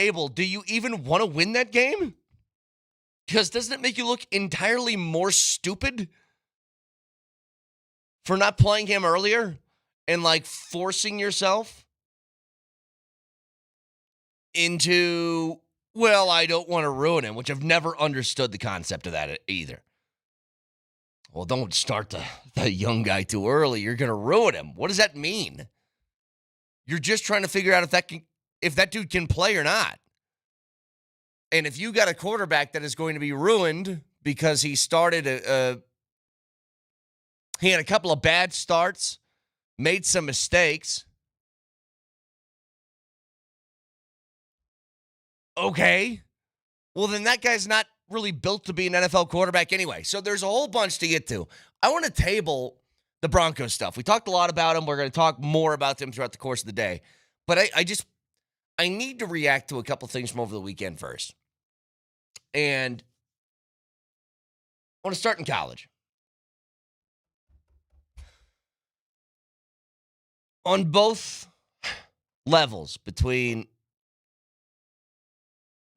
Abel, do you even want to win that game? Because doesn't it make you look entirely more stupid for not playing him earlier and like forcing yourself into, well, I don't want to ruin him, which I've never understood the concept of that either. Well, don't start the young guy too early. You're going to ruin him. What does that mean? You're just trying to figure out if that dude can play or not. And if you got a quarterback that is going to be ruined because he started he had a couple of bad starts, made some mistakes. Okay. Well, then that guy's not really built to be an NFL quarterback anyway. So there's a whole bunch to get to. I want to table the Broncos stuff. We talked a lot about them. We're going to talk more about them throughout the course of the day. But I need to react to a couple things from over the weekend first. And I want to start in college. On both levels between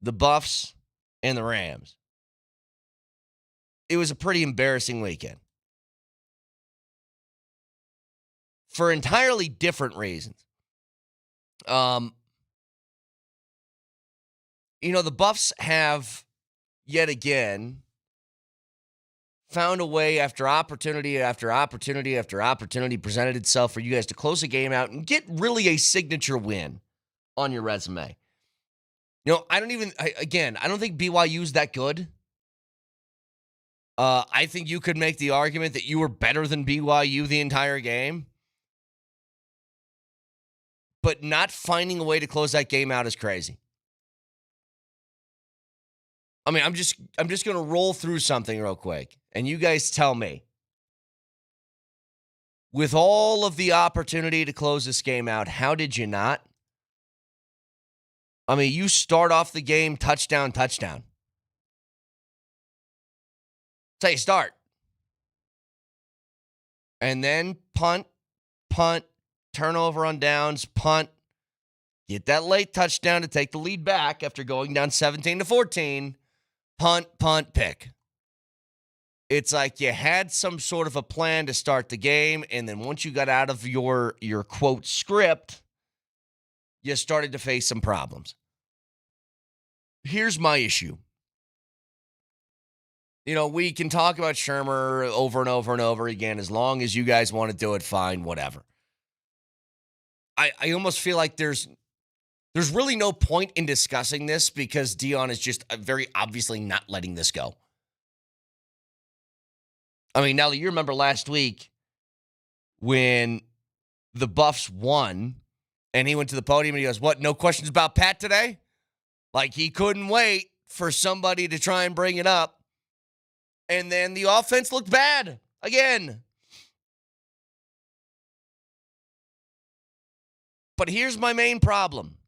the Buffs and the Rams, it was a pretty embarrassing weekend. For entirely different reasons. The Buffs have yet again found a way after opportunity after opportunity after opportunity presented itself for you guys to close the game out and get really a signature win on your resume. I don't think BYU's that good. I think you could make the argument that you were better than BYU the entire game. But not finding a way to close that game out is crazy. I mean, I'm just going to roll through something real quick, and you guys tell me. With all of the opportunity to close this game out, how did you not? I mean, you start off the game touchdown. That's how you start. And then punt, turnover on downs, punt, get that late touchdown to take the lead back after going down 17-14, punt, pick. It's like you had some sort of a plan to start the game, and then once you got out of your quote script, you started to face some problems. Here's my issue. We can talk about Shermer over and over and over again. As long as you guys want to do it, fine, whatever. I almost feel like there's really no point in discussing this because Dion is just very obviously not letting this go. I mean, Nelly, you remember last week when the Buffs won and he went to the podium and he goes, "What, no questions about Pat today?" Like he couldn't wait for somebody to try and bring it up. And then the offense looked bad again. But here's my main problem.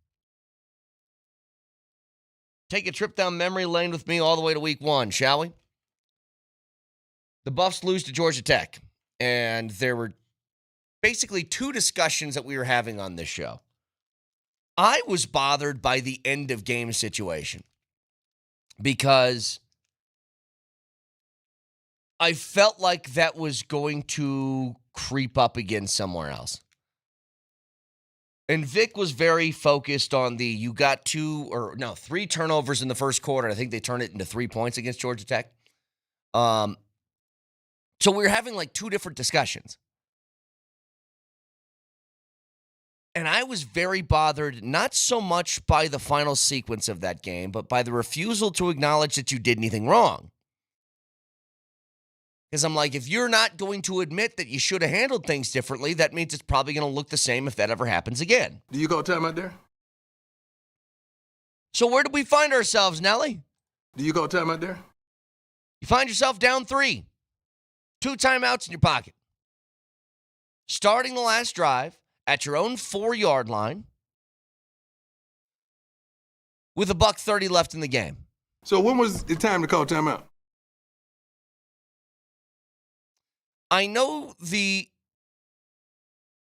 Take a trip down memory lane with me all the way to week 1, shall we? The Buffs lose to Georgia Tech. And there were basically 2 discussions that we were having on this show. I was bothered by the end of game situation because I felt like that was going to creep up again somewhere else. And Vic was very focused on you got 3 turnovers in the first quarter. I think they turned it into 3 points against Georgia Tech. So we were having like 2 different discussions. And I was very bothered, not so much by the final sequence of that game, but by the refusal to acknowledge that you did anything wrong. Because I'm like, if you're not going to admit that you should have handled things differently, that means it's probably going to look the same if that ever happens again. Do you call timeout there? So where did we find ourselves, Nelly? Do you call timeout there? You find yourself down 3. 2 timeouts in your pocket. Starting the last drive at your own 4-yard line with $1:30 left in the game. So when was the time to call timeout? I know the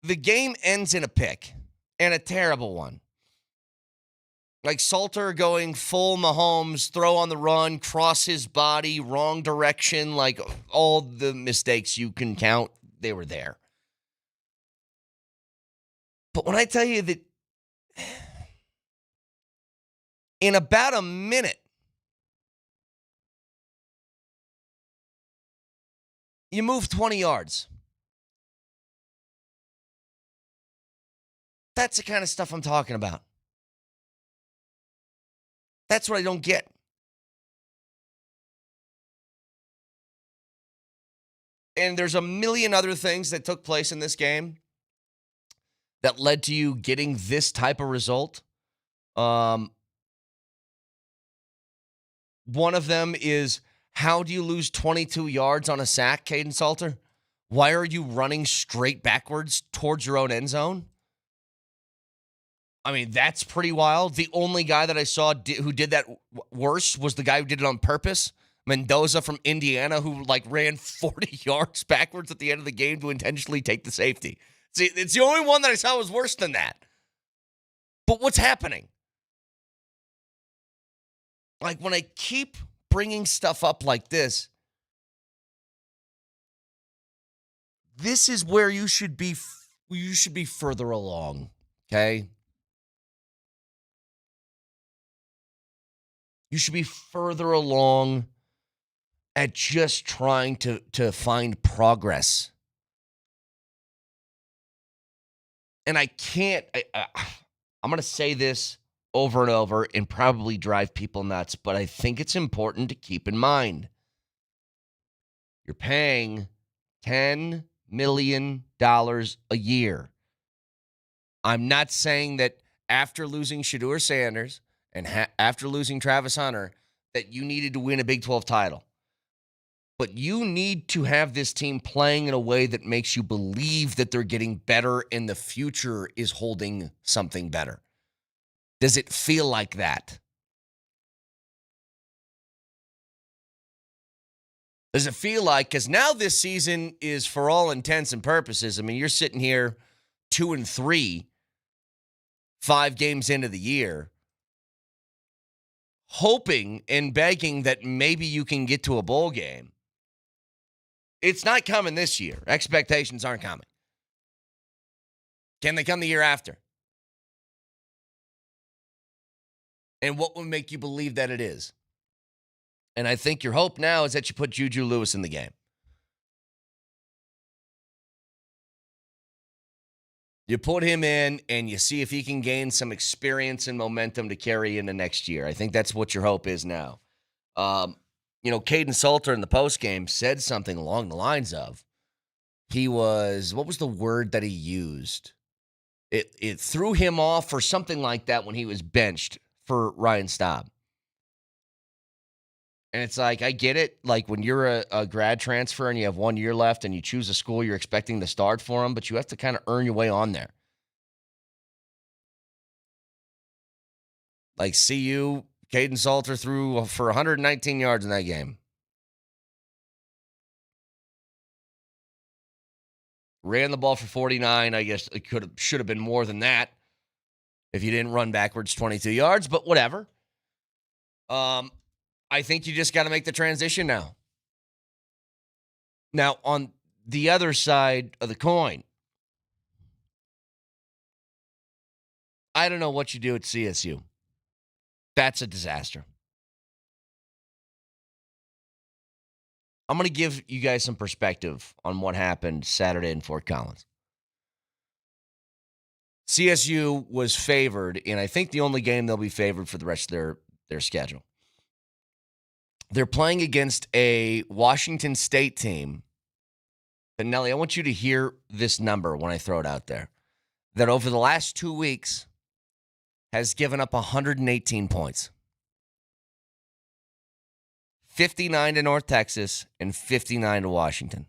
game ends in a pick, and a terrible one. Like Salter going full Mahomes, throw on the run, cross his body, wrong direction, like all the mistakes you can count, they were there. But when I tell you that in about a minute, you move 20 yards. That's the kind of stuff I'm talking about. That's what I don't get. And there's a million other things that took place in this game that led to you getting this type of result. One of them is, how do you lose 22 yards on a sack, Caden Salter? Why are you running straight backwards towards your own end zone? I mean, that's pretty wild. The only guy that I saw who did that worse was the guy who did it on purpose, Mendoza from Indiana, who ran 40 yards backwards at the end of the game to intentionally take the safety. See, it's the only one that I saw was worse than that. But what's happening? When I keep bringing stuff up like this is where you should be. You should be further along, okay? You should be further along at just trying to find progress. And I can't, I'm going to say this over and over and probably drive people nuts, but I think it's important to keep in mind. You're paying $10 million a year. I'm not saying that after losing Shedeur Sanders and after losing Travis Hunter, that you needed to win a Big 12 title. But you need to have this team playing in a way that makes you believe that they're getting better and the future is holding something better. Does it feel like that? Does it feel like, because now this season is, for all intents and purposes, I mean, you're sitting here 2-3, 5 games into the year, hoping and begging that maybe you can get to a bowl game. It's not coming this year. Expectations aren't coming. Can they come the year after? And what would make you believe that it is? And I think your hope now is that you put Juju Lewis in the game. You put him in and you see if he can gain some experience and momentum to carry into next year. I think that's what your hope is now. Caden Salter in the postgame said something along the lines of, what was the word that he used? It threw him off or something like that when he was benched for Ryan Staub. And it's like, I get it. Like when you're a grad transfer and you have 1 year left and you choose a school you're expecting to start for them, but you have to kind of earn your way on there. Like CU, Caden Salter threw for 119 yards in that game. Ran the ball for 49. I guess it should have been more than that if you didn't run backwards 22 yards, but whatever. I think you just got to make the transition now. Now, on the other side of the coin, I don't know what you do at CSU. That's a disaster. I'm going to give you guys some perspective on what happened Saturday in Fort Collins. CSU was favored, and I think the only game they'll be favored for the rest of their schedule. They're playing against a Washington State team. But Nelly, I want you to hear this number when I throw it out there. That over the last 2 weeks has given up 118 points. 59 to North Texas and 59 to Washington.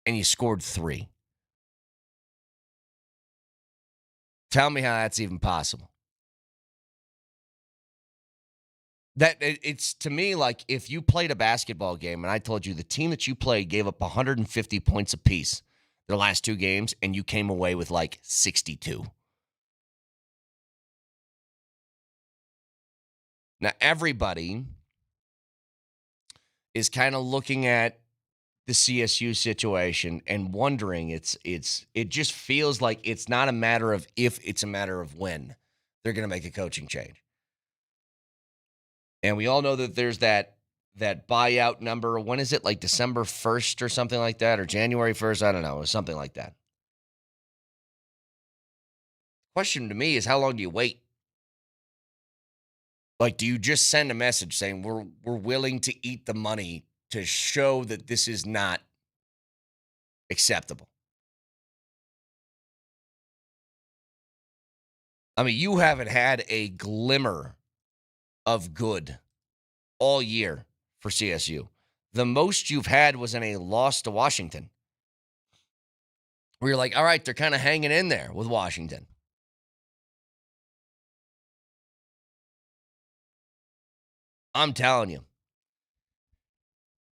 And you scored 3. Tell me how that's even possible. It's to me like if you played a basketball game and I told you the team that you played gave up 150 points apiece their last 2 games and you came away with like 62. Now, everybody is kind of looking at the CSU situation and wondering it just feels like it's not a matter of if, it's a matter of when they're going to make a coaching change. And we all know that there's that buyout number. When is it? Like December 1st or something like that, or January 1st? I don't know. It was something like that. Question to me is, how long do you wait? Like, do you just send a message saying we're willing to eat the money to show that this is not acceptable? I mean, you haven't had a glimmer of good all year for CSU. The most you've had was in a loss to Washington, where you're like, all right, they're kind of hanging in there with Washington. I'm telling you.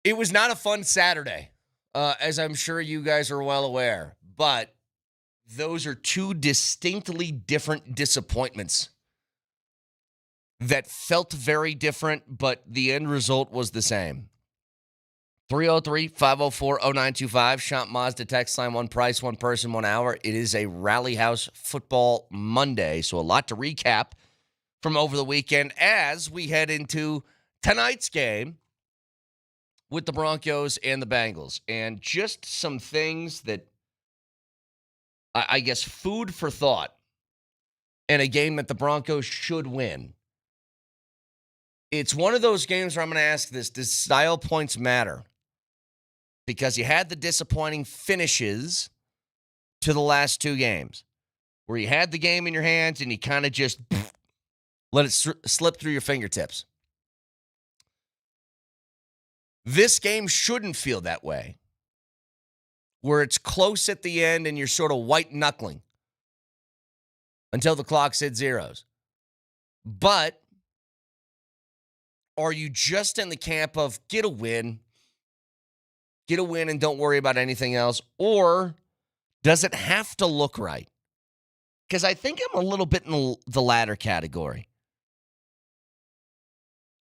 It was not a fun Saturday, as I'm sure you guys are well aware. But those are two distinctly different disappointments that felt very different, but the end result was the same. 303-504-0925. Shop Mazda text line, one price, one person, 1 hour. It is a Rally House Football Monday, so a lot to recap from over the weekend as we head into tonight's game with the Broncos and the Bengals. And just some things that, I guess, food for thought in a game that the Broncos should win. It's one of those games where I'm going to ask this: does style points matter? Because you had the disappointing finishes to the last two games, where you had the game in your hands and you kind of just let it slip through your fingertips. This game shouldn't feel that way, where it's close at the end and you're sort of white-knuckling until the clock hits zeros. But are you just in the camp of get a win and don't worry about anything else? Or does it have to look right? Because I think I'm a little bit in the latter category.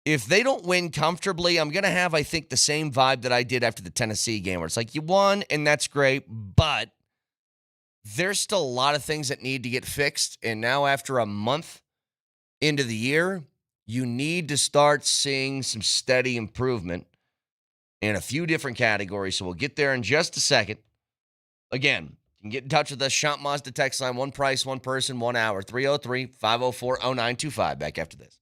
If they don't win comfortably, I'm going to have, I think, the same vibe that I did after the Tennessee game, where it's like, you won, and that's great, but there's still a lot of things that need to get fixed. And now after a month into the year, you need to start seeing some steady improvement in a few different categories. So we'll get there in just a second. Again, you can get in touch with us. Shop Mazda text line, one price, one person, 1 hour. 303-504-0925. Back after this.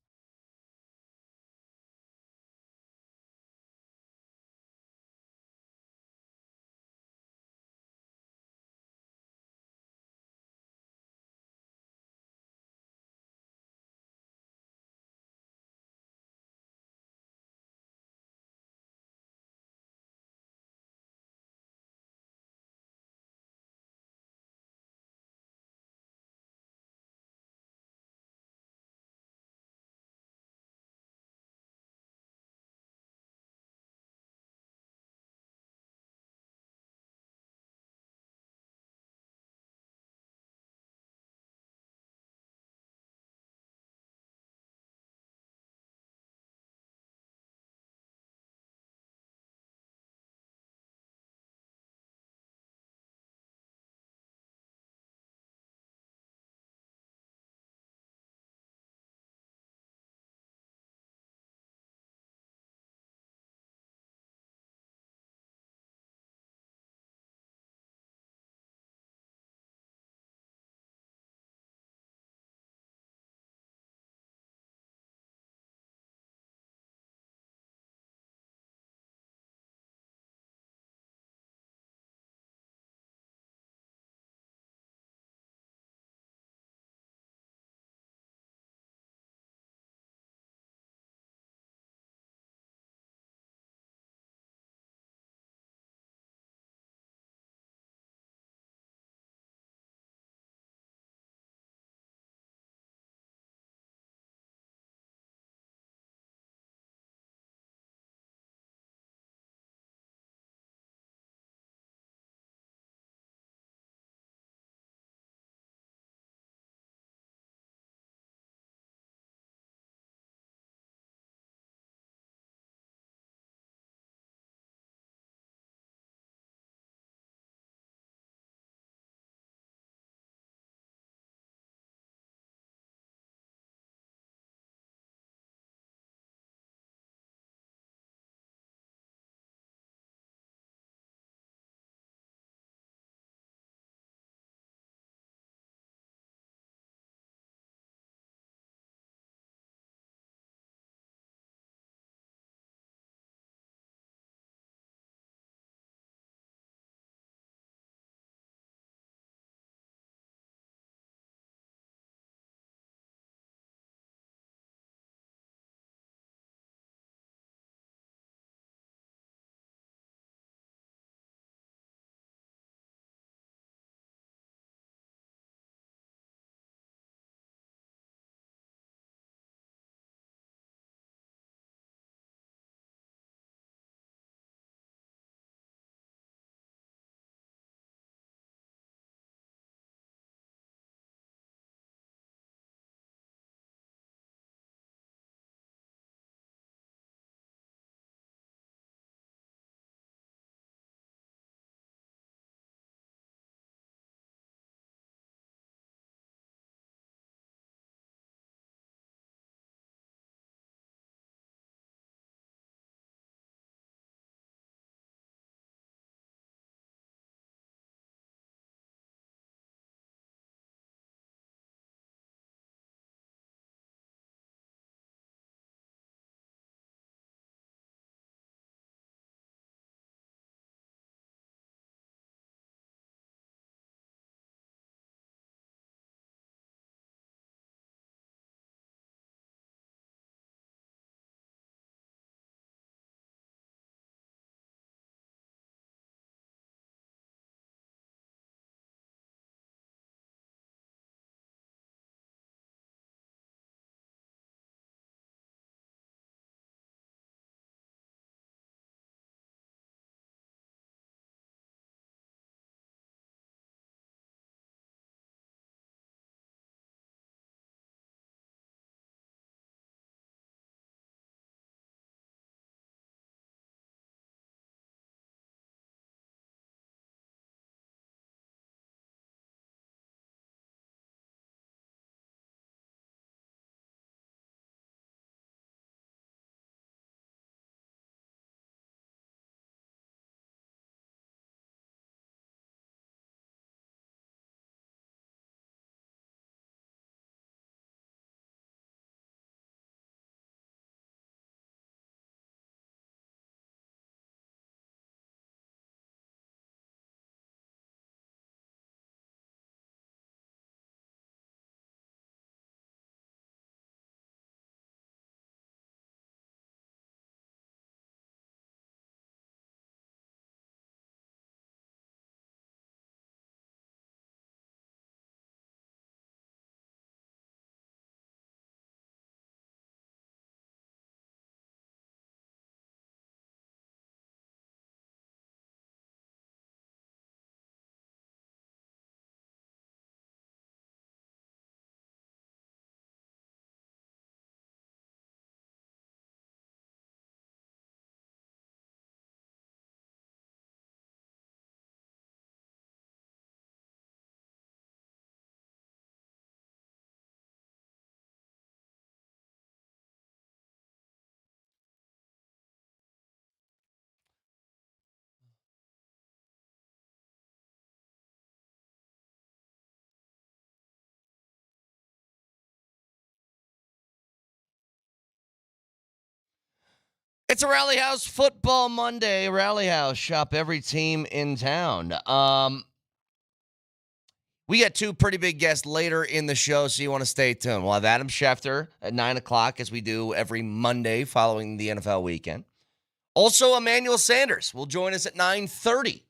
It's a Rally House Football Monday. Rally House, shop every team in town. We got two pretty big guests later in the show, so you want to stay tuned. We'll have Adam Schefter at 9 o'clock, as we do every Monday following the NFL weekend. Also, Emmanuel Sanders will join us at 9:30.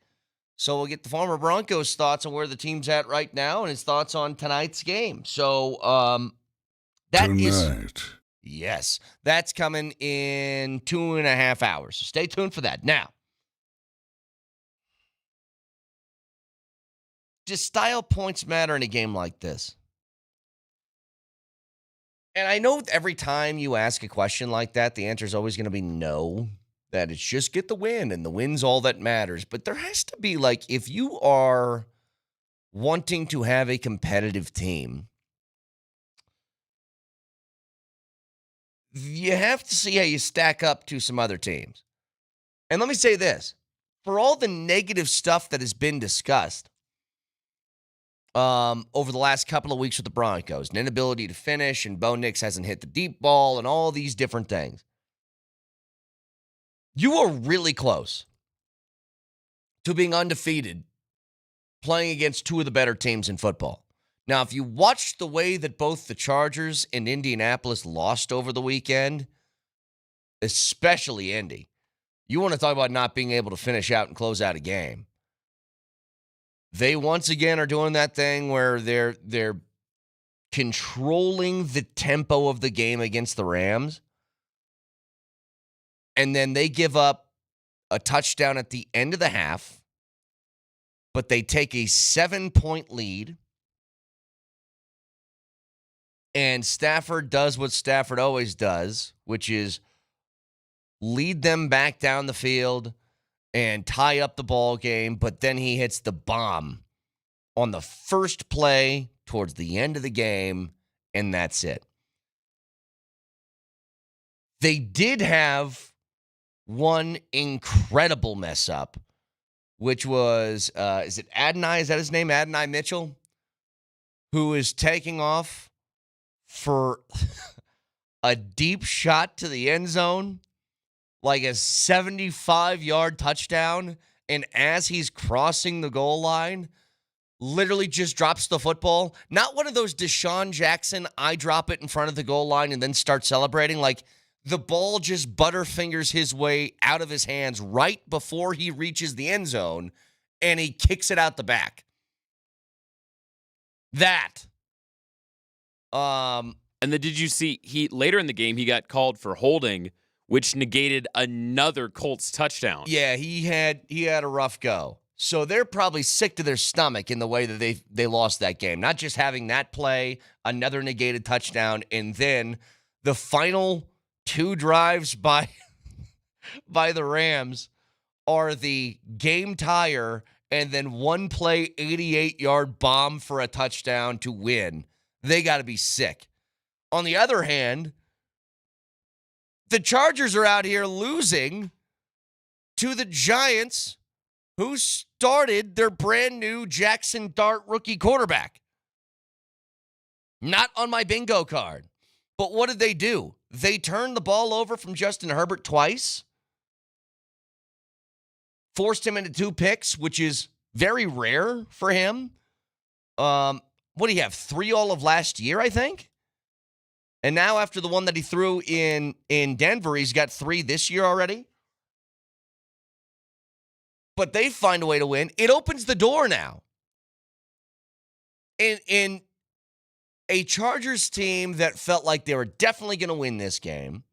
So we'll get the former Broncos' thoughts on where the team's at right now and his thoughts on tonight's game. So yes, that's coming in 2.5 hours. So stay tuned for that. Now, does style points matter in a game like this? And I know every time you ask a question like that, the answer is always going to be no, that it's just get the win, and the win's all that matters. But there has to be, like, if you are wanting to have a competitive team, you have to see how you stack up to some other teams. And let me say this. For all the negative stuff that has been discussed over the last couple of weeks with the Broncos, an inability to finish, and Bo Nix hasn't hit the deep ball, and all these different things, you are really close to being undefeated playing against two of the better teams in football. Now, if you watched the way that both the Chargers and Indianapolis lost over the weekend, especially Indy, you want to talk about not being able to finish out and close out a game. They once again are doing that thing where they're controlling the tempo of the game against the Rams, and then they give up a touchdown at the end of the half, but they take a 7-point lead, and Stafford does what Stafford always does, which is lead them back down the field and tie up the ball game, but then he hits the bomb on the first play towards the end of the game, and that's it. They did have one incredible mess up, which was, is it Adonai? Is that his name? Adonai Mitchell, who is taking off for a deep shot to the end zone, like a 75-yard touchdown, and as he's crossing the goal line, literally just drops the football. Not one of those Deshaun Jackson, I drop it in front of the goal line and then start celebrating. Like, the ball just butterfingers his way out of his hands right before he reaches the end zone, and he kicks it out the back. That. And then did you see, later in the game, he got called for holding, which negated another Colts touchdown. Yeah, he had a rough go. So they're probably sick to their stomach in the way that they lost that game. Not just having that play, another negated touchdown, and then the final two drives by the Rams are the game tire, and then one play 88-yard bomb for a touchdown to win. They got to be sick. On the other hand, the Chargers are out here losing to the Giants, who started their brand new Jackson Dart rookie quarterback. Not on my bingo card. But what did they do? They turned the ball over from Justin Herbert twice, forced him into 2 picks, which is very rare for him. What do you have? 3 all of last year, I think? And now after the one that he threw in Denver, he's got 3 this year already. But they find a way to win. It opens the door now. In a Chargers team that felt like they were definitely going to win this game,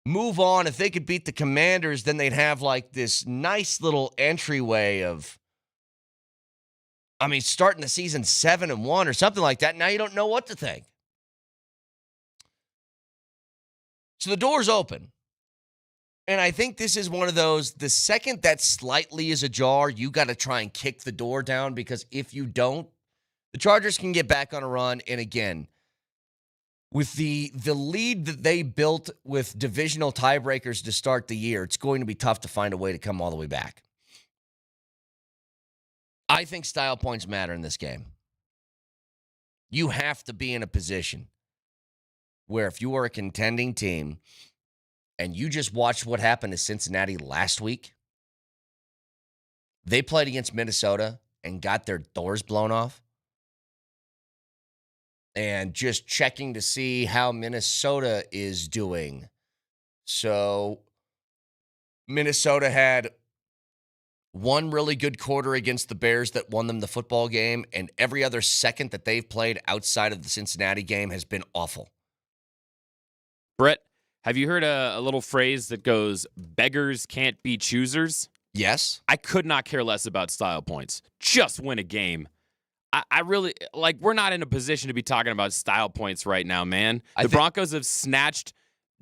move on. If they could beat the Commanders, then they'd have like this nice little entryway of, starting the season 7-1 or something like that. Now you don't know what to think. So the door's open. And I think this is one of those, the second that slightly is ajar, you got to try and kick the door down, because if you don't, the Chargers can get back on a run. And again, with the lead that they built with divisional tiebreakers to start the year, it's going to be tough to find a way to come all the way back. I think style points matter in this game. You have to be in a position where if you are a contending team and you just watched what happened to Cincinnati last week, they played against Minnesota and got their doors blown off. And just checking to see how Minnesota is doing. So Minnesota had one really good quarter against the Bears that won them the football game, and every other second that they've played outside of the Cincinnati game has been awful. Brett, have you heard a little phrase that goes, beggars can't be choosers? Yes. I could not care less about style points. Just win a game. I really, we're not in a position to be talking about style points right now, man. The Broncos have snatched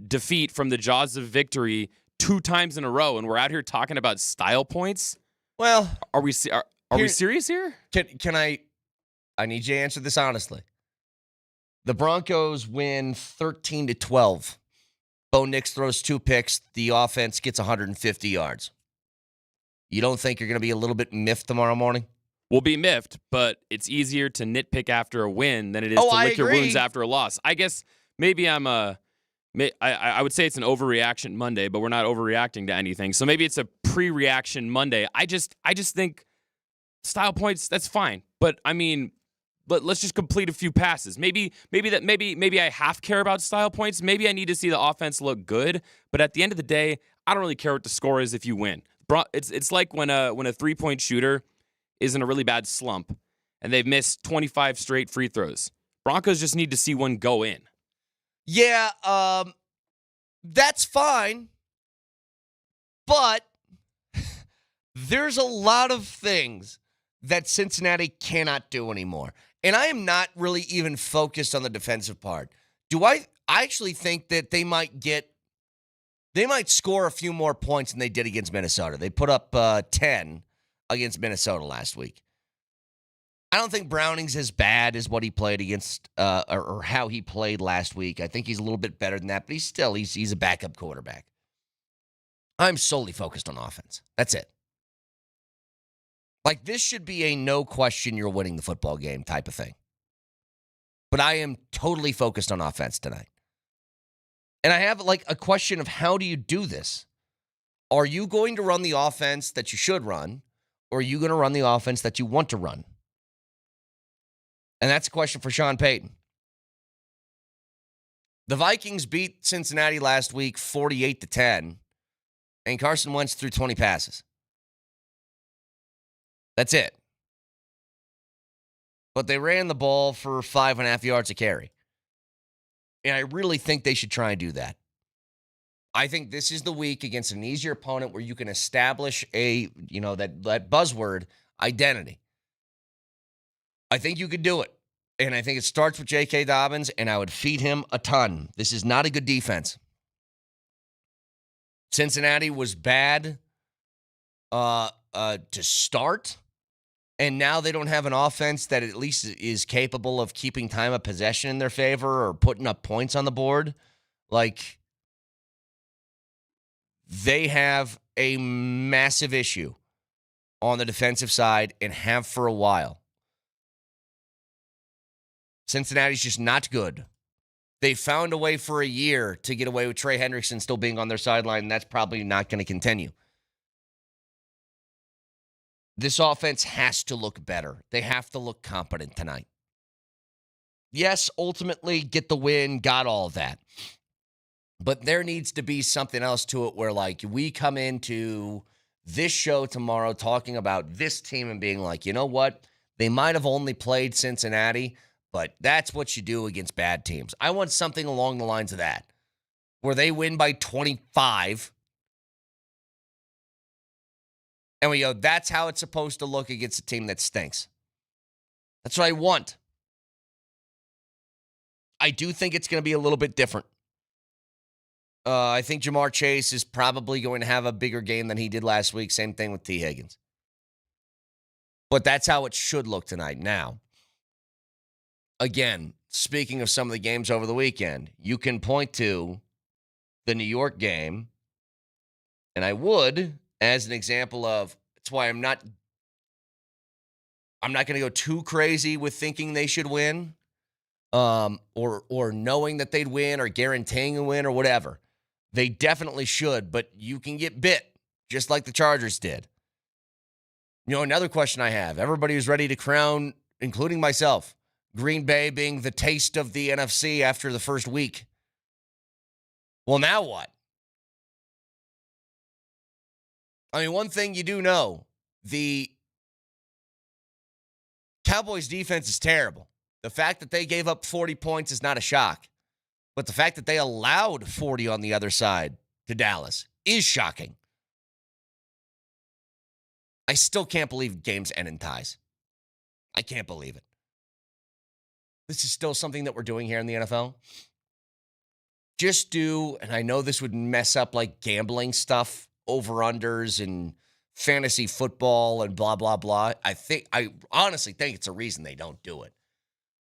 defeat from the jaws of victory 2 times in a row, and we're out here talking about style points? Well, are we serious here? Can I need you to answer this honestly. The Broncos win 13-12. Bo Nix throws 2 picks. The offense gets 150 yards. You don't think you're going to be a little bit miffed tomorrow morning? We'll be miffed, but it's easier to nitpick after a win than it is to lick your wounds after a loss. I guess maybe I would say it's an overreaction Monday, but we're not overreacting to anything. So maybe it's a pre-reaction Monday. I just think style points, that's fine. But I mean, let's just complete a few passes. Maybe I half care about style points. Maybe I need to see the offense look good. But at the end of the day, I don't really care what the score is if you win. It's like when a 3-point shooter is in a really bad slump and they've missed 25 straight free throws. Broncos just need to see one go in. Yeah, that's fine. But there's a lot of things that Cincinnati cannot do anymore. And I am not really even focused on the defensive part. I actually think that they might score a few more points than they did against Minnesota. They put up 10 against Minnesota last week. I don't think Browning's as bad as what he played against or how he played last week. I think he's a little bit better than that, but he's a backup quarterback. I'm solely focused on offense. That's it. This should be a no question you're winning the football game type of thing. But I am totally focused on offense tonight. And I have a question of how do you do this? Are you going to run the offense that you should run? Or are you going to run the offense that you want to run? And that's a question for Sean Payton. The Vikings beat Cincinnati last week 48-10, and Carson Wentz threw 20 passes. That's it. But they ran the ball for 5.5 yards a carry. And I really think they should try and do that. I think this is the week against an easier opponent where you can establish that buzzword identity. I think you could do it. And I think it starts with J.K. Dobbins, and I would feed him a ton. This is not a good defense. Cincinnati was bad to start, and now they don't have an offense that at least is capable of keeping time of possession in their favor or putting up points on the board. They have a massive issue on the defensive side and have for a while. Cincinnati's just not good. They found a way for a year to get away with Trey Hendrickson still being on their sideline, and that's probably not going to continue. This offense has to look better. They have to look competent tonight. Yes, ultimately, get the win, got all of that. But there needs to be something else to it where, we come into this show tomorrow talking about this team and being like, you know what? They might have only played Cincinnati, but that's what you do against bad teams. I want something along the lines of that, where they win by 25. And we go, that's how it's supposed to look against a team that stinks. That's what I want. I do think it's going to be a little bit different. I think Jamar Chase is probably going to have a bigger game than he did last week. Same thing with T. Higgins. But that's how it should look tonight. Now, again, speaking of some of the games over the weekend, you can point to the New York game, and I would, as an example of, that's why I'm not going to go too crazy with thinking they should win, or knowing that they'd win, or guaranteeing a win, or whatever. They definitely should, but you can get bit, just like the Chargers did. Another question I have. Everybody was ready to crown, including myself, Green Bay being the taste of the NFC after the first week. Well, now what? I mean, one thing you do know, the Cowboys' defense is terrible. The fact that they gave up 40 points is not a shock. But the fact that they allowed 40 on the other side to Dallas is shocking. I still can't believe games end in ties. I can't believe it. This is still something that we're doing here in the NFL. Just do, and I know this would mess up like gambling stuff, over-unders and fantasy football and blah, blah, blah. I honestly think it's a reason they don't do it,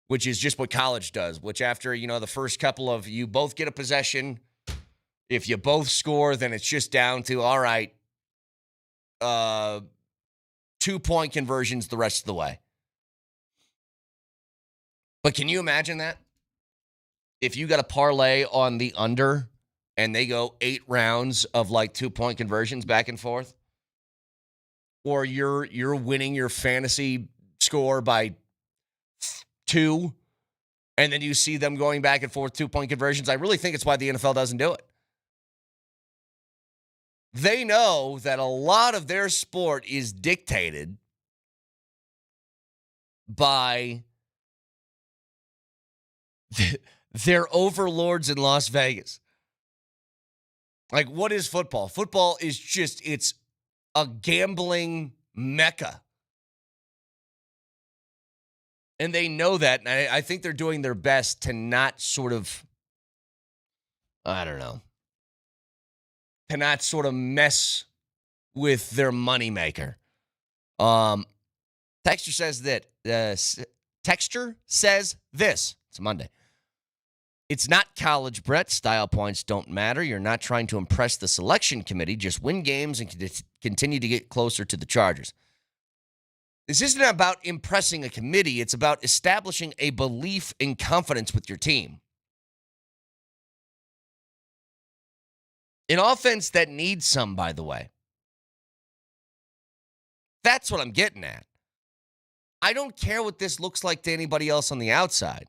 which is just what college does, which after, the first couple of you both get a possession, if you both score, then it's just down to, all right, 2-point conversions the rest of the way. But can you imagine that? If you got a parlay on the under and they go 8 rounds of like 2-point conversions back and forth, or you're winning your fantasy score by 2, and then you see them going back and forth 2-point conversions, I really think it's why the NFL doesn't do it. They know that a lot of their sport is dictated by their overlords in Las Vegas. Like, what is football? Football is just, it's a gambling mecca. And they know that, and I think they're doing their best to not sort of, to not sort of mess with their moneymaker. Texture says that, Texture says this. It's Monday. It's not college, Brett. Style points don't matter. You're not trying to impress the selection committee. Just win games and continue to get closer to the Chargers. This isn't about impressing a committee. It's about establishing a belief and confidence with your team. An offense that needs some, by the way. That's what I'm getting at. I don't care what this looks like to anybody else on the outside.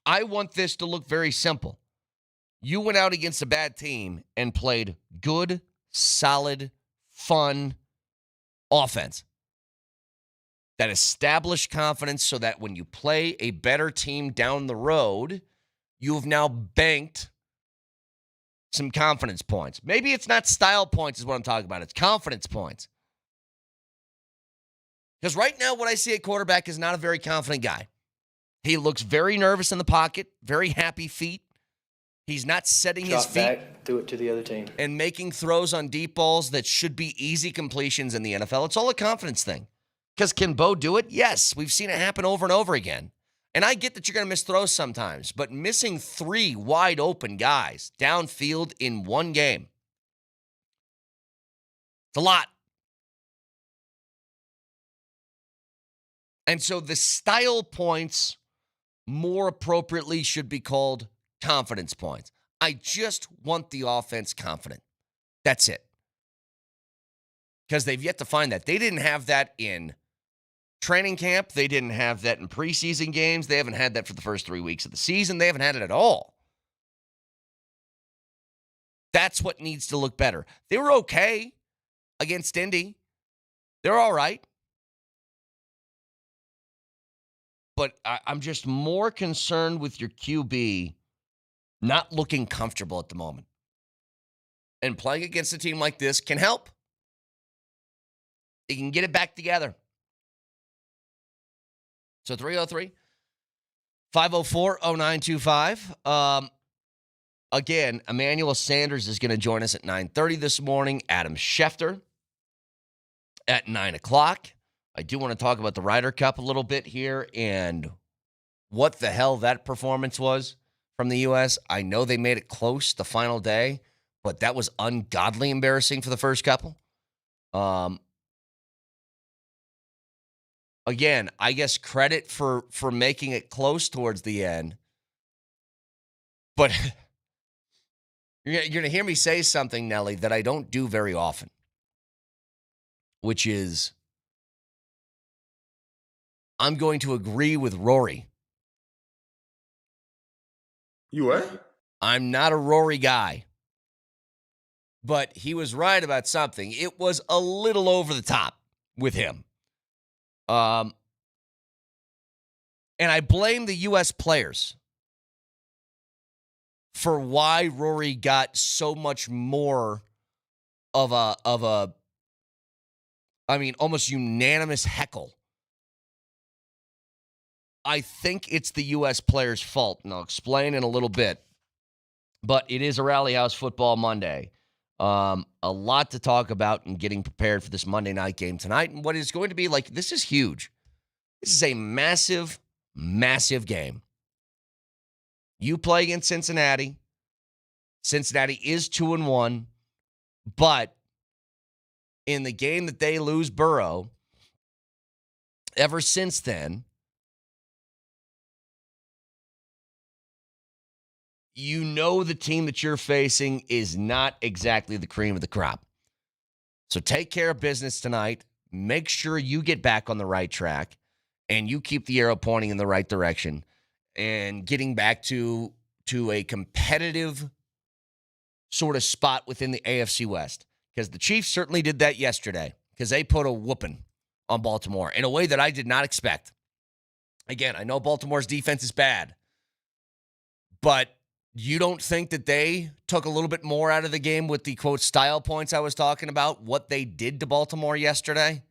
I want this to look very simple. You went out against a bad team and played good, solid, fun offense that established confidence so that when you play a better team down the road, you have now banked some confidence points. Maybe it's not style points is what I'm talking about. It's confidence points. Because right now what I see at quarterback is not a very confident guy. He looks very nervous in the pocket, very happy feet. He's not setting his feet back, threw it to the other team, and making throws on deep balls that should be easy completions in the NFL. It's all a confidence thing. Because can Bo do it? Yes. We've seen it happen over and over again. And I get that you're going to miss throws sometimes, but missing 3 wide open guys downfield in one game, it's a lot. And so the style points more appropriately should be called confidence points. I just want the offense confident. That's it. Because they've yet to find that. They didn't have that in training camp. They didn't have that in preseason games. They haven't had that for the first 3 weeks of the season. They haven't had it at all. That's what needs to look better. They were okay against Indy. They're all right. But I'm just more concerned with your QB not looking comfortable at the moment. And playing against a team like this can help. He can get it back together. So 303-504-0925. Again, Emmanuel Sanders is going to join us at 9:30 this morning. Adam Schefter at 9 o'clock. I do want to talk about the Ryder Cup a little bit here and what the hell that performance was from the U.S. I know they made it close the final day, but that was ungodly embarrassing for the first couple. Again, I guess credit for making it close towards the end. But you're going to hear me say something, Nelly, that I don't do very often, which is I'm going to agree with Rory. You what? I'm not a Rory guy. But he was right about something. It was a little over the top with him. And I blame the U.S. players for why Rory got so much more of a almost unanimous heckle. I think it's the U.S. players' fault, and I'll explain in a little bit. But it is a Rally House Football Monday. A lot to talk about and getting prepared for this Monday night game tonight. And what is going to be like, this is huge. This is a massive, massive game. You play against Cincinnati. Cincinnati is 2-1. But in the game that they lose Burrow, ever since then, you know the team that you're facing is not exactly the cream of the crop. So take care of business tonight. Make sure you get back on the right track and you keep the arrow pointing in the right direction and getting back to a competitive sort of spot within the AFC West. Because the Chiefs certainly did that yesterday because they put a whooping on Baltimore in a way that I did not expect. Again, I know Baltimore's defense is bad, but you don't think that they took a little bit more out of the game with the, quote, style points I was talking about, what they did to Baltimore yesterday?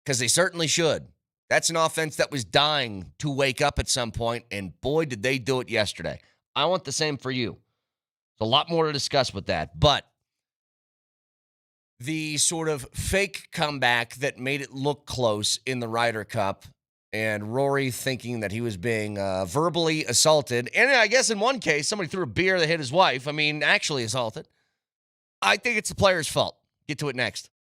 Because they certainly should. That's an offense that was dying to wake up at some point, and boy, did they do it yesterday. I want the same for you. There's a lot more to discuss with that, but the sort of fake comeback that made it look close in the Ryder Cup and Rory thinking that he was being verbally assaulted. And I guess in one case, somebody threw a beer that hit his wife. Actually assaulted. I think it's the player's fault. Get to it next.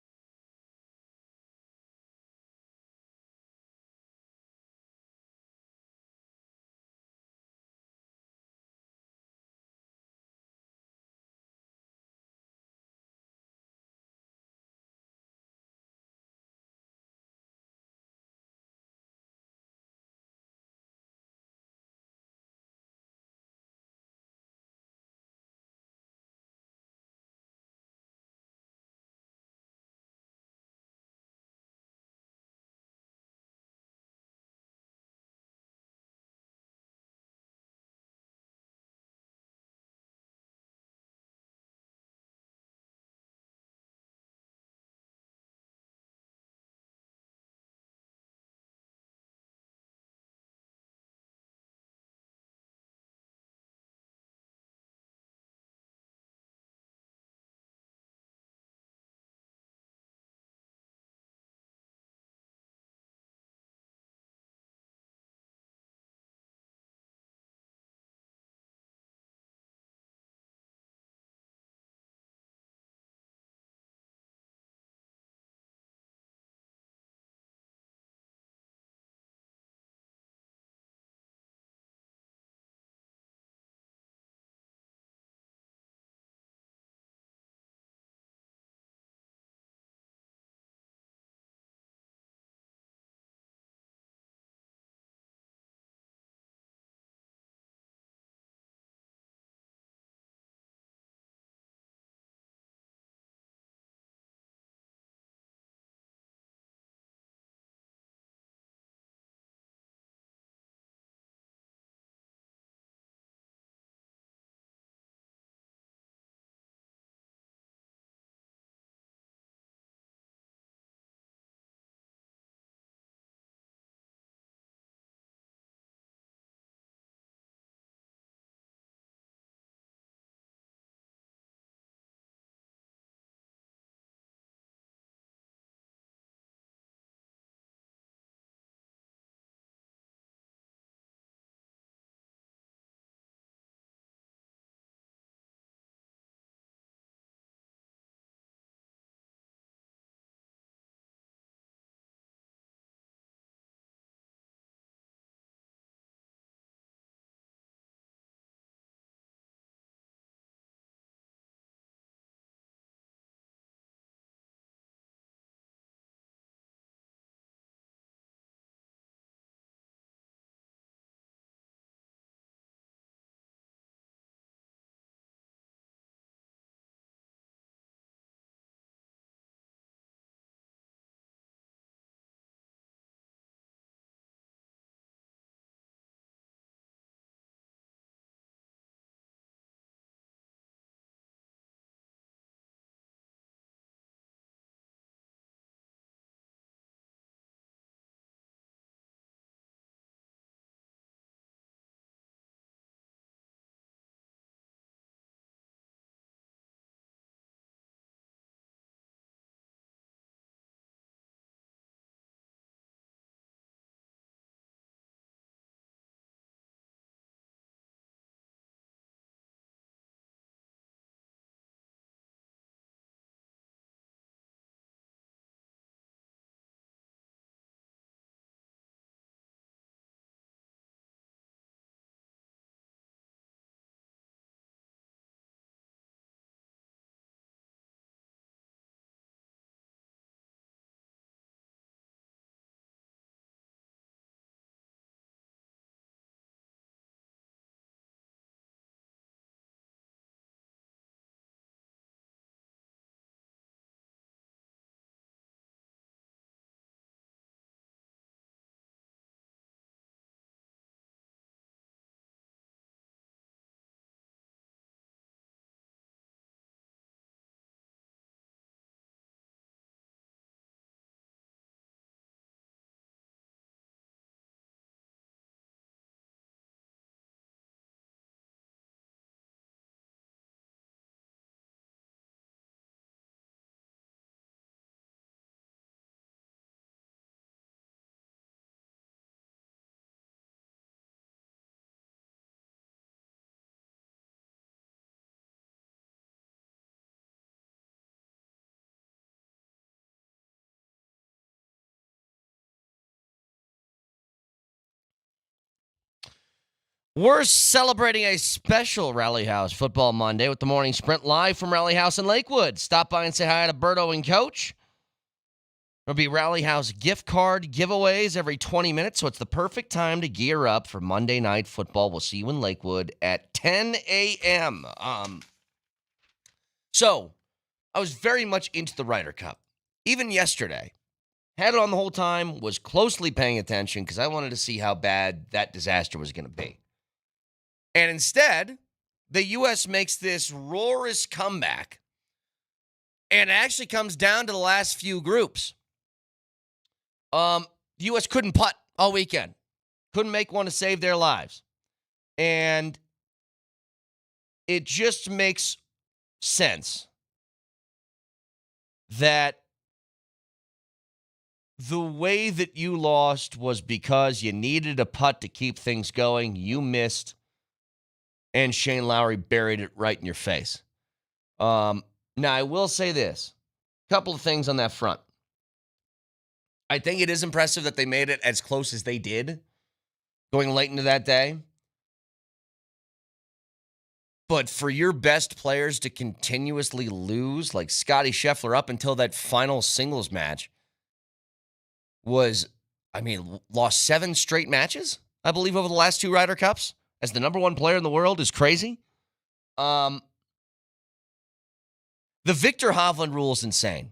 We're celebrating a special Rally House Football Monday with the Morning Sprint live from Rally House in Lakewood. Stop by and say hi to Berto and Coach. There'll be Rally House gift card giveaways every 20 minutes, so it's the perfect time to gear up for Monday Night Football. We'll see you in Lakewood at 10 a.m. So, I was very much into the Ryder Cup. Even yesterday. Had it on the whole time, was closely paying attention because I wanted to see how bad that disaster was going to be. And instead, the U.S. makes this roarous comeback, and it actually comes down to the last few groups. The U.S. couldn't putt all weekend. Couldn't make one to save their lives. And it just makes sense that the way that you lost was because you needed a putt to keep things going. You missed. And Shane Lowry buried it right in your face. Now, I will say this. A couple of things on that front. I think it is impressive that they made it as close as they did going late into that day. But for your best players to continuously lose, like Scotty Scheffler up until that final singles match, lost 7 straight matches, I believe, over the last 2 Ryder Cups. As the number 1 player in the world is crazy. The Victor Hovland rule is insane.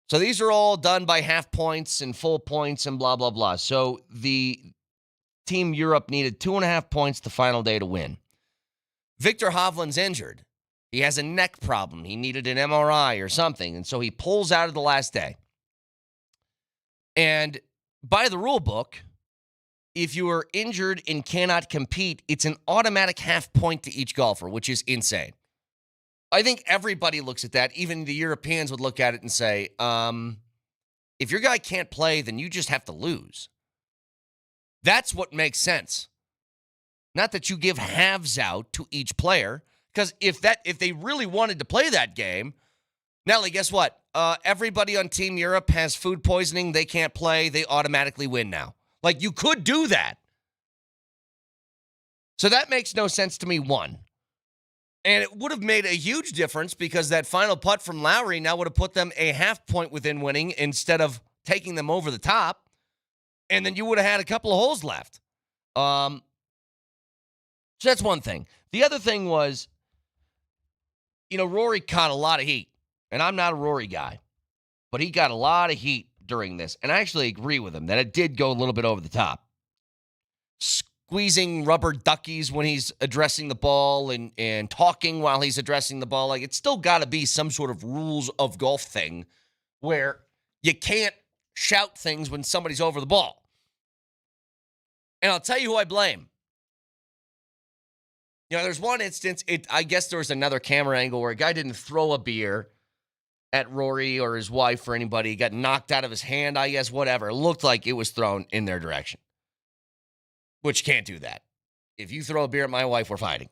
So these are all done by half points and full points and blah, blah, blah. So the Team Europe needed 2.5 points the final day to win. Victor Hovland's injured. He has a neck problem. He needed an MRI or something. And so he pulls out of the last day. And by the rule book, if you are injured and cannot compete, it's an automatic half point to each golfer, which is insane. I think everybody looks at that. Even the Europeans would look at it and say, if your guy can't play, then you just have to lose. That's what makes sense. Not that you give halves out to each player, because if they really wanted to play that game, Nelly, guess what? Everybody on Team Europe has food poisoning. They can't play. They automatically win now. Like, you could do that. So that makes no sense to me, one. And it would have made a huge difference because that final putt from Lowry now would have put them a half point within winning instead of taking them over the top. And then you would have had a couple of holes left. So that's one thing. The other thing was, Rory caught a lot of heat. And I'm not a Rory guy. But he got a lot of heat during this. And I actually agree with him that it did go a little bit over the top. Squeezing rubber duckies when he's addressing the ball and talking while he's addressing the ball. Like, it's still got to be some sort of rules of golf thing where you can't shout things when somebody's over the ball. And I'll tell you who I blame. There's one instance, I guess there was another camera angle where a guy didn't throw a beer at Rory or his wife or anybody. He got knocked out of his hand, I guess, whatever. It looked like it was thrown in their direction. Which can't do that. If you throw a beer at my wife, we're fighting.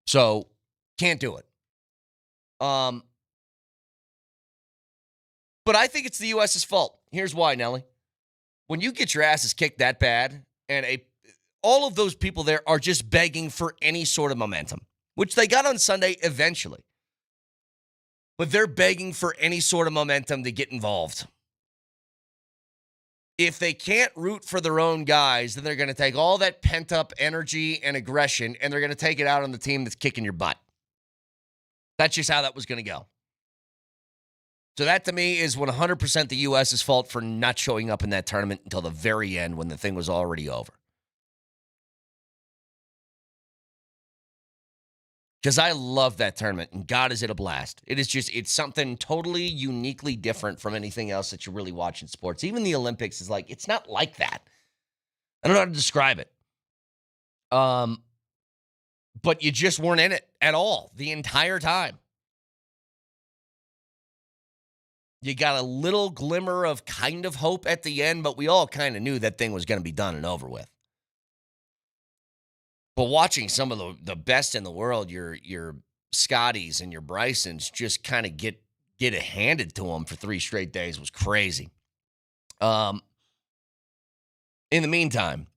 So, can't do it. But I think it's the U.S.'s fault. Here's why, Nelly. When you get your asses kicked that bad, and all of those people there are just begging for any sort of momentum, which they got on Sunday eventually. But they're begging for any sort of momentum to get involved. If they can't root for their own guys, then they're going to take all that pent-up energy and aggression, and they're going to take it out on the team that's kicking your butt. That's just how that was going to go. So that, to me, is 100% the U.S.'s fault for not showing up in that tournament until the very end when the thing was already over. Because I love that tournament, and God, is it a blast. It's something totally uniquely different from anything else that you really watch in sports. Even the Olympics is it's not like that. I don't know how to describe it. But you just weren't in it at all the entire time. You got a little glimmer of kind of hope at the end, but we all kind of knew that thing was going to be done and over with. But watching some of the best in the world, your Scotties and your Brysons just kind of get it handed to them for 3 straight days was crazy. In the meantime,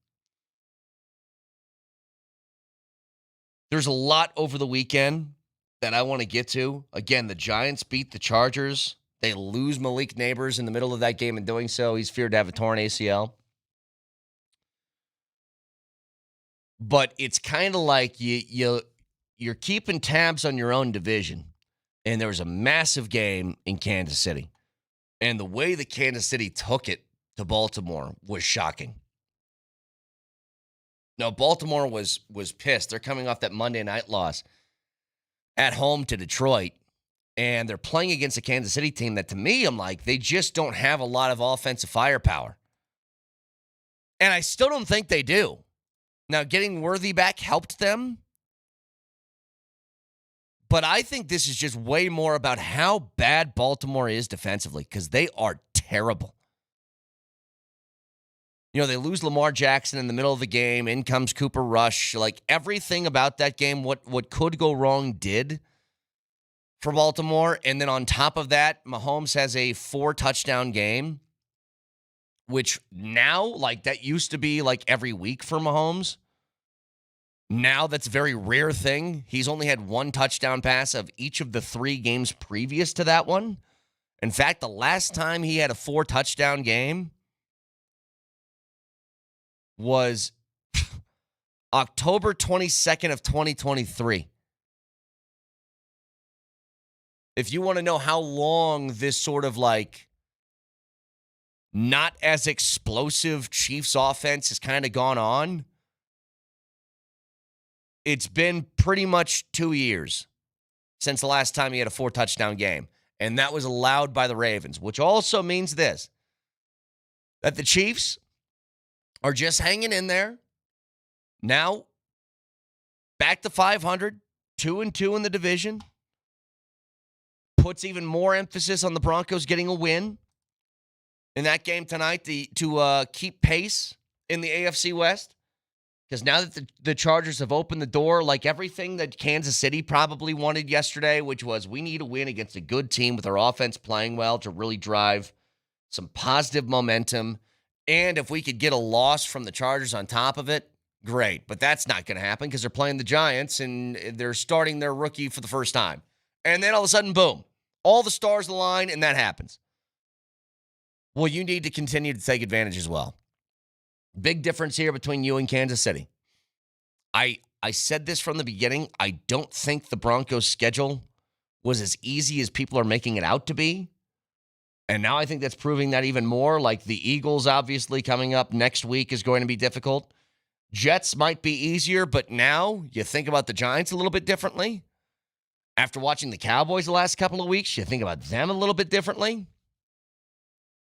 There's a lot over the weekend that I want to get to. Again, the Giants beat the Chargers. They lose Malik Neighbors in the middle of that game. In doing so, he's feared to have a torn ACL. But it's kind of like you're keeping tabs on your own division. And there was a massive game in Kansas City. And the way that Kansas City took it to Baltimore was shocking. No, Baltimore was pissed. They're coming off that Monday night loss at home to Detroit. And they're playing against a Kansas City team that, to me, I'm like, they just don't have a lot of offensive firepower. And I still don't think they do. Now, getting Worthy back helped them. But I think this is just way more about how bad Baltimore is defensively, because they are terrible. You know, they lose Lamar Jackson in the middle of the game. In comes Cooper Rush. Like, everything about that game, what could go wrong did for Baltimore. And then on top of that, Mahomes has a 4-touchdown game, which now, like, that used to be like every week for Mahomes. Now that's a very rare thing. He's only had 1 touchdown pass of each of the 3 games previous to that one. In fact, the last time he had a 4-touchdown game was October 22nd of 2023. If you want to know how long this sort of like not as explosive Chiefs offense has kind of gone on, it's been pretty much 2 years since the last time he had a 4-touchdown game. And that was allowed by the Ravens, which also means this, that the Chiefs are just hanging in there. Now, back to 500, 2-2 in the division. Puts even more emphasis on the Broncos getting a win in that game tonight to keep pace in the AFC West. Because now that the Chargers have opened the door, like everything that Kansas City probably wanted yesterday, which was we need a win against a good team with our offense playing well to really drive some positive momentum. And if we could get a loss from the Chargers on top of it, great. But that's not going to happen because they're playing the Giants and they're starting their rookie for the first time. And then all of a sudden, boom, all the stars align and that happens. Well, you need to continue to take advantage as well. Big difference here between you and Kansas City. I said this from the beginning. I don't think the Broncos' schedule was as easy as people are making it out to be. And now I think that's proving that even more. Like the Eagles, obviously, coming up next week is going to be difficult. Jets might be easier, but now you think about the Giants a little bit differently. After watching the Cowboys the last couple of weeks, you think about them a little bit differently.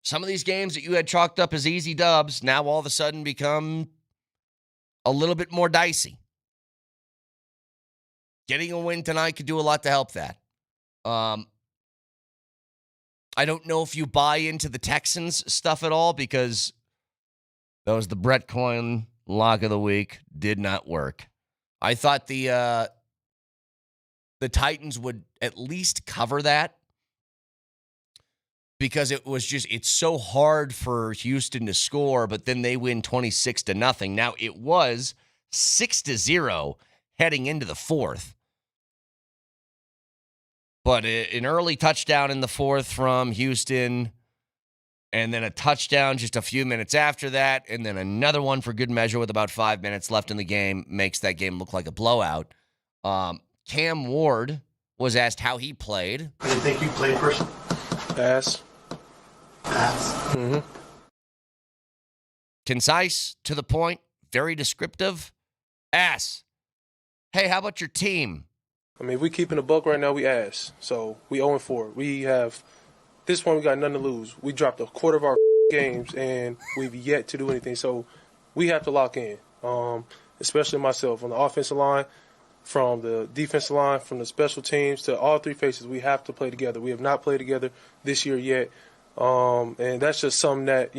Some of these games that you had chalked up as easy dubs now all of a sudden become a little bit more dicey. Getting a win tonight could do a lot to help that. I don't know if you buy into the Texans stuff at all because that was the Brett Coyne lock of the week. Did not work. I thought the Titans would at least cover that because it's so hard for Houston to score, but then they win 26-0. Now, it was 6-0 heading into the fourth. But an early touchdown in the fourth from Houston, and then a touchdown just a few minutes after that, and then another one for good measure with about 5 minutes left in the game makes that game look like a blowout. Cam Ward was asked how he played. I didn't think you played first. Pass. Mm-hmm. Concise, to the point, very descriptive. Ass. Hey, how about your team? I mean, if we keeping a buck right now, we ass. So we 0-4. We have this one. We got nothing to lose. We dropped a quarter of our games, and we've yet to do anything. So we have to lock in, especially myself on the offensive line, from the defensive line, from the special teams to all 3 faces. We have to play together. We have not played together this year yet, and that's just something that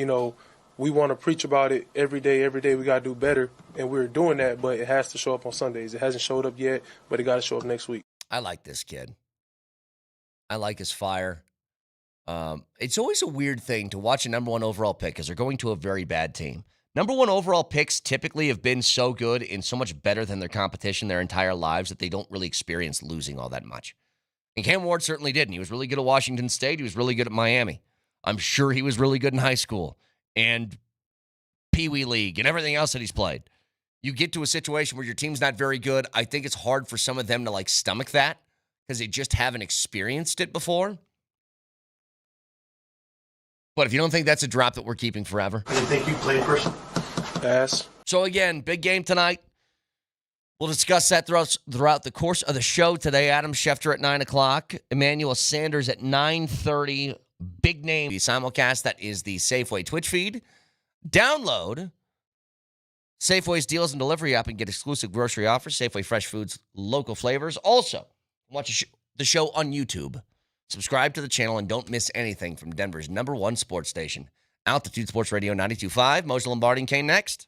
we want to preach about it every day. Every day we got to do better, and we're doing that, but it has to show up on Sundays. It hasn't showed up yet, but it got to show up next week. I like this kid. I like his fire. It's always a weird thing to watch a number 1 overall pick because they're going to a very bad team. Number one overall picks typically have been so good and so much better than their competition their entire lives that they don't really experience losing all that much. And Cam Ward certainly didn't. He was really good at Washington State. He was really good at Miami. I'm sure he was really good in high school and Pee Wee League and everything else that he's played. You get to a situation where your team's not very good. I think it's hard for some of them to stomach that because they just haven't experienced it before. But if you don't think that's a drop that we're keeping forever. I didn't think you played person. Pass. So again, big game tonight. We'll discuss that throughout the course of the show today. Adam Schefter at 9 o'clock. Emmanuel Sanders at 9:30. Big name. The simulcast, that is the Safeway Twitch feed. Download Safeway's Deals and Delivery app and get exclusive grocery offers. Safeway Fresh Foods, local flavors. Also, watch the show on YouTube. Subscribe to the channel and don't miss anything from Denver's #1 sports station. Altitude Sports Radio 92.5. Moser, Lombardi, and Kane next.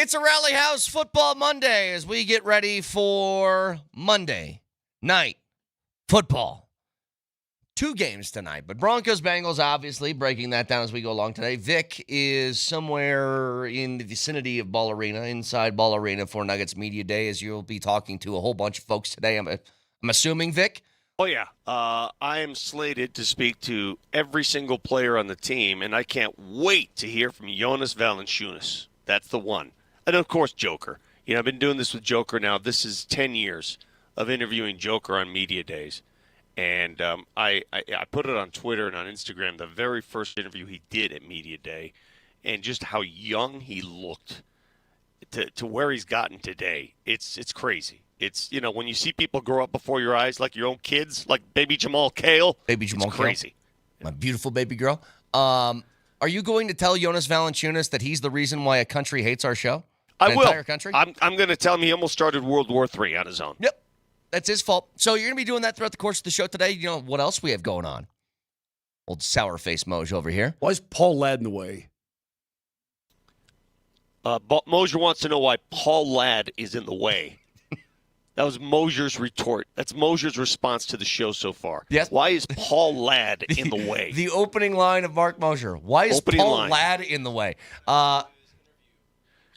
It's a Rally House Football Monday as we get ready for Monday Night Football. 2 games tonight, but Broncos, Bengals, obviously, breaking that down as we go along today. Vic is somewhere in the vicinity of Ball Arena, inside Ball Arena for Nuggets Media Day, as you'll be talking to a whole bunch of folks today. I'm assuming, Vic? Oh, yeah. I am slated to speak to every single player on the team, and I can't wait to hear from Jonas Valanciunas. That's the one. And, of course, Joker. You know, I've been doing this with Joker now. This is 10 years of interviewing Joker on media days. And I put it on Twitter and on Instagram, the very first interview he did at Media Day, and just how young he looked to where he's gotten today. It's crazy. It's, you know, when you see people grow up before your eyes like your own kids, like baby Jamal Cale, it's crazy. My beautiful baby girl. Are you going to tell Jonas Valanciunas that he's the reason why a country hates our show? I will. Entire country? I'm going to tell him he almost started World War III on his own. Yep. That's his fault. So you're going to be doing that throughout the course of the show today. You know, what else we have going on? Old sour-faced Moj over here. Why is Paul Ladd in the way? Moser wants to know why Paul Ladd is in the way. That was Moser's retort. That's Moser's response to the show so far. Yes. Why is Paul Ladd in the way? The opening line of Mark Moser. Why is Paul Ladd in the way?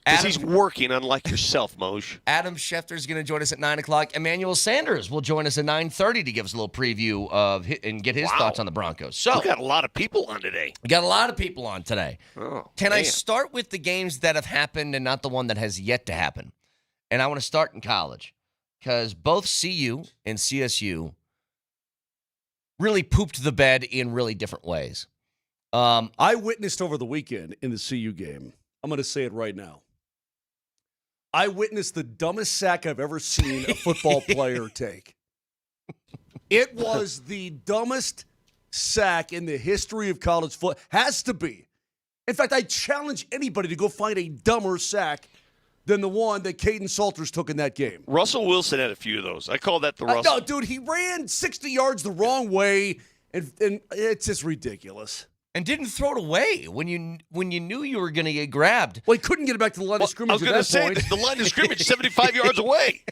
Because he's working, unlike yourself, Moj. Adam Schefter is going to join us at 9 o'clock. Emmanuel Sanders will join us at 9:30 to give us a little preview of and get his thoughts on the Broncos. So we got a lot of people on today. We got a lot of people on today. Oh, Can man. I start with the games that have happened and not the one that has yet to happen? And I want to start in college because both CU and CSU really pooped the bed in really different ways. I witnessed over the weekend in the CU game. I'm going to say it right now. I witnessed the dumbest sack I've ever seen a football player take. It was the dumbest sack in the history of college football. Has to be. In fact, I challenge anybody to go find a dumber sack than the one that Caden Salters took in that game. Russell Wilson had a few of those. I call that the Russell. No, dude, he ran 60 yards the wrong way, and it's just ridiculous. And didn't throw it away when you knew you were going to get grabbed. Well, he couldn't get it back to the line of scrimmage at that point. I was going to say, the line of scrimmage 75 yards away.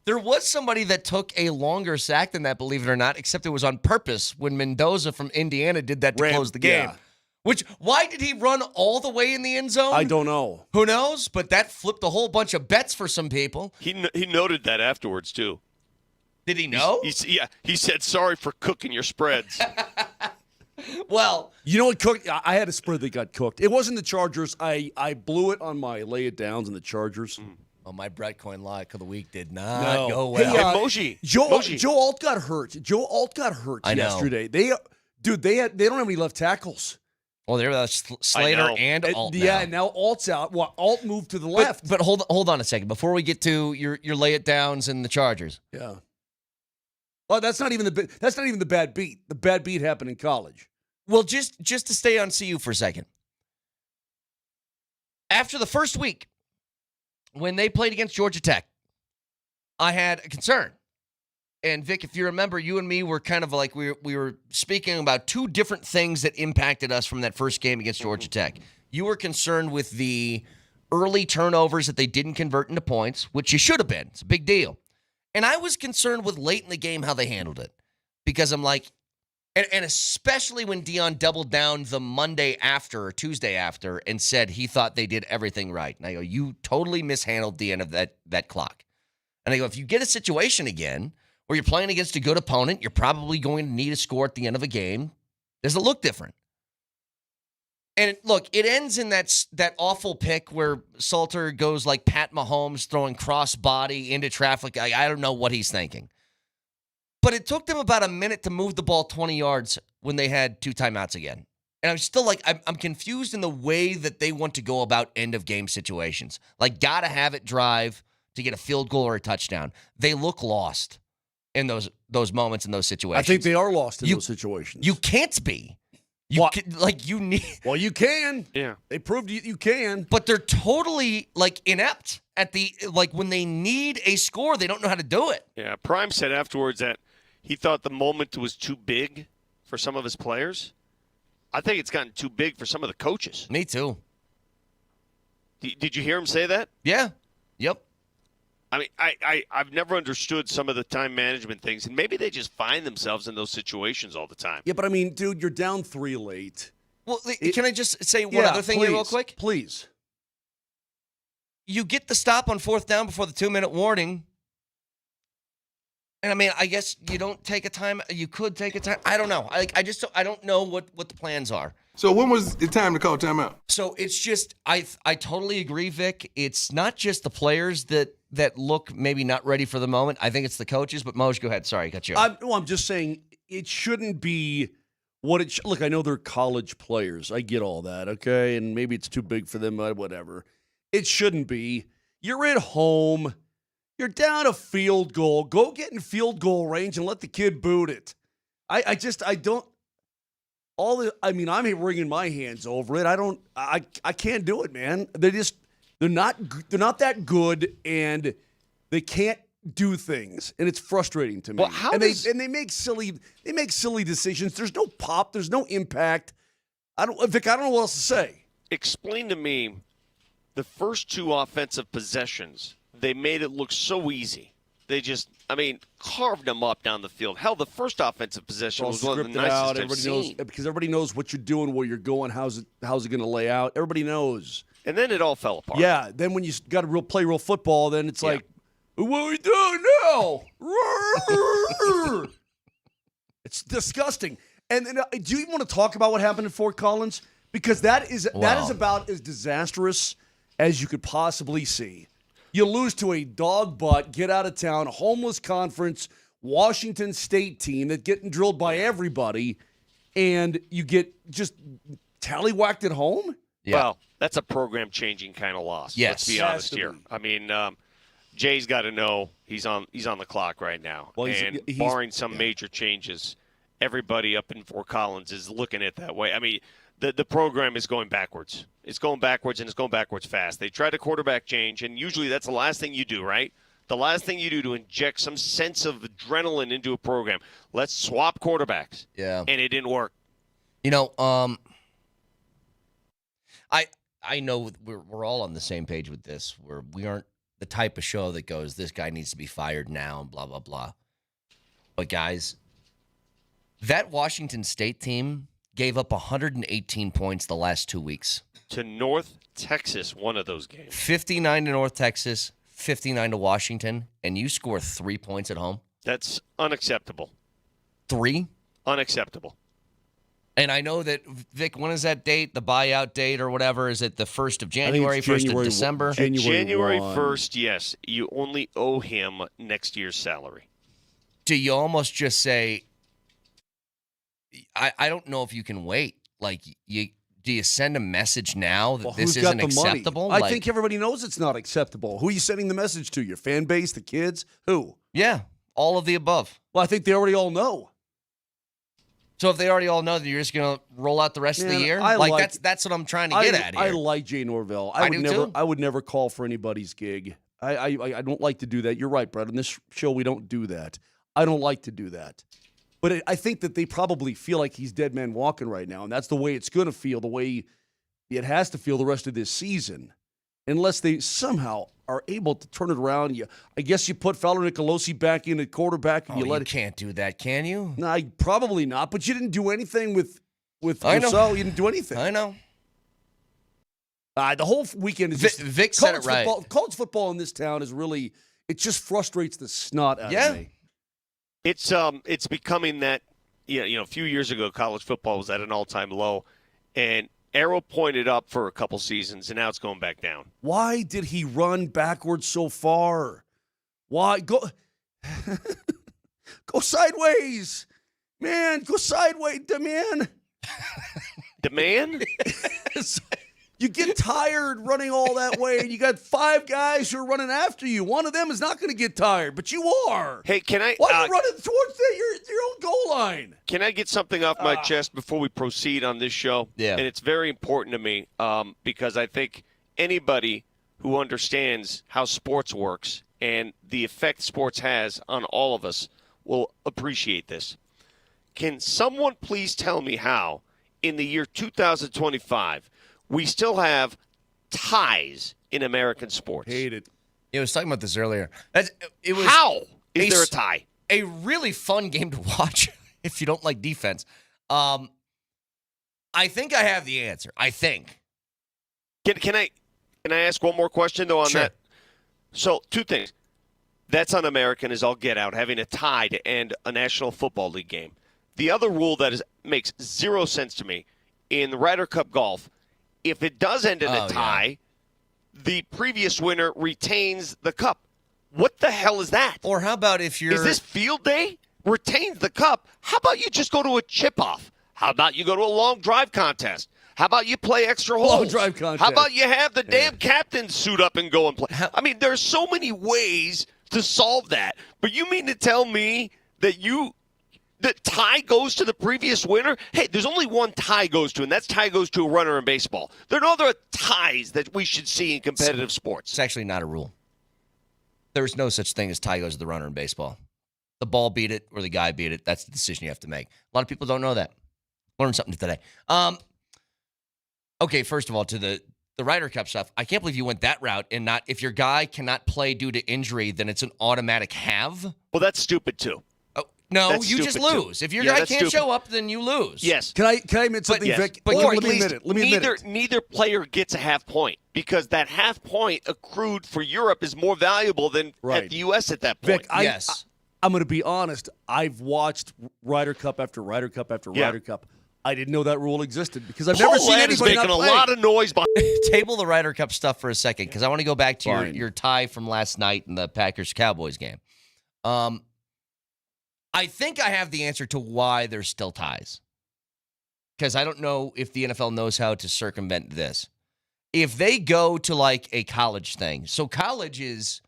There was somebody that took a longer sack than that, believe it or not, except it was on purpose when Mendoza from Indiana did that to close the game. Yeah. Why did he run all the way in the end zone? I don't know. Who knows? But that flipped a whole bunch of bets for some people. He noted that afterwards, too. Did he know? He said, sorry for cooking your spreads. Well, you know what cooked? I had a spread that got cooked. It wasn't the Chargers. I blew it on my lay it downs in the Chargers. Oh, my Breadcoin lock of the week did not go well. Hey, Moji. Joe Alt got hurt. Joe Alt got hurt yesterday. They don't have any left tackles. Well, they're Slater and Alt. Yeah, and now Alt's out. Well, Alt moved to the left. But hold on a second before we get to your lay it downs and the Chargers. Yeah. Well, that's not even the bad beat. The bad beat happened in college. Well, just to stay on CU for a second. After the first week, when they played against Georgia Tech, I had a concern. And Vic, if you remember, you and me were kind of like we were speaking about 2 different things that impacted us from that first game against Georgia Tech. You were concerned with the early turnovers that they didn't convert into points, which you should have been. It's a big deal. And I was concerned with late in the game how they handled it. Because I'm like, and especially when Dion doubled down the Monday after or Tuesday after and said he thought they did everything right. And I go, you totally mishandled the end of that clock. And I go, if you get a situation again where you're playing against a good opponent, you're probably going to need a score at the end of a game. Does it look different? And look, it ends in that awful pick where Salter goes like Pat Mahomes throwing cross-body into traffic. I don't know what he's thinking. But it took them about a minute to move the ball 20 yards when they had 2 timeouts again. And I'm still like, I'm confused in the way that they want to go about end-of-game situations. Like, got to have it drive to get a field goal or a touchdown. They look lost in those moments in those situations. I think they are lost in those situations. You can't be. You need. Well, you can. Yeah. They proved you can. But they're totally inept at when they need a score, they don't know how to do it. Yeah. Prime said afterwards that he thought the moment was too big for some of his players. I think it's gotten too big for some of the coaches. Me too. 'Cause, I mean, look, it ends in that awful pick where Salter goes like Pat Mahomes throwing cross-body into traffic. I don't know what he's thinking. But it took them about a minute to move the ball 20 yards when they had 2 timeouts again. And I'm still like, I'm confused in the way that they want to go about end-of-game situations. Like, got to have it drive to get a field goal or a touchdown. They look lost in those situations. Yeah. Prime said afterwards that he thought the moment was too big for some of the coaches. Did you hear him say that? Yeah. Yep. I mean, I've never understood some of the time management things, and maybe they just find themselves in those situations all the time. Yeah, but I mean, dude, you're down 3 late. Well, can I just say one other thing here real quick? Please. You get the stop on 4th down before the 2-minute warning. And I mean, I guess you don't take a time. You could take a time. I don't know. I don't know what the plans are. So when was it time to call timeout? So it's just I totally agree, Vic. It's not just the players that look maybe not ready for the moment. I think it's the coaches. But Moj, go ahead. Sorry, I cut you off. I'm just saying it shouldn't be what it. Look, I know they're college players. I get all that. Okay, and maybe it's too big for them. Whatever. It shouldn't be. You're at home. You're down a field goal. Go get in field goal range and let the kid boot it. I don't. I'm wringing my hands over it. I can't do it, man. They're not that good, and they can't do things, and it's frustrating to me. Well, they make silly decisions. There's no pop. There's no impact. Vic, I don't know what else to say. Explain to me the first 2 offensive possessions. They made it look so easy. They just, carved them up down the field. Hell, the first offensive possession was one of the nicest I've seen. Because everybody knows what you're doing, where you're going, how's it going to lay out. Everybody knows. And then it all fell apart. Yeah, then when you got to play real football, then it's like, what are we doing now? It's disgusting. And then, do you even want to talk about what happened in Fort Collins? Because that is about as disastrous as you could possibly see. You lose to a dog butt, get out of town, homeless conference, Washington State team that's getting drilled by everybody, and you get just tallywhacked at home? Yeah. Well, that's a program-changing kind of loss. Yes. Let's be honest here. Jay's got to know he's on the clock right now. Well, and barring some major changes, everybody up in Fort Collins is looking at it that way. I mean, the program is going backwards. It's going backwards, and it's going backwards fast. They tried a quarterback change, and usually that's the last thing you do, right? The last thing you do to inject some sense of adrenaline into a program. Let's swap quarterbacks. Yeah. And it didn't work. I know we're all on the same page with this, where we aren't the type of show that goes, this guy needs to be fired now, and blah, blah, blah. But, guys, that Washington State team gave up 118 points the last 2 weeks. To North Texas, one of those games. 59 to North Texas, 59 to Washington, and you score 3 points at home? That's unacceptable. 3? Unacceptable. And I know that, Vic, when is that date, the buyout date or whatever? Is it the 1st of January, 1st of December? January 1st, yes. You only owe him next year's salary. Do you almost just say, I don't know if you can wait. Like, do you send a message now that this isn't acceptable? I think everybody knows it's not acceptable. Who are you sending the message to? Your fan base, the kids? Who? Yeah, all of the above. Well, I think they already all know. So if they already all know that you're just going to roll out the rest of the year? That's what I'm trying to get at here. I like Jay Norvell. I would never call for anybody's gig. I don't like to do that. You're right, Brett. On this show, we don't do that. I don't like to do that. But I think that they probably feel like he's dead man walking right now, and that's the way it's going to feel, the way it has to feel the rest of this season, unless they somehow are able to turn it around. I guess you put Fowler Nicolosi back in at quarterback, and you can't do that, can you? No, probably not. But you didn't do anything with Rousseau. You didn't do anything. I know. The whole weekend is just Vic said it right. College football in this town is really, it just frustrates the snot out of me. It's becoming that, a few years ago, college football was at an all-time low, and arrow pointed up for a couple seasons, and now it's going back down. Why did he run backwards so far? Why go sideways, man? Go sideways, man. The man? You get tired running all that way, and you got 5 guys who are running after you. One of them is not going to get tired, but you are. Hey, can I? Why are you running towards your own goal line? Can I get something off my chest before we proceed on this show? Yeah. And it's very important to me because I think anybody who understands how sports works and the effect sports has on all of us will appreciate this. Can someone please tell me how, in the year 2025, we still have ties in American sports? Hate it. I was talking about this earlier. It was How is there a tie? A really fun game to watch if you don't like defense. I think I have the answer. I think. Can I ask one more question though on that? So 2 things. That's un-American as all get out, having a tie to end a National Football League game. The other rule that makes zero sense to me in the Ryder Cup golf, if it does end in a tie, the previous winner retains the cup. What the hell is that? Or how about if you're... Is this field day? Retains the cup. How about you just go to a chip-off? How about you go to a long drive contest? How about you play extra holes? Long drive contest. How about you have the damn captain suit up and go and play? I mean, there's so many ways to solve that. But you mean to tell me that the tie goes to the previous winner? Hey, there's only one tie goes to, and that's tie goes to a runner in baseball. There are no other ties that we should see in competitive sports. It's actually not a rule. There's no such thing as tie goes to the runner in baseball. The ball beat it or the guy beat it. That's the decision you have to make. A lot of people don't know that. Learned something today. Okay, first of all, to the Ryder Cup stuff, I can't believe you went that route and not, if your guy cannot play due to injury, then it's an automatic have. Well, that's stupid too. No, That's you just stupid, too. lose. If your guy can't show up, then you lose. Yes. Can I admit something, Yes. Vic? But Let at me least admit it. neither player gets a half point because that half point accrued for Europe is more valuable than at the U.S. at that point. Vic, I'm going to be honest. I've watched Ryder Cup after Ryder Cup after Ryder Cup. I didn't know that rule existed because I've never seen anybody making not play. a lot of noise behind. Table the Ryder Cup stuff for a second because I want to go back to your tie from last night in the Packers-Cowboys game. I think I have the answer to why there's still ties. Because I don't know if the NFL knows how to circumvent this. If they go to like a college thing, so college is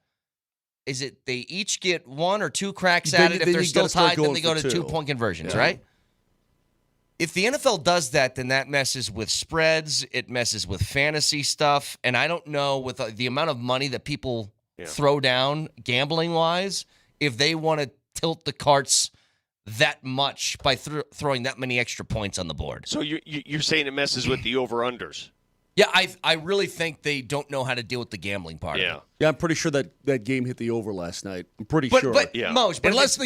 it they each get 1 or 2 cracks at it? If they're still tied, then they go to 2-point conversions, right? If the NFL does that, then that messes with spreads. It messes with fantasy stuff. And I don't know, with the amount of money that people throw down gambling-wise, if they want to tilt the carts that much by throwing that many extra points on the board. So you're saying it messes with the over-unders? Yeah, I really think they don't know how to deal with the gambling part of it. Yeah, I'm pretty sure that game hit the over last night. I'm pretty sure. But Moj, unless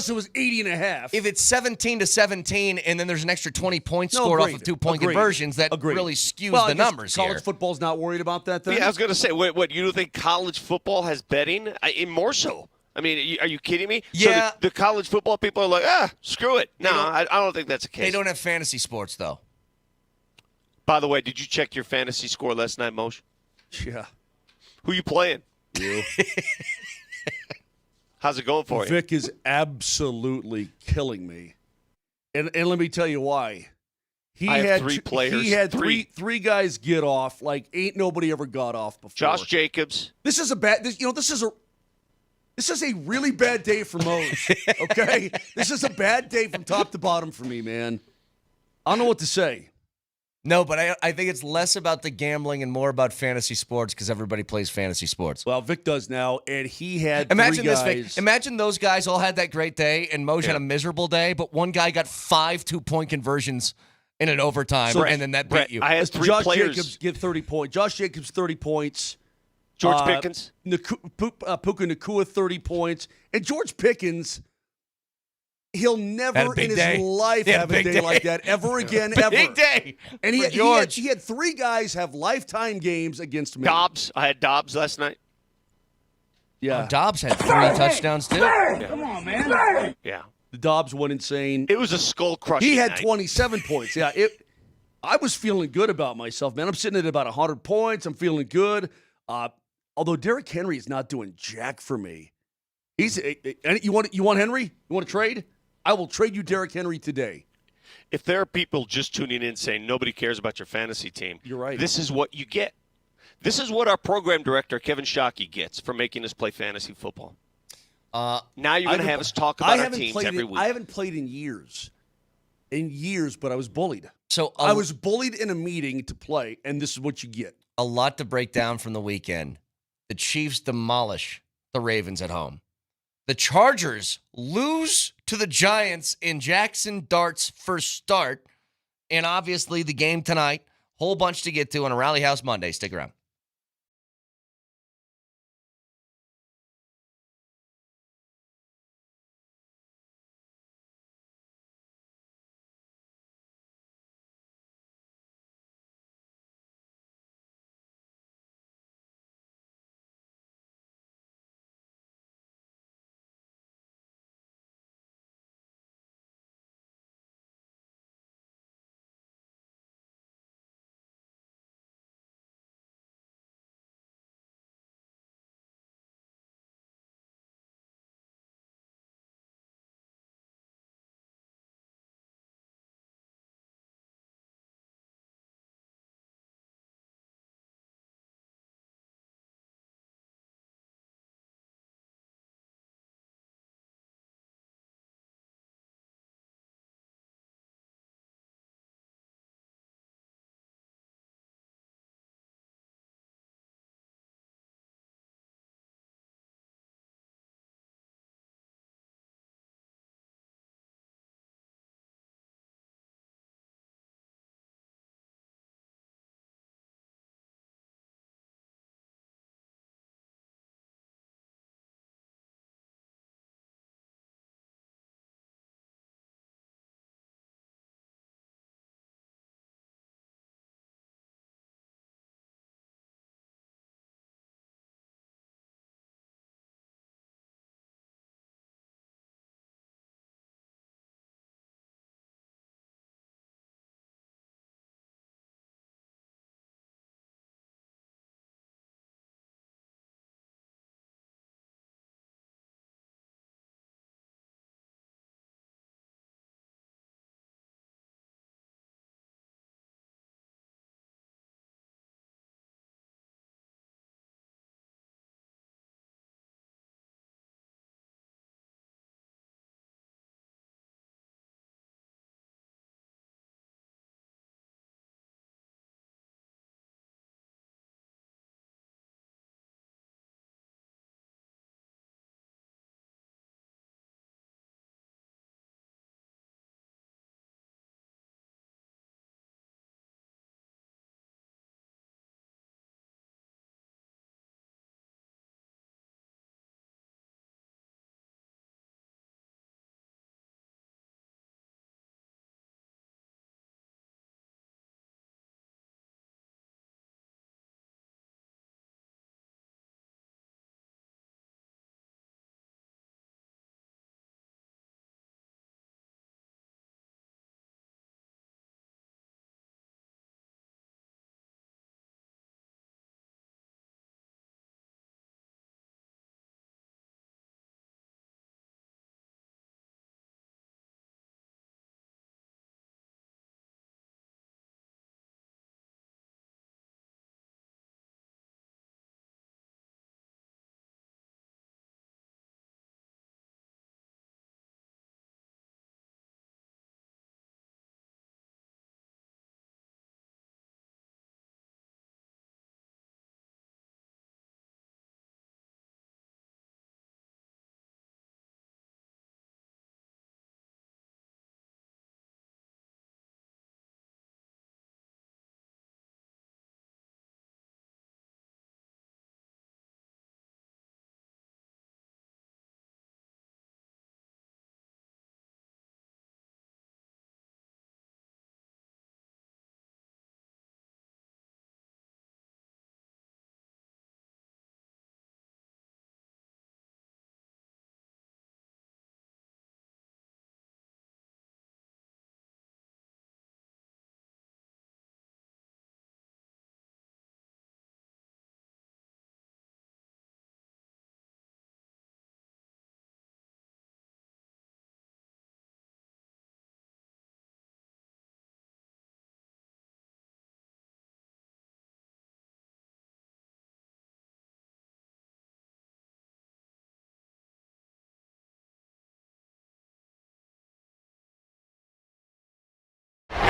it was 80.5. If it's 17-17 and then there's an extra 20 points scored off of 2-point conversions, that really skews the numbers here. College football's not worried about that then? Yeah, I was going to say, what, you don't think college football has betting? More so. I mean, are you kidding me? Yeah. So the college football people are like, screw it. No, I don't think that's the case. They don't have fantasy sports, though. By the way, did you check your fantasy score last night, Mosh? Yeah. Who you playing? You. How's it going for you? Vic is absolutely killing me. And let me tell you why. I have 3 players. He had three guys get off like ain't nobody ever got off before. Josh Jacobs. This is a really bad day for Moj, okay? This is a bad day from top to bottom for me, man. I don't know what to say. No, but I think it's less about the gambling and more about fantasy sports because everybody plays fantasy sports. Well, Vic does now, and he had Imagine 3 guys. this, Vic. Imagine those guys all had that great day, and Moj had a miserable day, but one guy got 5 2-point conversions in an overtime, and then that beat you. I had 3 Josh players. Jacobs get 30 points. Josh Jacobs, 30 points. George Pickens. Puka Nacua, 30 points. And George Pickens, he'll never in his life have a day like that ever again, ever. Big day. And he had 3 guys have lifetime games against me. Dobbs. I had Dobbs last night. Yeah. Dobbs had 3 touchdowns, too. Come on, man. Yeah. The Dobbs went insane. It was a skull-crushing He had night. 27 points. Yeah, I was feeling good about myself, man. I'm sitting at about 100 points. I'm feeling good. Although Derrick Henry is not doing jack for me. You want Henry? You want to trade? I will trade you Derrick Henry today. If there are people just tuning in saying nobody cares about your fantasy team, you're right. This is what you get. This is what our program director, Kevin Shockey, gets for making us play fantasy football. Now you're going to have us talk about our teams every week. I haven't played in years. But I was bullied. So I was bullied in a meeting to play, and this is what you get. A lot to break down from the weekend. The Chiefs demolish the Ravens at home. The Chargers lose to the Giants in Jackson Dart's first start. And obviously the game tonight, whole bunch to get to on a Rally House Monday. Stick around.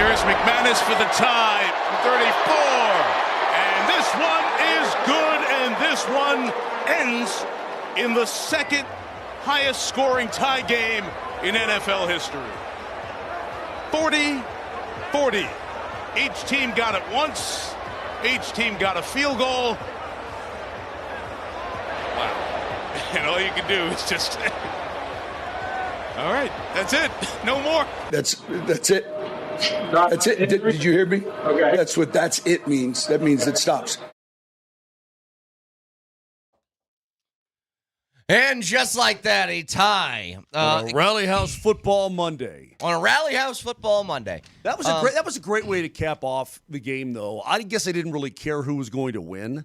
Here's McManus for the tie from 34. And this one is good, and this one ends in the second highest scoring tie game in NFL history. 40-40. Each team got it once. Each team got a field goal. Wow. And all you can do is just... All right, that's it. No more. That's it. That's it. Did you hear me? Okay. That's what "that's it" means. That means it stops. And just like that, a tie on a Rally House Football Monday. On a Rally House Football Monday. That was a great way to cap off the game, though. I guess I didn't really care who was going to win.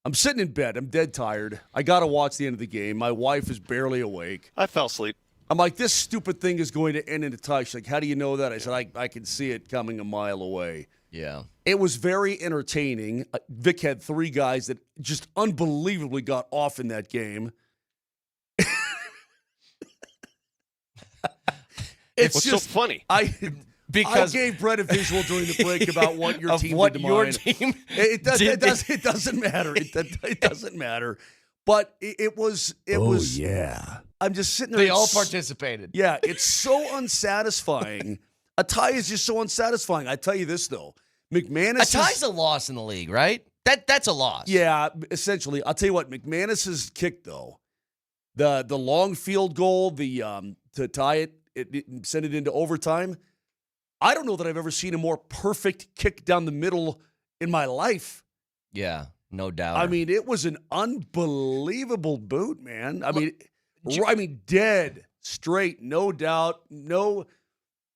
I'm sitting in bed. I'm dead tired. I got to watch the end of the game. My wife is barely awake. I fell asleep. I'm like, this stupid thing is going to end in a tie. She's like, how do you know that? I said, I can see it coming a mile away. Yeah. It was very entertaining. Vic had 3 guys that just unbelievably got off in that game. What's so funny? I gave Brett a visual during the break about what your team did to mine. It doesn't matter. It doesn't matter. But it was. Yeah. I'm just sitting there. They all participated. Yeah, it's so unsatisfying. A tie is just so unsatisfying. I tell you this though, McManus. A tie's a loss in the league, right? That's a loss. Yeah, essentially. I'll tell you what, McManus's kick though, the long field goal, to tie it send it into overtime. I don't know that I've ever seen a more perfect kick down the middle in my life. Yeah, no doubt. I mean, it was an unbelievable boot, man. I mean, dead straight, no doubt. No,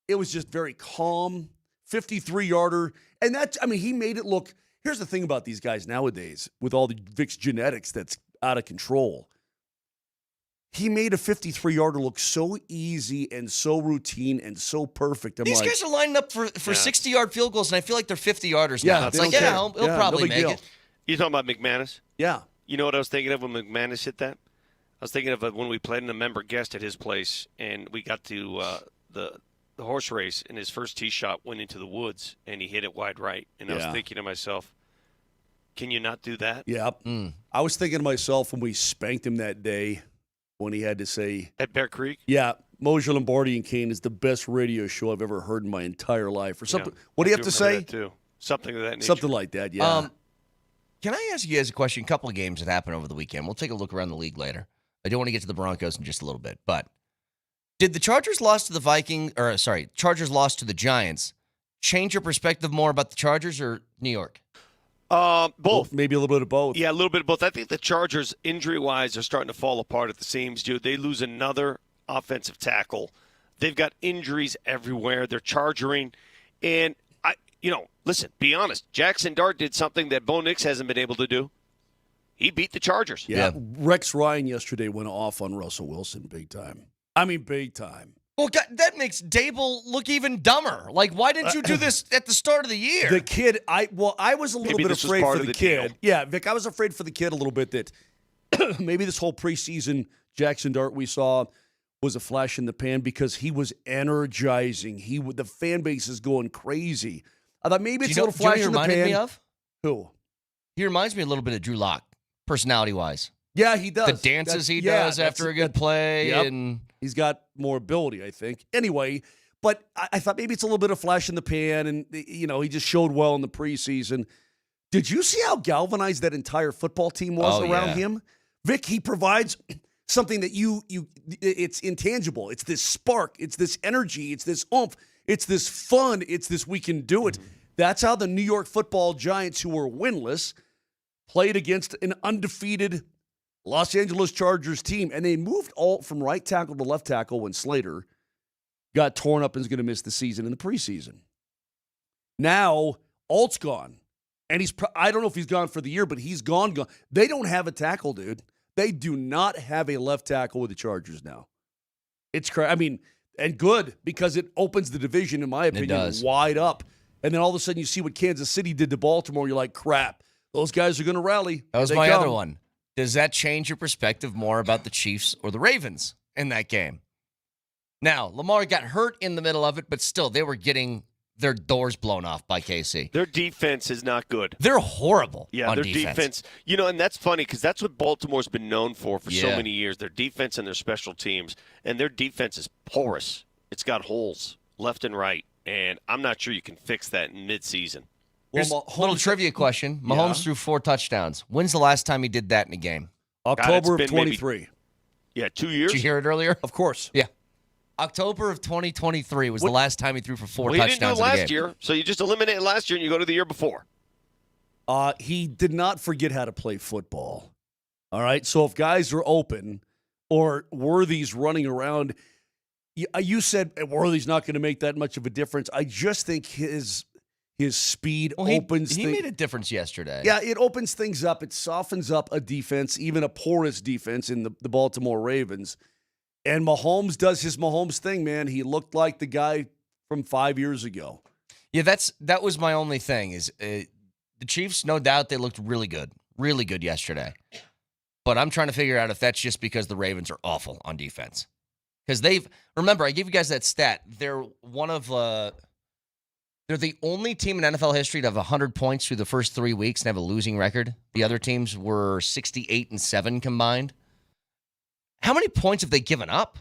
it was just very calm, 53-yarder. And he made it look. Here's the thing about these guys nowadays with all the Vic's genetics that's out of control. He made a 53-yarder look so easy and so routine and so perfect. These guys are lining up for 60-yard field goals, and I feel like they're 50-yarders now. It's like, he'll probably make it. You talking about McManus? Yeah. You know what I was thinking of when McManus hit that? I was thinking of when we played in a member guest at his place, and we got to the horse race, and his first tee shot went into the woods, and he hit it wide right. And I was thinking to myself, can you not do that? Yeah. I was thinking to myself when we spanked him that day, when he had to say at Bear Creek, Moser, Lombardi, and Kane is the best radio show I've ever heard in my entire life, or something. What do you have to say? Too. Something of that nature. Something like that. Yeah. Can I ask you guys a question? A couple of games that happened over the weekend. We'll take a look around the league later. I do want to get to the Broncos in just a little bit, but did the Chargers loss to the Chargers loss to the Giants change your perspective more about the Chargers or New York? Both. Maybe a little bit of both. Yeah, a little bit of both. I think the Chargers, injury-wise, are starting to fall apart at the seams, dude. They lose another offensive tackle. They've got injuries everywhere. They're charging. And, listen, be honest. Jackson Dart did something that Bo Nix hasn't been able to do. He beat the Chargers. Yeah. Rex Ryan yesterday went off on Russell Wilson big time. I mean, big time. Well, God, that makes Dable look even dumber. Like, why didn't you do this at the start of the year? The kid, I was a little bit afraid for the kid. Deal. Yeah, Vic, I was afraid for the kid a little bit that maybe this whole preseason Jackson Dart we saw was a flash in the pan because he was energizing. The fan base is going crazy. I thought maybe it's a little flash in the pan. Reminded me of? Who? He reminds me a little bit of Drew Lock, personality-wise. Yeah, he does. The dances he does after a good play. And he's got more ability, I think. Anyway, but I thought maybe it's a little bit of flash in the pan, and, he just showed well in the preseason. Did you see how galvanized that entire football team was around him? Vic, he provides something that it's intangible. It's this spark. It's this energy. It's this oomph. It's this fun. It's this we can do it. That's how the New York Football Giants, who were winless, played against an undefeated Los Angeles Chargers team, and they moved Alt from right tackle to left tackle when Slater got torn up and is going to miss the season in the preseason. Now, Alt's gone, and I don't know if he's gone for the year, but he's gone. They don't have a tackle, dude. They do not have a left tackle with the Chargers now. It's crazy. I mean, and good, because it opens the division, in my opinion, wide up. And then all of a sudden you see what Kansas City did to Baltimore, you're like, crap, those guys are going to rally. That was my other one. Does that change your perspective more about the Chiefs or the Ravens in that game? Now, Lamar got hurt in the middle of it, but still, they were getting their doors blown off by KC. Their defense is not good. They're horrible on their defense. And that's funny because that's what Baltimore's been known for so many years, their defense and their special teams. And their defense is porous. It's got holes left and right, and I'm not sure you can fix that in midseason. Here's a little trivia question. Mahomes threw 4 touchdowns. When's the last time he did that in a game? October of 23. 2 years. Did you hear it earlier? Of course. Yeah. October of 2023 was the last time he threw for 4 touchdowns He didn't do it in a last game. year, so you just eliminated last year and you go to the year before. He did not forget how to play football. All right? So if guys are open or Worthy's running around, you said Worthy's not going to make that much of a difference. I just think his speed opens He made a difference yesterday. Yeah, it opens things up. It softens up a defense, even a porous defense in the Baltimore Ravens. And Mahomes does his Mahomes thing, man. He looked like the guy from 5 years ago. Yeah, that was my only thing is the Chiefs, no doubt, they looked really good yesterday. But I'm trying to figure out if that's just because the Ravens are awful on defense. Because remember, I gave you guys that stat. They're they're the only team in NFL history to have 100 points through the first 3 weeks and have a losing record. The other teams were 68-7 combined. How many points have they given up?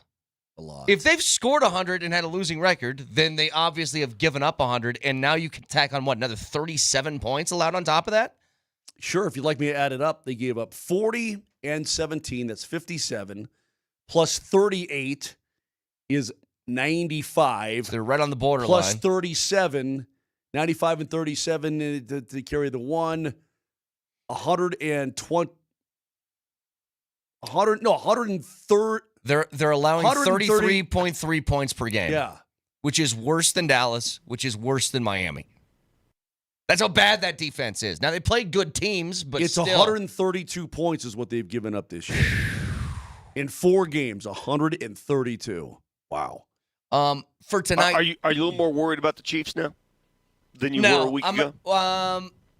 A lot. If they've scored 100 and had a losing record, then they obviously have given up 100, and now you can tack on, another 37 points allowed on top of that? Sure, if you'd like me to add it up, they gave up 40 and 17, that's 57, plus 38 is 95. So they're right on the borderline. Plus 37, 95 and 37 to carry the 120. 130. They're allowing 33.3 points per game. Yeah. Which is worse than Dallas, which is worse than Miami. That's how bad that defense is. Now, they played good teams, but it's still. 132 points is what they've given up this year. In 4 games, 132. Wow. For tonight. Are you a little more worried about the Chiefs now than you were a week ago?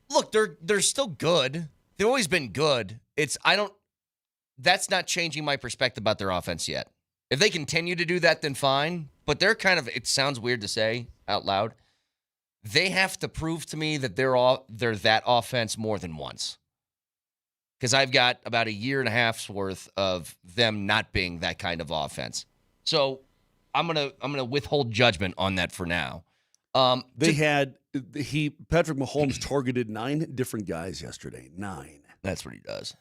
Look, they're still good. They've always been good. That's not changing my perspective about their offense yet. If they continue to do that, then fine. But they're it sounds weird to say out loud. They have to prove to me that they're that offense more than once. Because I've got about a year and a half's worth of them not being that kind of offense. So I'm gonna withhold judgment on that for now. Patrick Mahomes targeted 9 different guys yesterday. 9. That's what he does.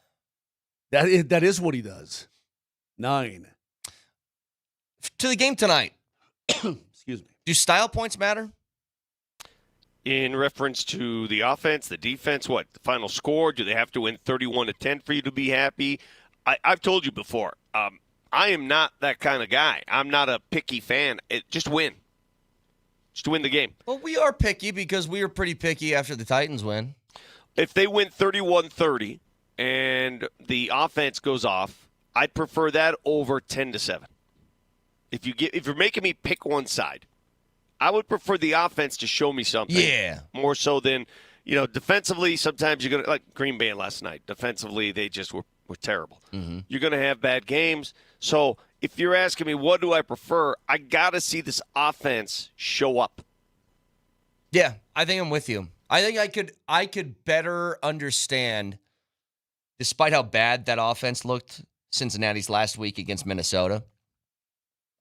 That is what he does. 9. To the game tonight. Excuse me. Do style points matter? In reference to the offense, the defense, what? The final score? Do they have to win 31-10 for you to be happy? I've told you before, I am not that kind of guy. I'm not a picky fan. Just win. Just to win the game. Well, we are picky because we were pretty picky after the Titans win. If they win 31-30 and the offense goes off, I'd prefer that over 10-7. If you're making me pick one side, I would prefer the offense to show me something. Yeah. More so than, defensively, sometimes you're going to, like Green Bay last night. Defensively, they just were terrible. Mm-hmm. You're going to have bad games. So if you're asking me what do I prefer, I got to see this offense show up. Yeah, I think I'm with you. I think I could better understand, despite how bad that offense looked, Cincinnati's last week against Minnesota.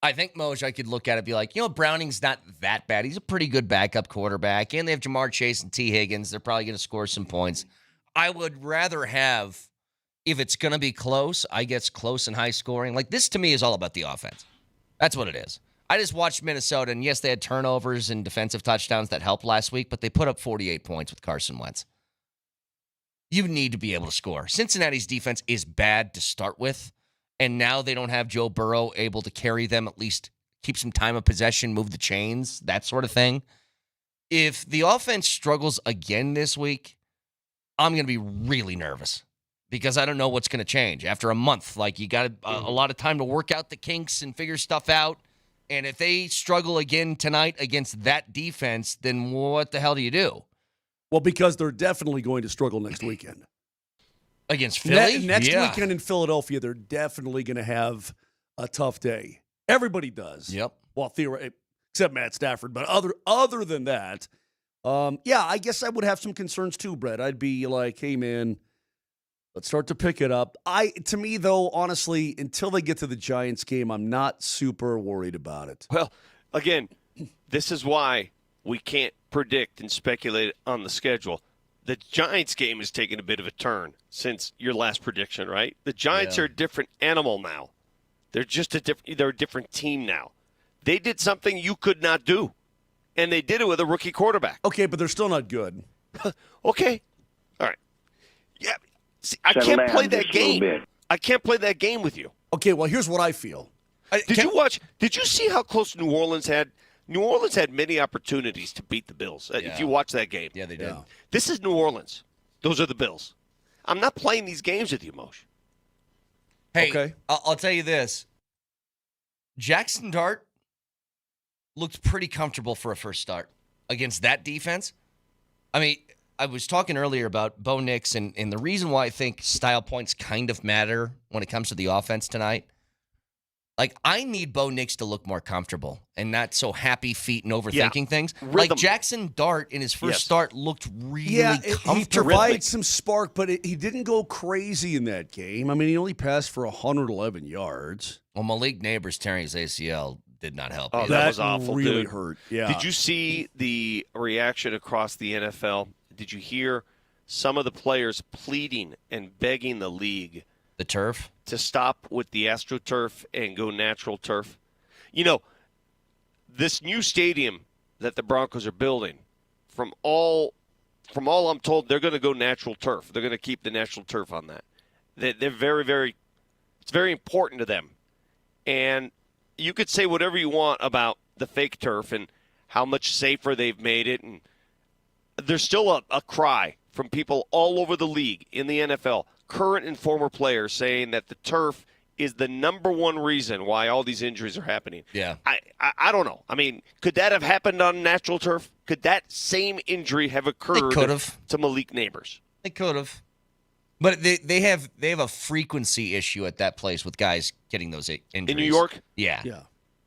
I think, Moj, I could look at it and be like, Browning's not that bad. He's a pretty good backup quarterback, and they have Jamar Chase and T. Higgins. They're probably going to score some points. I would rather have, if it's going to be close, I guess close and high scoring. Like, this to me is all about the offense. That's what it is. I just watched Minnesota, and yes, they had turnovers and defensive touchdowns that helped last week, but they put up 48 points with Carson Wentz. You need to be able to score. Cincinnati's defense is bad to start with, and now they don't have Joe Burrow able to carry them, at least keep some time of possession, move the chains, that sort of thing. If the offense struggles again this week, I'm going to be really nervous because I don't know what's going to change. After a month, you got a lot of time to work out the kinks and figure stuff out. And if they struggle again tonight against that defense, then what the hell do you do? Well, because they're definitely going to struggle next weekend. Against Philly? Next weekend in Philadelphia, they're definitely going to have a tough day. Everybody does. Yep. Well, except Matt Stafford. But other than that, yeah, I guess I would have some concerns too, Brett. I'd be like, hey, man, let's start to pick it up. To me, though, honestly, until they get to the Giants game, I'm not super worried about it. Well, again, this is why we can't predict and speculate on the schedule. The Giants game has taken a bit of a turn since your last prediction, right? The Giants are a different animal now. They're just they're a different team now. They did something you could not do, and they did it with a rookie quarterback. Okay, but they're still not good. Okay. All right. Yeah. See, I can't play that game. I can't play that game with you. Okay, well, here's what I feel. Did you see how close New Orleans had? New Orleans had many opportunities to beat the Bills. If you watch that game. Yeah, they did. Yeah. This is New Orleans. Those are the Bills. I'm not playing these games with you, Moshe. Hey, okay. I'll tell you this. Jackson Dart looked pretty comfortable for a first start against that defense. I mean, I was talking earlier about Bo Nix, and the reason why I think style points kind of matter when it comes to the offense tonight. Like, I need Bo Nix to look more comfortable and not so happy feet and overthinking things. Rhythm. Like, Jackson Dart in his first start looked really comfortable. He provided some spark, but he didn't go crazy in that game. I mean, he only passed for 111 yards. Well, Malik Neighbors tearing his ACL did not help. Oh, that was awful, really dude. hurt. Yeah. Did you see the reaction across the NFL? Did you hear some of the players pleading and begging the league? The turf? To stop with the AstroTurf and go natural turf. You know, this new stadium that the Broncos are building, from all I'm told, they're going to go natural turf. They're going to keep the natural turf on that. They're very, very, it's very important to them. And you could say whatever you want about the fake turf and how much safer they've made it. And there's still a cry from people all over the league in the NFL, current and former players, saying that the turf is the number one reason why all these injuries are happening. Yeah. I don't know. I mean, could that have happened on natural turf? Could that same injury have occurred to Malik Neighbors? They could have. But they have a frequency issue at that place with guys getting those injuries. In New York? Yeah. Yeah.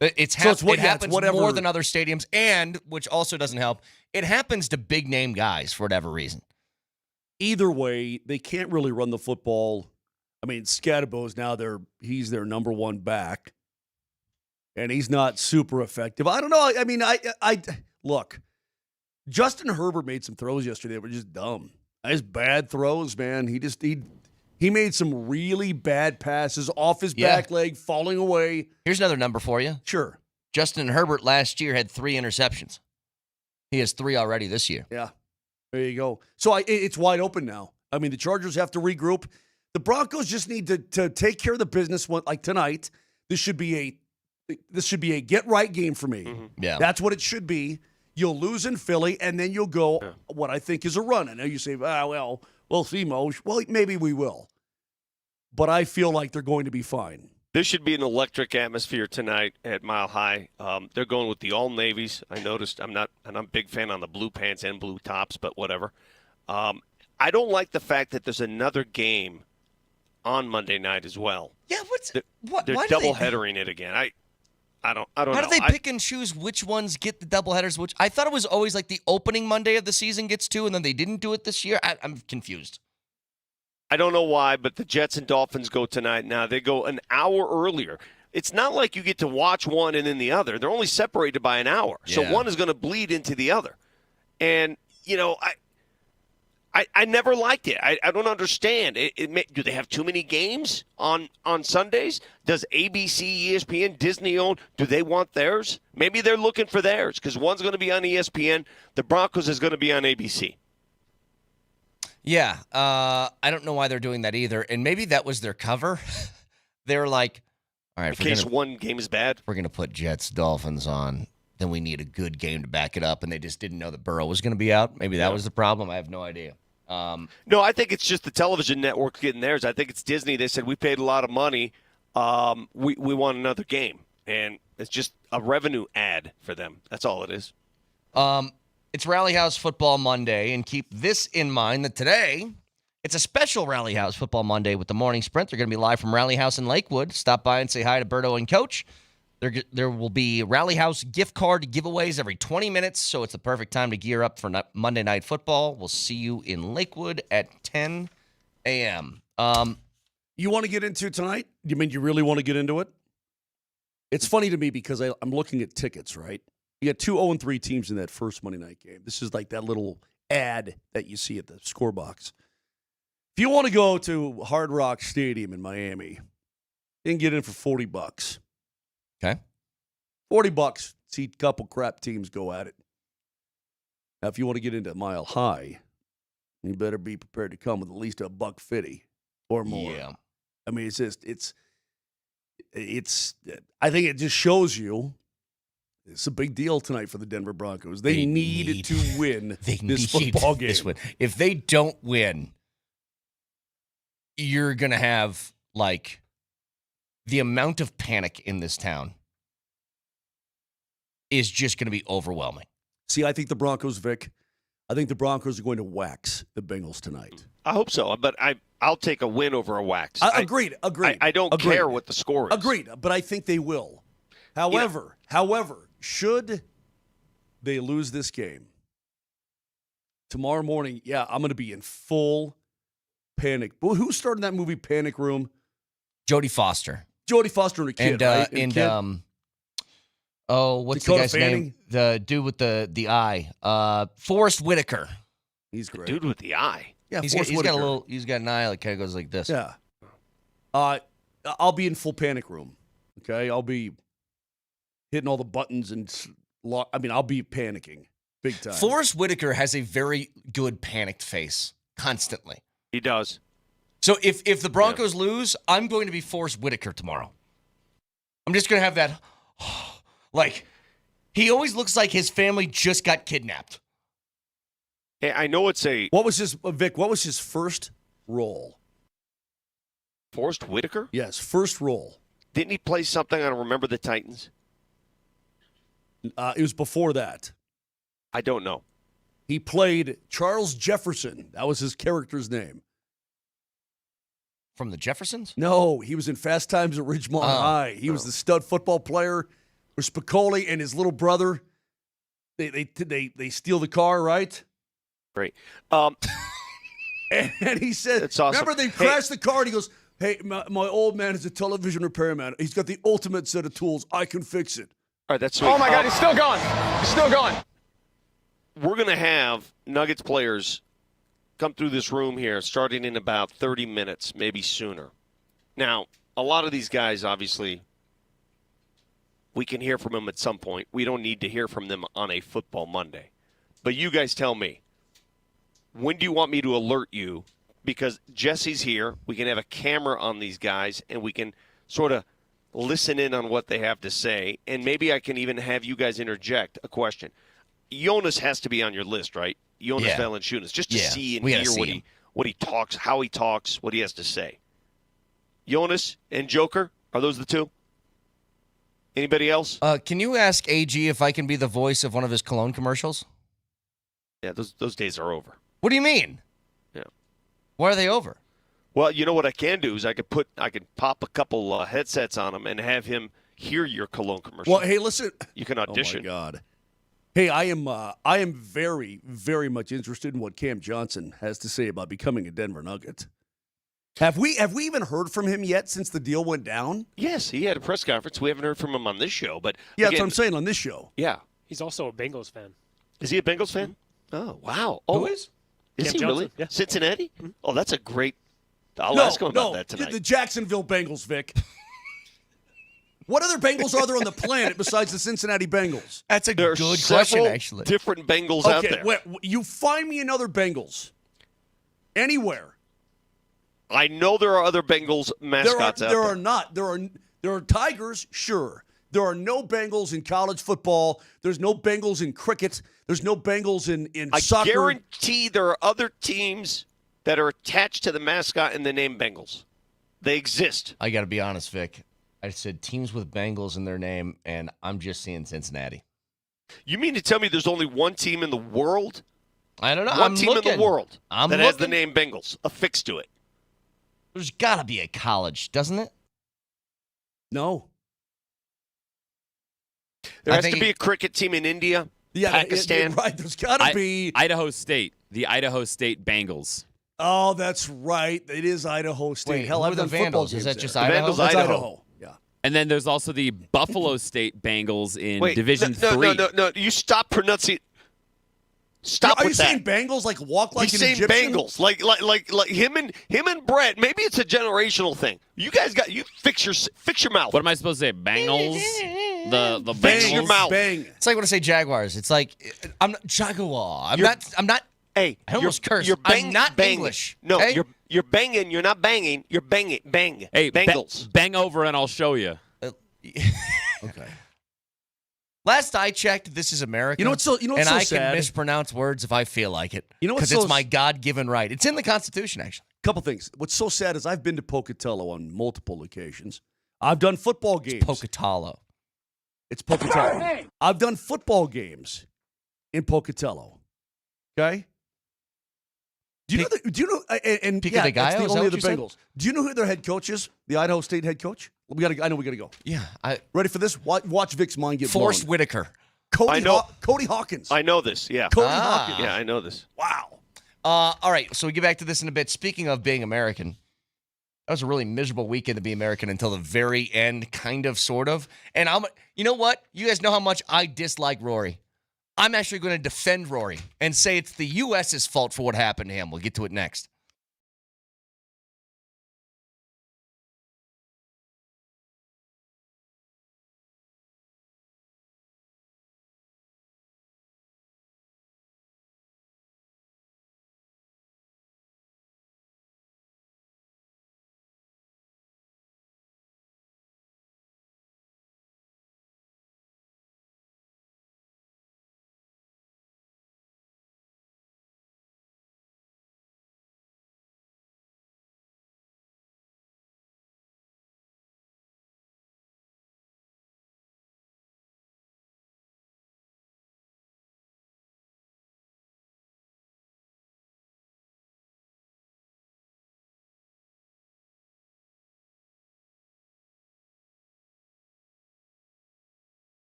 It happens more than other stadiums, and, which also doesn't help, it happens to big-name guys for whatever reason. Either way, they can't really run the football. I mean, Scatterbo's now he's their number one back, and he's not super effective. I don't know. I mean, I look, Justin Herbert made some throws yesterday that were just dumb. Nice bad throws, man. He made some really bad passes off his back leg, falling away. Here's another number for you. Sure. Justin Herbert last year had 3 interceptions. He has 3 already this year. Yeah. There you go. So it's wide open now. I mean, the Chargers have to regroup. The Broncos just need to take care of the business. Like tonight, this should be a get right game for me. Mm-hmm. Yeah, that's what it should be. You'll lose in Philly, and then you'll go what I think is a run. I know you say, well, we'll see, Moj. Well, maybe we will, but I feel like they're going to be fine. There should be an electric atmosphere tonight at Mile High. They're going with the all navies. I noticed. I'm a big fan on the blue pants and blue tops, but whatever. I don't like the fact that there's another game on Monday night as well. Yeah, they're double-headering it again. I don't know. How do they pick and choose which ones get the doubleheaders? Which I thought it was always like the opening Monday of the season gets 2, and then they didn't do it this year. I'm confused. I don't know why, but the Jets and Dolphins go tonight. Now they go an hour earlier. It's not like you get to watch one and then the other. They're only separated by an hour, so one is going to bleed into the other. And you know, I never liked it. I don't understand. Do they have too many games on Sundays? Does ABC, ESPN, Disney own? Do they want theirs? Maybe they're looking for theirs because one's going to be on ESPN. The Broncos is going to be on ABC. Yeah, I don't know why they're doing that either. And maybe that was their cover. They were like, all right, in case one game is bad, we're going to put Jets Dolphins on. Then we need a good game to back it up. And they just didn't know that Burrow was going to be out. Maybe that was the problem. I have no idea. No, I think it's just the television network getting theirs. I think it's Disney. They said, we paid a lot of money. We want another game. And it's just a revenue ad for them. That's all it is. It's Rally House Football Monday, and keep this in mind that today it's a special Rally House Football Monday with the Morning Sprint. They're going to be live from Rally House in Lakewood. Stop by and say hi to Berto and Coach. There will be Rally House gift card giveaways every 20 minutes, so it's the perfect time to gear up for Monday Night Football. We'll see you in Lakewood at 10 a.m. You want to get into tonight? You mean you really want to get into it? It's funny to me because I'm looking at tickets, right? You got 2 0-3 teams in that first Monday night game. This is like that little ad that you see at the score box. If you want to go to Hard Rock Stadium in Miami, you can get in for $40. Okay. $40. See a couple crap teams go at it. Now, if you want to get into Mile High, you better be prepared to come with at least $150 or more. Yeah. I mean, I think it just shows you it's a big deal tonight for the Denver Broncos. They need to win this football game. If they don't win, you're going to have, like, the amount of panic in this town is just going to be overwhelming. See, I think the Broncos, Vic, are going to wax the Bengals tonight. I hope so, but I'll take a win over a wax. Agreed. I don't care what the score is. Agreed, but I think they will. However, should they lose this game, tomorrow morning, I'm going to be in full panic. Well, who started that movie, Panic Room? Jodie Foster. Jodie Foster and a kid, right? What's Dakota the guy's Fanning? name? The dude with the eye. Forrest Whitaker. He's great. Dude with the eye. Yeah, he's got an eye that kind of goes like this. Yeah. I'll be in full panic room. Okay, I'll be hitting all the buttons I'll be panicking big time. Forrest Whitaker has a very good panicked face constantly. He does. So if the Broncos lose, I'm going to be Forrest Whitaker tomorrow. I'm just going to have that, like, he always looks like his family just got kidnapped. Hey, I know it's a... What was his first role? Forrest Whitaker? Yes, first role. Didn't he play something on Remember the Titans? It was before that. I don't know. He played Charles Jefferson. That was his character's name. From the Jeffersons? No, he was in Fast Times at Ridgemont High. He was the stud football player. Where Spicoli and his little brother, they steal the car, right? Great. And he said, That's awesome. Remember they crashed the car, and he goes, hey, my old man is a television repairman. He's got the ultimate set of tools. I can fix it. All right, that's sweet. Oh, my God, he's still going. He's still going. We're going to have Nuggets players come through this room here starting in about 30 minutes, maybe sooner. Now, a lot of these guys, obviously, we can hear from them at some point. We don't need to hear from them on a football Monday. But you guys tell me, when do you want me to alert you? Because Jesse's here. We can have a camera on these guys, and we can sort of listen in on what they have to say. And maybe I can even have you guys interject a question. Jonas has to be on your list, right? Jonas Valanciunas, just to see and hear what he talks, how he talks, what he has to say. Jonas and Joker, are those the two? Anybody else? Can you ask AG if I can be the voice of one of his cologne commercials? Yeah, those days are over. What do you mean? Yeah. Why are they over? Well, you know what I can do is I could pop a couple headsets on him and have him hear your cologne commercial. Well, hey, listen. You can audition. Oh my God. Hey, I am very, very much interested in what Cam Johnson has to say about becoming a Denver Nugget. Have we even heard from him yet since the deal went down? Yes, he had a press conference. We haven't heard from him on this show, but yeah, that's what I'm saying on this show. Yeah, he's also a Bengals fan. Is he a Bengals fan? Oh, wow. Oh, who is? Is Cam he Johnson, really? yeah. Cincinnati? Mm-hmm. Oh, that's a great. I'll ask him about that tonight. The Jacksonville Bengals, Vic. What other Bengals are there on the planet besides the Cincinnati Bengals? That's a good question, actually. Different Bengals out there. Wait, you find me another Bengals anywhere. I know there are other Bengals mascots out there. There are not. There are Tigers, sure. There are no Bengals in college football. There's no Bengals in cricket. There's no Bengals in soccer. I guarantee there are other teams that are attached to the mascot and the name Bengals. They exist. I got to be honest, Vic. I said teams with Bengals in their name, and I'm just seeing Cincinnati. You mean to tell me there's only one team in the world? I don't know. One team in the world that has the looking. name Bengals affixed to it. There's got to be a college, doesn't it? No. There has to be a cricket team in India, Pakistan. Right, there's got to be. Idaho State, the Idaho State Bengals. Oh, that's right. It is Idaho State. Wait, Hell, who I've are the done football Vandals? games Is that there. just The Idaho? Vandals, That's Idaho. Yeah. And then there's also the Buffalo State Bengals in Wait, Division 3. No. You stop pronouncing. Stop Are with you that. saying Bengals like walk like He's an saying Egyptian? Bengals, like him and Brett. Maybe it's a generational thing. You guys fix your mouth. What am I supposed to say? Bengals? The Fix Bengals? your mouth. Bang. It's like when I say Jaguars. It's like I'm not Jaguar. I'm not. Hey, I almost cursed. You're I'm not banging. English. No, okay? you're banging. You're not banging. You're banging. Bang. Hey, Bengals. bang over and I'll show you. Okay. Last I checked, this is America. You know what's so and so I sad? can mispronounce words if I feel like it. You know what's because so it's my God-given right. It's in the Constitution, actually. Couple things. What's so sad is I've been to Pocatello on multiple occasions. I've done football games. Pocatello. It's Pocatello. I've done football games in Pocatello. Okay. Do you know? And Pico yeah, de Gallo? that's Is the that only what of the you said? Bengals. Do you know who their head coach is? The Idaho State head coach. I know we gotta go. Yeah. Ready for this? Watch Vic's mind get Forrest blown. Whitaker. I know. Cody Hawkins. I know this. Yeah. Cody Hawkins. Yeah, I know this. Wow. All right, so we get back to this in a bit. Speaking of being American, that was a really miserable weekend to be American until the very end, kind of, sort of. And you know what? You guys know how much I dislike Rory. I'm actually going to defend Rory and say it's the U.S.'s fault for what happened to him. We'll get to it next.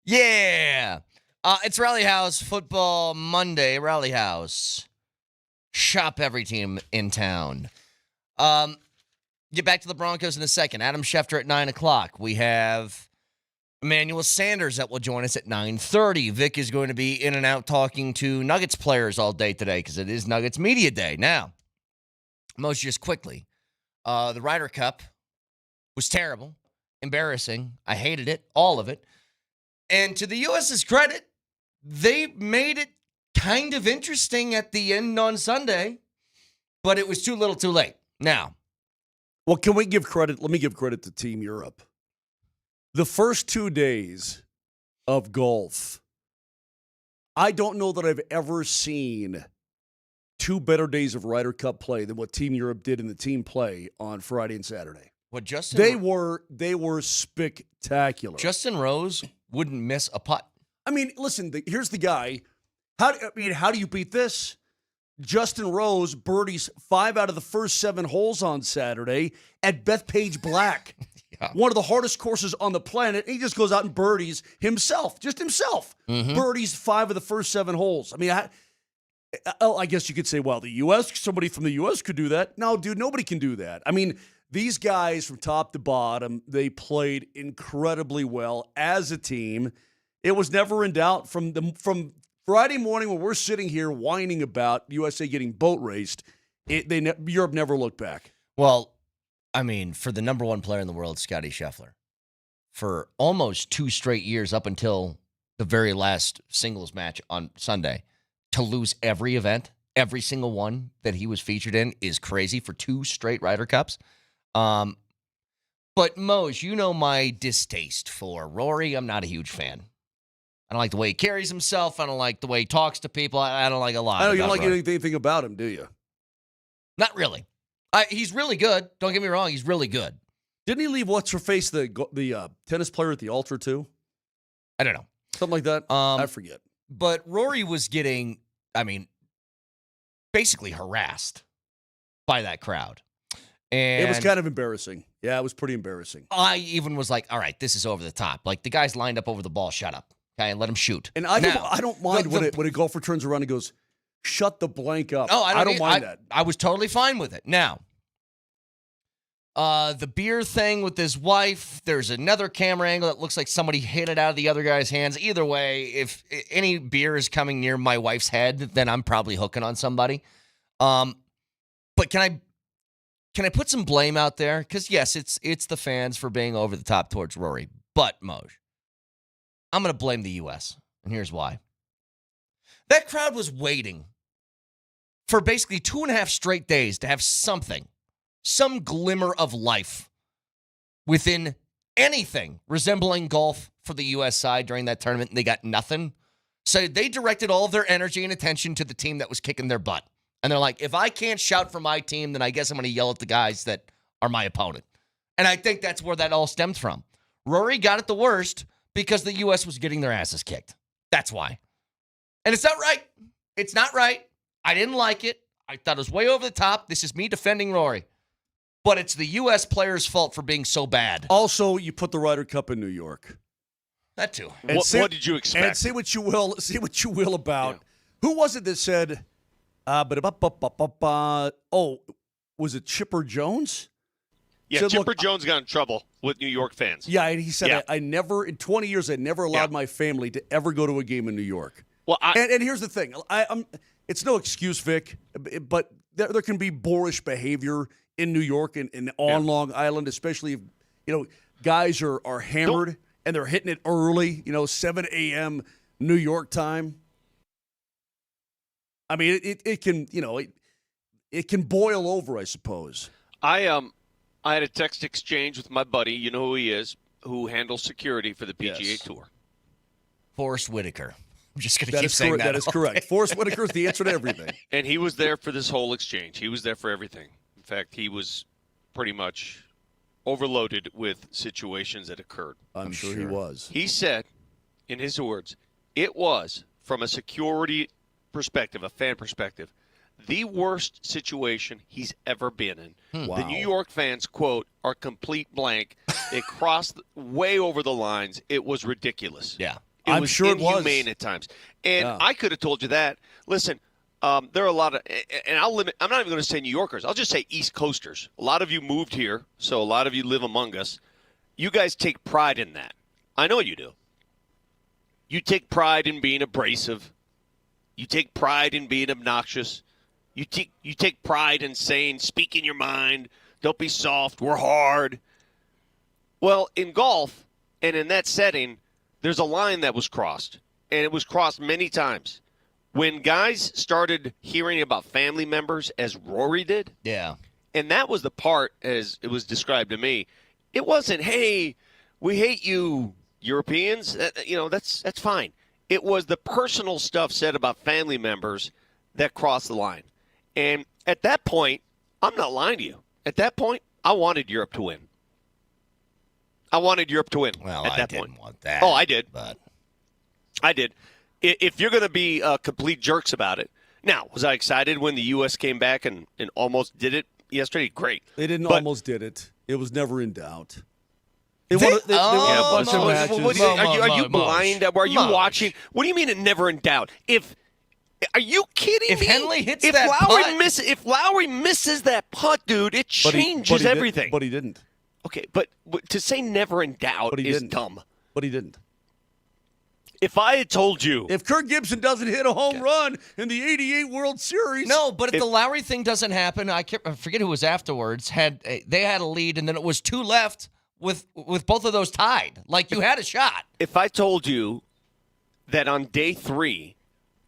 Yeah. It's Rally House Football Monday. Rally House. Shop every team in town. Get back to the Broncos in a second. Adam Schefter at 9 o'clock. We have Emmanuel Sanders that will join us at 9:30. Vic is going to be in and out talking to Nuggets players all day today because it is Nuggets Media Day. Now, most just quickly, the Ryder Cup was terrible, embarrassing. I hated it, all of it. And to the U.S.'s credit, they made it kind of interesting at the end on Sunday, but it was too little too late. Now, well, can we give credit? Let me give credit to Team Europe. The first 2 days of golf, I don't know that I've ever seen 2 better days of Ryder Cup play than what Team Europe did in the team play on Friday and Saturday. What Justin? They were spectacular. Justin Rose wouldn't miss a putt. I mean, listen. Here's the guy. How do you beat this? Justin Rose birdies 5 out of the first 7 holes on Saturday at Bethpage Black. Yeah. One of the hardest courses on the planet. He just goes out and birdies himself. Mm-hmm. Birdies 5 of the first 7 holes. I mean, I guess you could say, well, somebody from the U.S. could do that. No, dude, nobody can do that. I mean, these guys from top to bottom, they played incredibly well as a team. It was never in doubt from Friday morning when we're sitting here whining about USA getting boat raced. Europe never looked back. Well, I mean, for the number 1 player in the world, Scotty Scheffler, for almost 2 straight years up until the very last singles match on Sunday, to lose every event, every single one that he was featured in is crazy for 2 straight Ryder Cups. But Mose, you know my distaste for Rory. I'm not a huge fan. I don't like the way he carries himself. I don't like the way he talks to people. I don't like a lot. I know you don't like anything about him, do you? Not really. He's really good. Don't get me wrong. He's really good. Didn't he leave what's-her-face, the tennis player at the altar, too? I don't know. Something like that? I forget. But Rory was getting, basically harassed by that crowd. And it was kind of embarrassing. Yeah, it was pretty embarrassing. I even was like, all right, this is over the top. Like, the guy's lined up over the ball. Shut up. Okay, and let him shoot. And I don't mind when a golfer turns around and goes, shut the blank up. Oh, I don't mind that. I was totally fine with it. Now, the beer thing with his wife, there's another camera angle that looks like somebody hit it out of the other guy's hands. Either way, if any beer is coming near my wife's head, then I'm probably hooking on somebody. But can I put some blame out there? Because, yes, it's the fans for being over the top towards Rory. But, Moj, I'm going to blame the U.S., and here's why. That crowd was waiting for basically 2.5 straight days to have some glimmer of life within anything resembling golf for the U.S. side during that tournament, and they got nothing. So they directed all of their energy and attention to the team that was kicking their butt. And they're like, if I can't shout for my team, then I guess I'm going to yell at the guys that are my opponent. And I think that's where that all stems from. Rory got it the worst because the U.S. was getting their asses kicked. That's why. And it's not right. It's not right. I didn't like it. I thought it was way over the top. This is me defending Rory. But it's the U.S. players' fault for being so bad. Also, you put the Ryder Cup in New York. That too. What did you expect? And say what you will about who was it that said, was it Chipper Jones? Yeah, said, Chipper Jones got in trouble with New York fans. Yeah, and he said, I never, in 20 years, I never allowed my family to ever go to a game in New York. Well, and here's the thing. It's no excuse, Vic, but there can be boorish behavior in New York and on Long Island, especially if, guys are hammered and they're hitting it early, 7 a.m. New York time. I mean, it can, it can boil over, I suppose. I had a text exchange with my buddy, you know who he is, who handles security for the PGA Tour. Forrest Whitaker. I'm just going to keep saying that. That is correct. Forrest Whitaker is the answer to everything. And he was there for this whole exchange. He was there for everything. In fact, he was pretty much overloaded with situations that occurred. I'm sure he was. He said, in his words, it was, from a security perspective, a fan perspective, the worst situation he's ever been in. Wow. The New York fans, quote, are complete blank. It crossed way over the lines. It was ridiculous. Yeah. It I'm sure it was inhumane at times. And I could have told you that. Listen, there are a lot of, and I'm not even going to say New Yorkers. I'll just say East Coasters. A lot of you moved here, so a lot of you live among us. You guys take pride in that. I know you do. You take pride in being abrasive. You take pride in being obnoxious. You take pride in saying, speak in your mind. Don't be soft. We're hard. Well, in golf and in that setting, there's a line that was crossed, and it was crossed many times. When guys started hearing about family members, as Rory did, and that was the part, as it was described to me, it wasn't, hey, we hate you, Europeans. That's fine. It was the personal stuff said about family members that crossed the line. And at that point, I'm not lying to you. At that point, I wanted Europe to win. Well, at that didn't point. want that. Oh, I did. But I did. If you're going to be complete jerks about it. Now, was I excited when the U.S. came back and almost did it yesterday? Great. They didn't almost did it. It was never in doubt. They won a bunch of matches. Are you blind? Are you watching? What do you mean it never in doubt? Are you kidding me? If Henley hits if that Lowry putt. If Lowry misses that putt, dude, it changes everything. But he didn't. Okay, but to say never in doubt is dumb. But he didn't. If I had told you. If Kirk Gibson doesn't hit a home run in the 88 World Series. No, but if the Lowry thing doesn't happen, I forget who was afterwards, they had a lead, and then it was 2 left with both of those tied. Like, you had a shot. If I told you that on day 3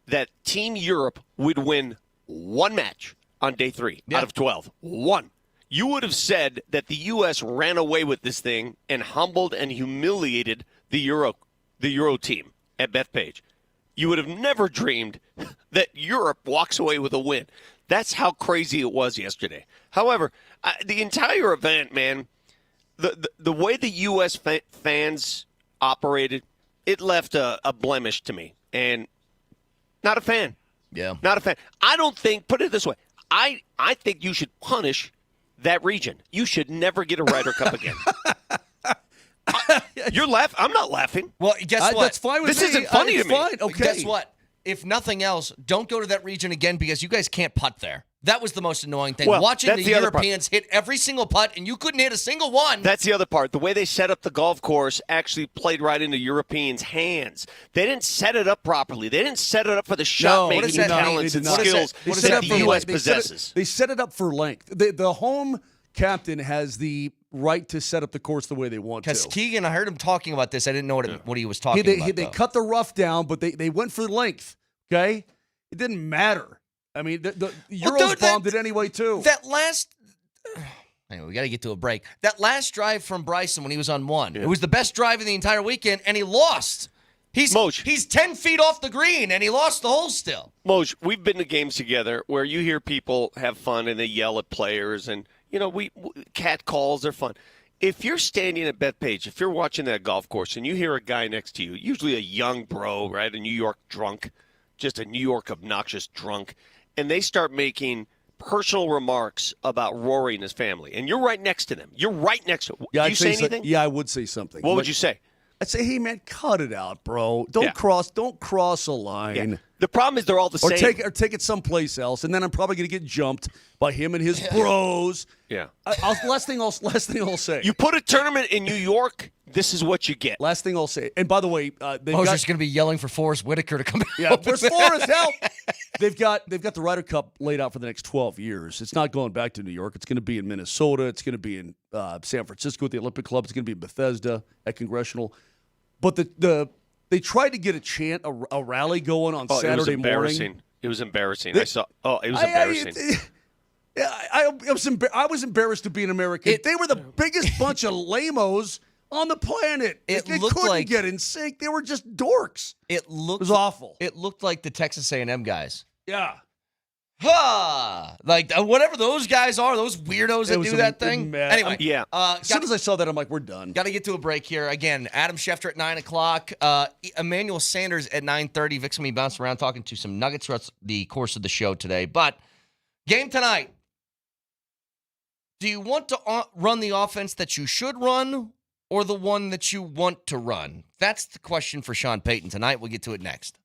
that Team Europe would win 1 match on day 3 out of 12, 1, you would have said that the U.S. ran away with this thing and humbled and humiliated the Euro team at Bethpage. You would have never dreamed that Europe walks away with a win. That's how crazy it was yesterday. However, the entire event, man, the way the U.S. fans operated, it left a blemish to me. And not a fan. Yeah. Not a fan. I don't think, put it this way, I think you should punish that region. You should never get a Ryder Cup again. You're laughing. I'm not laughing. Well, guess what? That's fine with this me. isn't funny to me. Fine. Okay. Guess what? If nothing else, don't go to that region again because you guys can't putt there. That was the most annoying thing. Well, Watching the other Europeans hit every single putt, and you couldn't hit a single one. That's the other part. The way they set up the golf course actually played right into Europeans' hands. They didn't set it up properly. They didn't set it up for the shot-making talents and skills that the U.S. possesses. They set it up for length. The home captain has the right to set up the course the way they want to. Because Keegan, I heard him talking about this. I didn't know what he was talking about. They cut the rough down, but they went for length, okay? It didn't matter. I mean, the Euros bombed it anyway, too. That last... Anyway, we got to get to a break. That last drive from Bryson when he was on 1, it was the best drive of the entire weekend, and he lost. He's 10 feet off the green, and he lost the hole still. Moj, we've been to games together where you hear people have fun and they yell at players, and, we cat calls are fun. If you're standing at Bethpage, if you're watching that golf course, and you hear a guy next to you, usually a young bro, right, a New York drunk, just a New York obnoxious drunk, and they start making personal remarks about Rory and his family, and you're right next to them. You're right next to them. Yeah, Do you say anything? Yeah, I would say something. What would you say? I'd say, hey, man, cut it out, bro. Don't cross a line. Yeah. The problem is they're all the same. Or take it someplace else, and then I'm probably going to get jumped by him and his bros. Yeah. Last thing I'll say. You put a tournament in New York, this is what you get. Last thing I'll say. And by the way, Moser's going to be yelling for Forrest Whitaker to come back. Yeah, where's Forrest? Help! They've got the Ryder Cup laid out for the next 12 years. It's not going back to New York. It's going to be in Minnesota. It's going to be in San Francisco at the Olympic Club. It's going to be in Bethesda at Congressional. But they tried to get a rally going on Saturday morning. It was embarrassing. It was embarrassing. I was embarrassed to be an American. They were the biggest bunch of lamos on the planet. They couldn't get in sync. They were just dorks. It was awful. It looked like the Texas A&M guys. Yeah. Like whatever those guys are, those weirdos that do that thing. Anyway, as soon as I saw that, I'm like, we're done. Got to get to a break here. Again, Adam Schefter at 9 o'clock. Emmanuel Sanders at 9:30. Vic's going to be bouncing around talking to some Nuggets throughout the course of the show today. But game tonight. Do you want to run the offense that you should run, or the one that you want to run? That's the question for Sean Payton tonight. We'll get to it next.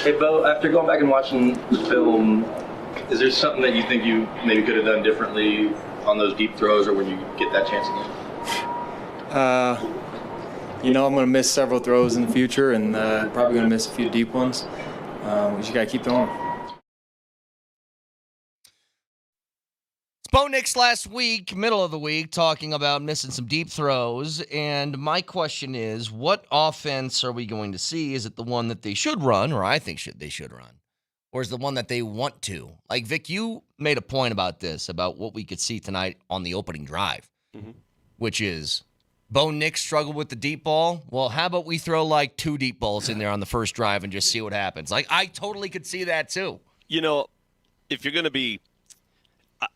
Hey, Bo, after going back and watching the film, is there something that you think you maybe could have done differently on those deep throws or when you get that chance again? I'm going to miss several throws in the future and probably going to miss a few deep ones. We just got to keep throwing. Bo Nix last week, middle of the week, talking about missing some deep throws. And my question is, what offense are we going to see? Is it the one that they should run, or I think they should run? Or is it the one that they want to? Like, Vic, you made a point about this, about what we could see tonight on the opening drive, which is Bo Nix struggled with the deep ball. Well, how about we throw like 2 deep balls in there on the first drive and just see what happens? Like, I totally could see that too. You know, if you're going to be,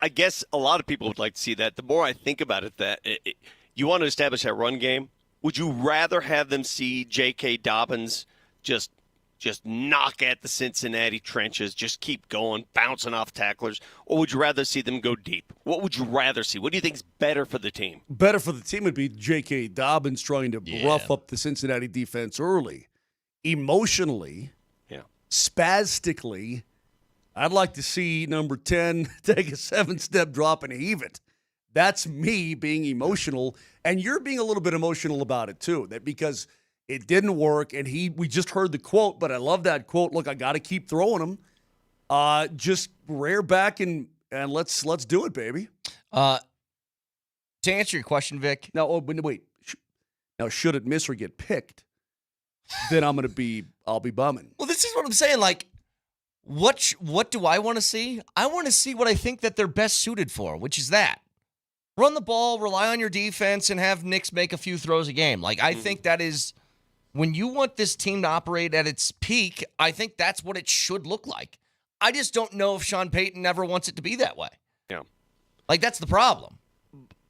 I guess a lot of people would like to see that. The more I think about it, you want to establish that run game. Would you rather have them see J.K. Dobbins just knock at the Cincinnati trenches, just keep going, bouncing off tacklers, or would you rather see them go deep? What would you rather see? What do you think is better for the team? Better for the team would be J.K. Dobbins trying to rough up the Cincinnati defense early. Emotionally, spastically, I'd like to see number 10 take a 7-step drop and heave it. That's me being emotional, and you're being a little bit emotional about it too. That because it didn't work, and we just heard the quote, but I love that quote. Look, I got to keep throwing them. Just rear back and let's do it, baby. To answer your question, Vic. Now, wait. Now, should it miss or get picked, then I'll be bumming. Well, this is what I'm saying. Like, what do I want to see? I want to see what I think that they're best suited for, which is that. Run the ball, rely on your defense, and have Nix make a few throws a game. Like, I think that is, when you want this team to operate at its peak, I think that's what it should look like. I just don't know if Sean Payton ever wants it to be that way. Yeah. Like, that's the problem.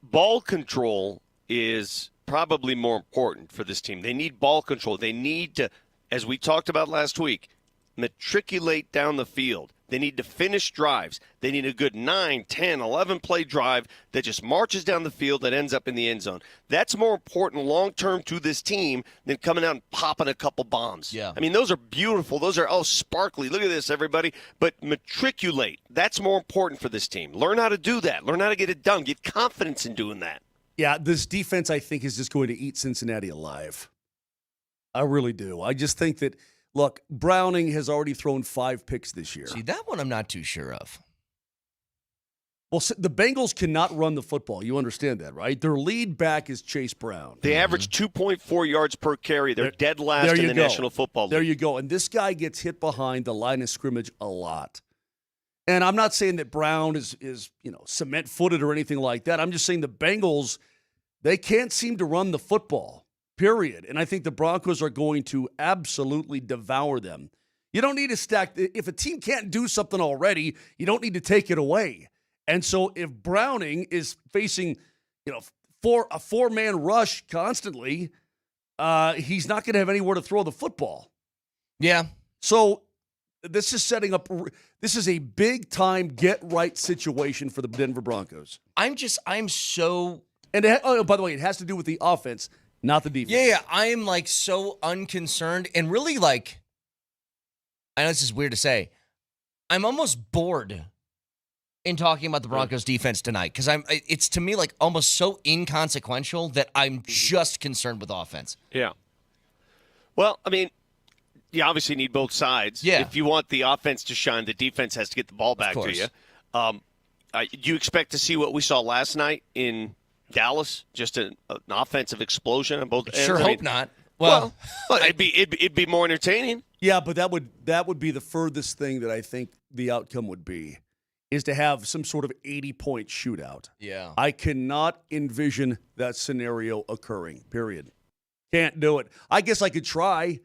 Ball control is probably more important for this team. They need ball control. They need to, as we talked about last week, matriculate down the field. They need to finish drives. They need a good 9, 10, 11-play drive that just marches down the field that ends up in the end zone. That's more important long-term to this team than coming out and popping a couple bombs. Yeah. I mean, those are beautiful. Those are, sparkly. Look at this, everybody. But matriculate. That's more important for this team. Learn how to do that. Learn how to get it done. Get confidence in doing that. Yeah, this defense, I think, is just going to eat Cincinnati alive. I really do. I just think that, look, Browning has already thrown 5 picks this year. See, that one I'm not too sure of. Well, the Bengals cannot run the football. You understand that, right? Their lead back is Chase Brown. They average 2.4 yards per carry. They're dead last in the National Football League. There you go. And this guy gets hit behind the line of scrimmage a lot. And I'm not saying that Brown is cement-footed or anything like that. I'm just saying the Bengals, they can't seem to run the football, period. And I think the Broncos are going to absolutely devour them. You don't need to stack. If a team can't do something already, you don't need to take it away. And so if Browning is facing, a 4-man rush constantly, he's not going to have anywhere to throw the football. Yeah. So this is setting up. This is a big-time get-right situation for the Denver Broncos. I'm so. And by the way, it has to do with the offense, not the defense. Yeah. I am so unconcerned and really I know this is weird to say. I'm almost bored in talking about the Broncos defense tonight because it's to me almost so inconsequential that I'm just concerned with offense. Yeah. Well, I mean, you obviously need both sides. Yeah. If you want the offense to shine, the defense has to get the ball back to you. Do you expect to see what we saw last night in Dallas? Just an offensive explosion on both ends? Sure hope not. Well, it'd be more entertaining. Yeah, but that would be the furthest thing that I think the outcome would be, is to have some sort of 80-point shootout. Yeah. I cannot envision that scenario occurring, period. Can't do it. I guess I could try.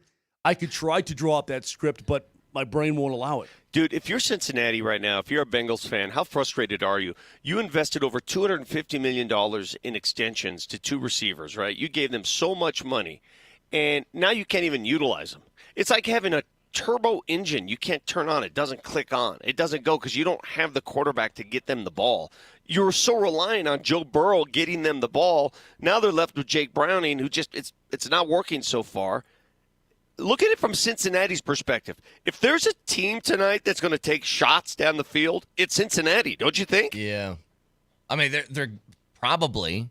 I could try to draw up that script, but my brain won't allow it. Dude, if you're Cincinnati right now, if you're a Bengals fan, how frustrated are you? You invested over $250 million in extensions to 2 receivers, right? You gave them so much money, and now you can't even utilize them. It's like having a turbo engine you can't turn on. It doesn't click on. It doesn't go because you don't have the quarterback to get them the ball. You're so reliant on Joe Burrow getting them the ball. Now they're left with Jake Browning, who just it's not working so far. look at it from Cincinnati's perspective. If there's a team tonight that's going to take shots down the field, it's Cincinnati, don't you think? Yeah. I mean, they're probably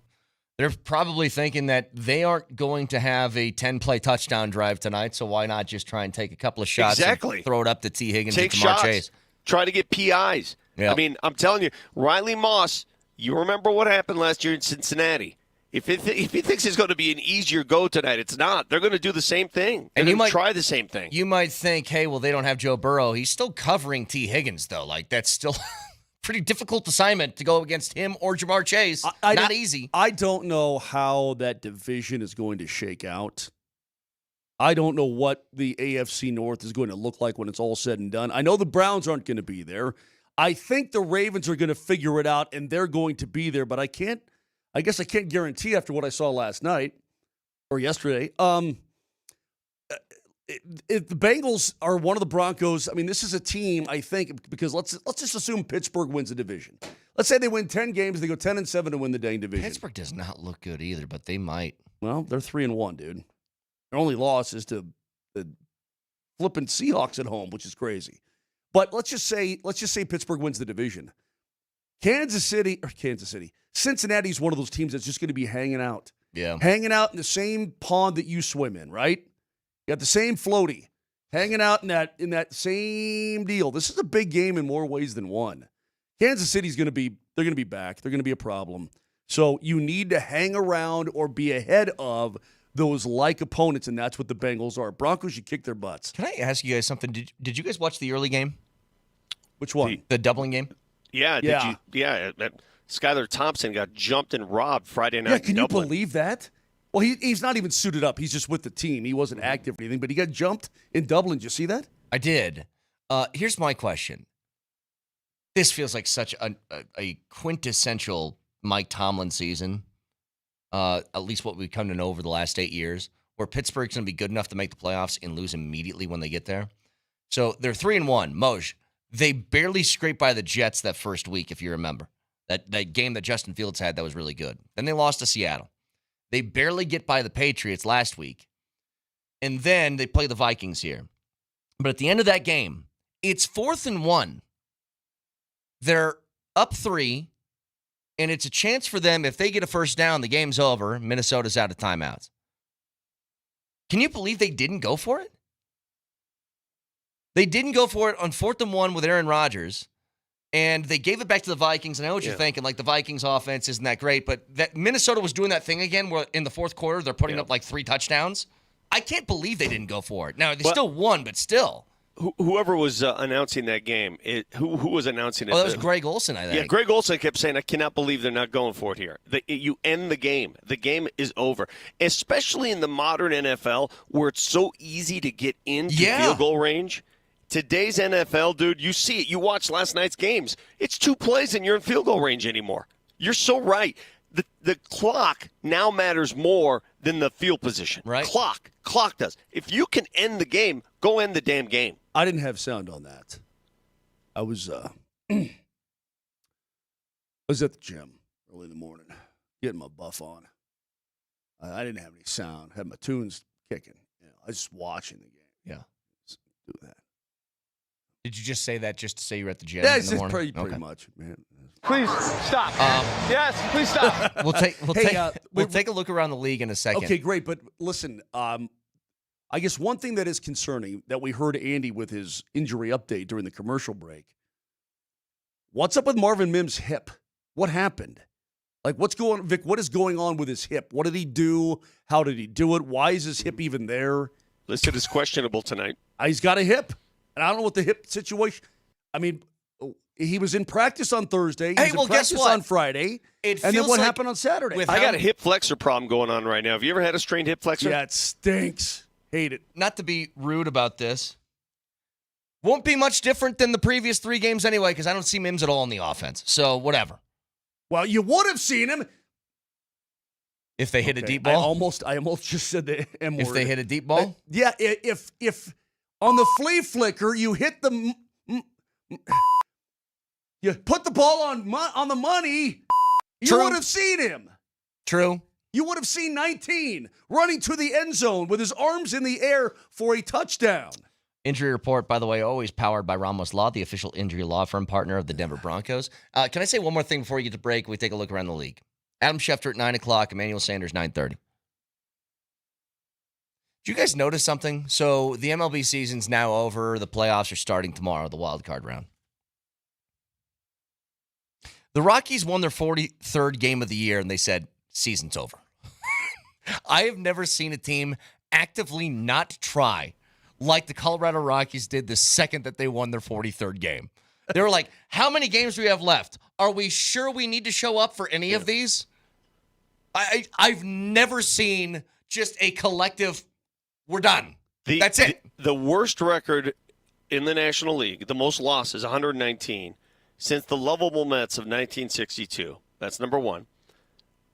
thinking that they aren't going to have a 10-play touchdown drive tonight, so why not just try and take a couple of shots and throw it up to T. Higgins take and Jamar shots. Chase. Try to get PIs. Yep. I mean, I'm telling you, Riley Moss, you remember what happened last year in Cincinnati. If he thinks it's going to be an easier go tonight, it's not. They're going to do the same thing. And you might try the same thing. You might think, hey, well, they don't have Joe Burrow. He's still covering T. Higgins, though. Like, that's still pretty difficult assignment to go against him or Jamar Chase. Not easy. I don't know how that division is going to shake out. I don't know what the AFC North is going to look like when it's all said and done. I know the Browns aren't going to be there. I think the Ravens are going to figure it out, and they're going to be there, but I guess I can't guarantee after what I saw last night or yesterday. If the Bengals are one of the Broncos, I mean, this is a team, I think, because let's just assume Pittsburgh wins the division. Let's say they win 10 games, they go 10-7 to win the dang division. Pittsburgh does not look good either, but they might. Well, they're 3-1, dude. Their only loss is to the flipping Seahawks at home, which is crazy. But let's just say Pittsburgh wins the division. Cincinnati's one of those teams that's just going to be hanging out. Yeah. Hanging out in the same pond that you swim in, right? You got the same floaty. Hanging out in that same deal. This is a big game in more ways than one. Kansas City's going to be back. They're going to be a problem. So you need to hang around or be ahead of those like opponents, and that's what the Bengals are. Broncos should kick their butts. Can I ask you guys something? Did you guys watch the early game? Which one? The doubling game? Yeah. Skylar Thompson got jumped and robbed Friday night. Yeah, can in you Dublin. believe that? Well, he's not even suited up. He's just with the team. He wasn't active or anything, but he got jumped in Dublin. Did you see that? I did. Here's my question. This feels like such a quintessential Mike Tomlin season, at least what we've come to know over the last 8 years, where Pittsburgh's going to be good enough to make the playoffs and lose immediately when they get there. So they're 3-1. Moj, they barely scraped by the Jets that first week, if you remember. That game that Justin Fields had that was really good. Then they lost to Seattle. They barely get by the Patriots last week. And then they play the Vikings here. But at the end of that game, it's 4-1. They're up 3, and it's a chance for them. If they get a first down, the game's over. Minnesota's out of timeouts. Can you believe they didn't go for it? They didn't go for it on 4th-1 with Aaron Rodgers. And they gave it back to the Vikings. And I know what you're thinking, like the Vikings offense isn't that great, but that Minnesota was doing that thing again where in the fourth quarter they're putting up like 3 touchdowns. I can't believe they didn't go for it. Now, they still won, but still. Whoever was announcing that game, who was announcing it? Oh, that was Greg Olsen, I think. Yeah, Greg Olsen kept saying, I cannot believe they're not going for it here. You end the game. The game is over. Especially in the modern NFL where it's so easy to get into field goal range. Today's NFL, dude, you see it. You watch last night's games. It's 2 plays and you're in field goal range anymore. You're so right. The clock now matters more than the field position. Right. Clock does. If you can end the game, go end the damn game. I didn't have sound on that. I was at the gym early in the morning, getting my buff on. I didn't have any sound. Had my tunes kicking. I was just watching the game. Yeah. Just do that. Did you just say that just to say you're at the gym? Yeah, in it's the just morning? pretty much, man. Please stop. Yes, please stop. We'll take a look around the league in a second. Okay, great. But listen, I guess one thing that is concerning that we heard Andy with his injury update during the commercial break. What's up with Marvin Mims' hip? What happened? Like, what's going on, Vic? What is going on with his hip? What did he do? How did he do it? Why is his hip even there? Listed as questionable tonight. He's got a hip. And I don't know what the hip situation. I mean, he was in practice on Thursday. He was in practice guess what? on Friday. And then what happened on Saturday? I got a hip flexor problem going on right now. Have you ever had a strained hip flexor? Yeah, it stinks. Hate it. Not to be rude about this. Won't be much different than the previous 3 games anyway, because I don't see Mims at all in the offense. So, whatever. Well, you would have seen him. If they hit a deep ball? I almost just said the M word. If they hit a deep ball? Yeah, if on the flea flicker you hit the... You put the ball on the money, you would have seen him. True. you would have seen 19 running to the end zone with his arms in the air for a touchdown. Injury report, by the way, always powered by Ramos Law, the official injury law firm partner of the Denver Broncos. Can I say one more thing before we get to break? We take a look around the league. Adam Schefter at 9 o'clock, Emmanuel Sanders, 9:30. Did you guys notice something? So the MLB season's now over. The playoffs are starting tomorrow, the wild card round. The Rockies won their 43rd game of the year, and they said, season's over. I have never seen a team actively not try like the Colorado Rockies did the second that they won their 43rd game. They were like, how many games do we have left? Are we sure we need to show up for any of these? I've never seen just a collective, we're done. That's it. The worst record in the National League, the most losses, 119, since the lovable Mets of 1962. That's number one.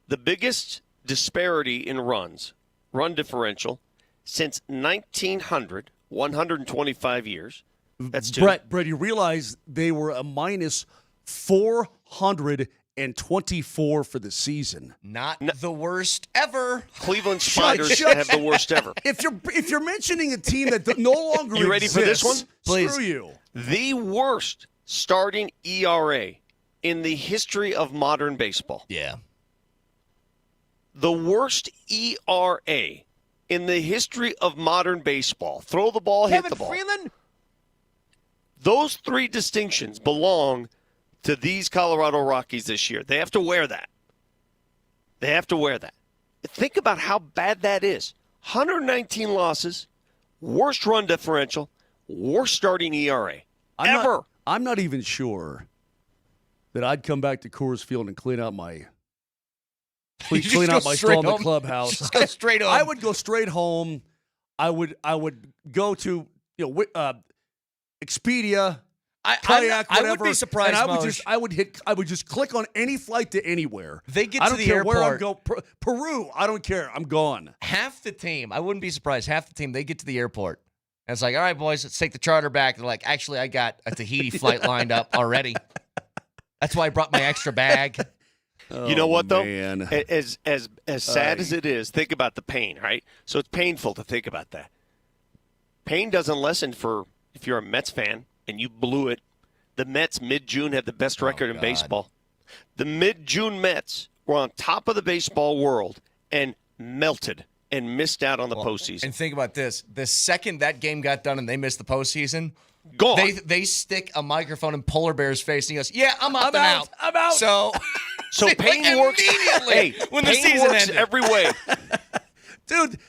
The biggest disparity in runs, run differential, since 1900, 125 years. That's two. Brett, you realize they were a minus 424 for the season. Not the worst ever. Cleveland Spiders have the worst ever. If you're mentioning a team that no longer you ready exists, for this one? Please. Screw you. The worst starting ERA in the history of modern baseball. Yeah. The worst ERA in the history of modern baseball. Throw the ball, hit the ball. Freeland? Those three distinctions belong to these Colorado Rockies this year. They have to wear that. They have to wear that. Think about how bad that is. 119 losses, worst run differential, worst starting ERA ever. I'm not even sure that I'd come back to Coors Field and clean out my stall in the clubhouse. Just go straight home. I would go straight home. I would go to Expedia, kayak, whatever. I would be surprised. And I would just click on any flight to anywhere. They get I to don't the care airport. where I'm going. Peru. I don't care. I'm gone. Half the team, I wouldn't be surprised. Half the team, they get to the airport. And it's like, all right, boys, let's take the charter back. They're like, actually, I got a Tahiti flight lined up already. That's why I brought my extra bag. You know what, though? Man. As sad as it is, think about the pain, right? So it's painful to think about that. Pain doesn't lessen for if you're a Mets fan and you blew it. The Mets mid-June had the best record in baseball. The mid-June Mets were on top of the baseball world and melted and missed out on the postseason. And think about this. The second that game got done and they missed the postseason, gone. They stick a microphone in Polar Bear's face and he goes, yeah, I'm up and out. I'm out. So pain works immediately when the pain season works ended. every way. Dude,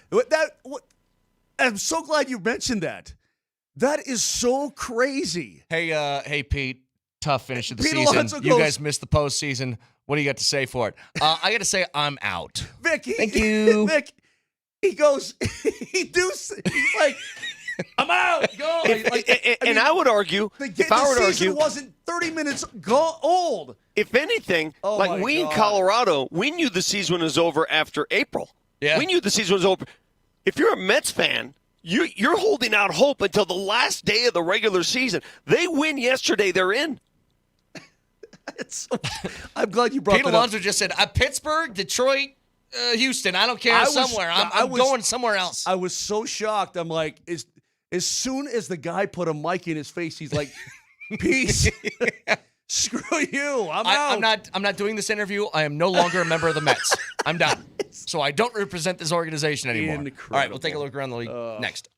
I'm so glad you mentioned that. That is so crazy. Hey, Pete. Tough finish of the Pete season. Alonso You guys missed the postseason. What do you got to say for it? I got to say I'm out. Vic, Thank you. Vic, he goes, he's like, I'm out. Go. I would argue, the season wasn't 30 minutes old. If anything, we in Colorado, we knew the season was over after April. Yeah. We knew the season was over. If you're a Mets fan, you're holding out hope until the last day of the regular season. They win yesterday, they're in. I'm glad you brought Pete that Alonso up. just said, Pittsburgh, Detroit, Houston. I don't care. I'm going somewhere else. I was so shocked. I'm like, as soon as the guy put a mic in his face, he's like, peace. Screw you. I'm out. I'm not doing this interview. I am no longer a member of the Mets. I'm done. So I don't represent this organization anymore. Incredible. All right, we'll take a look around the league next.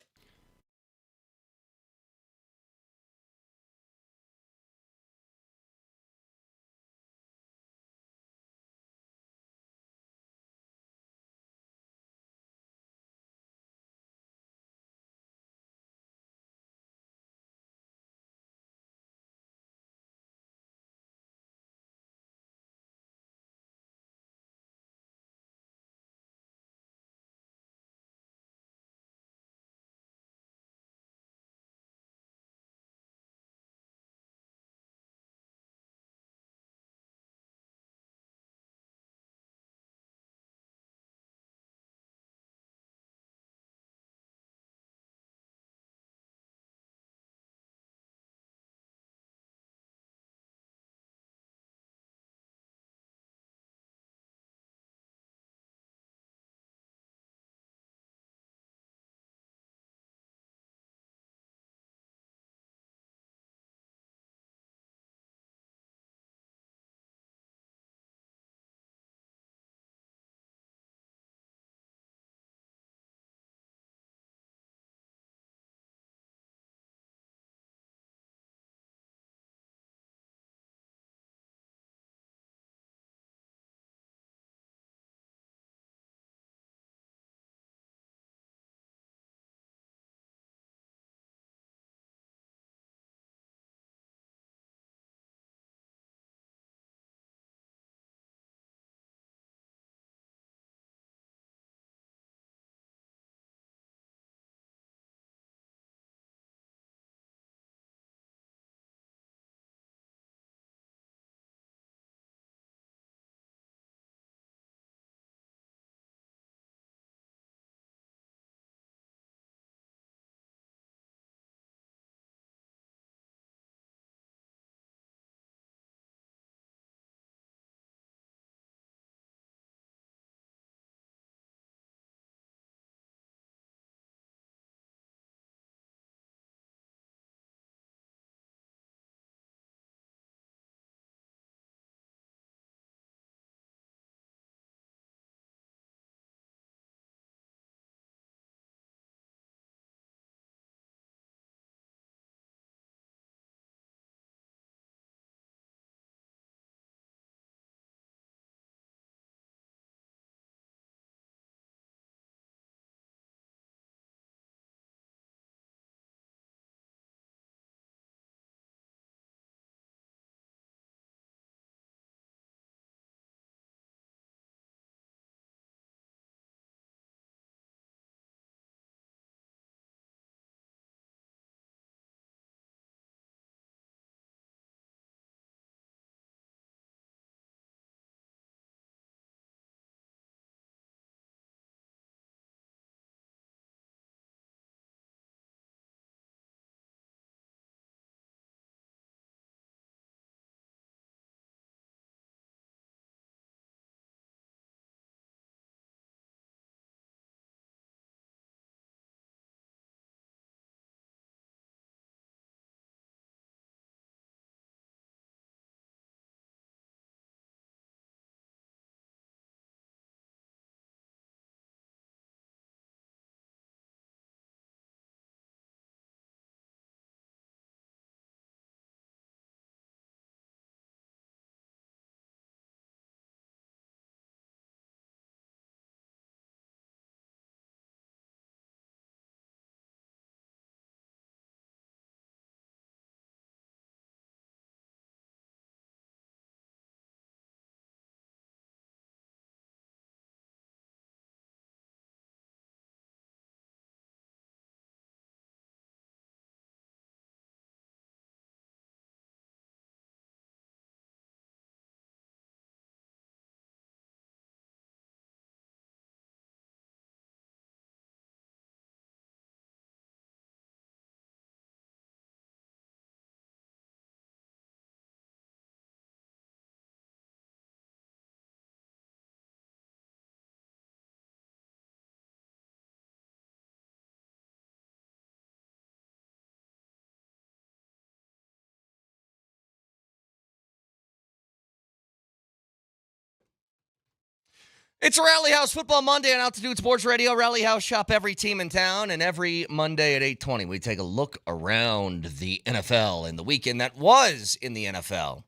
It's Rally House Football Monday on Altitude Sports Radio. Rally House, shop every team in town, and every Monday at 8:20, we take a look around the NFL and the weekend that was in the NFL.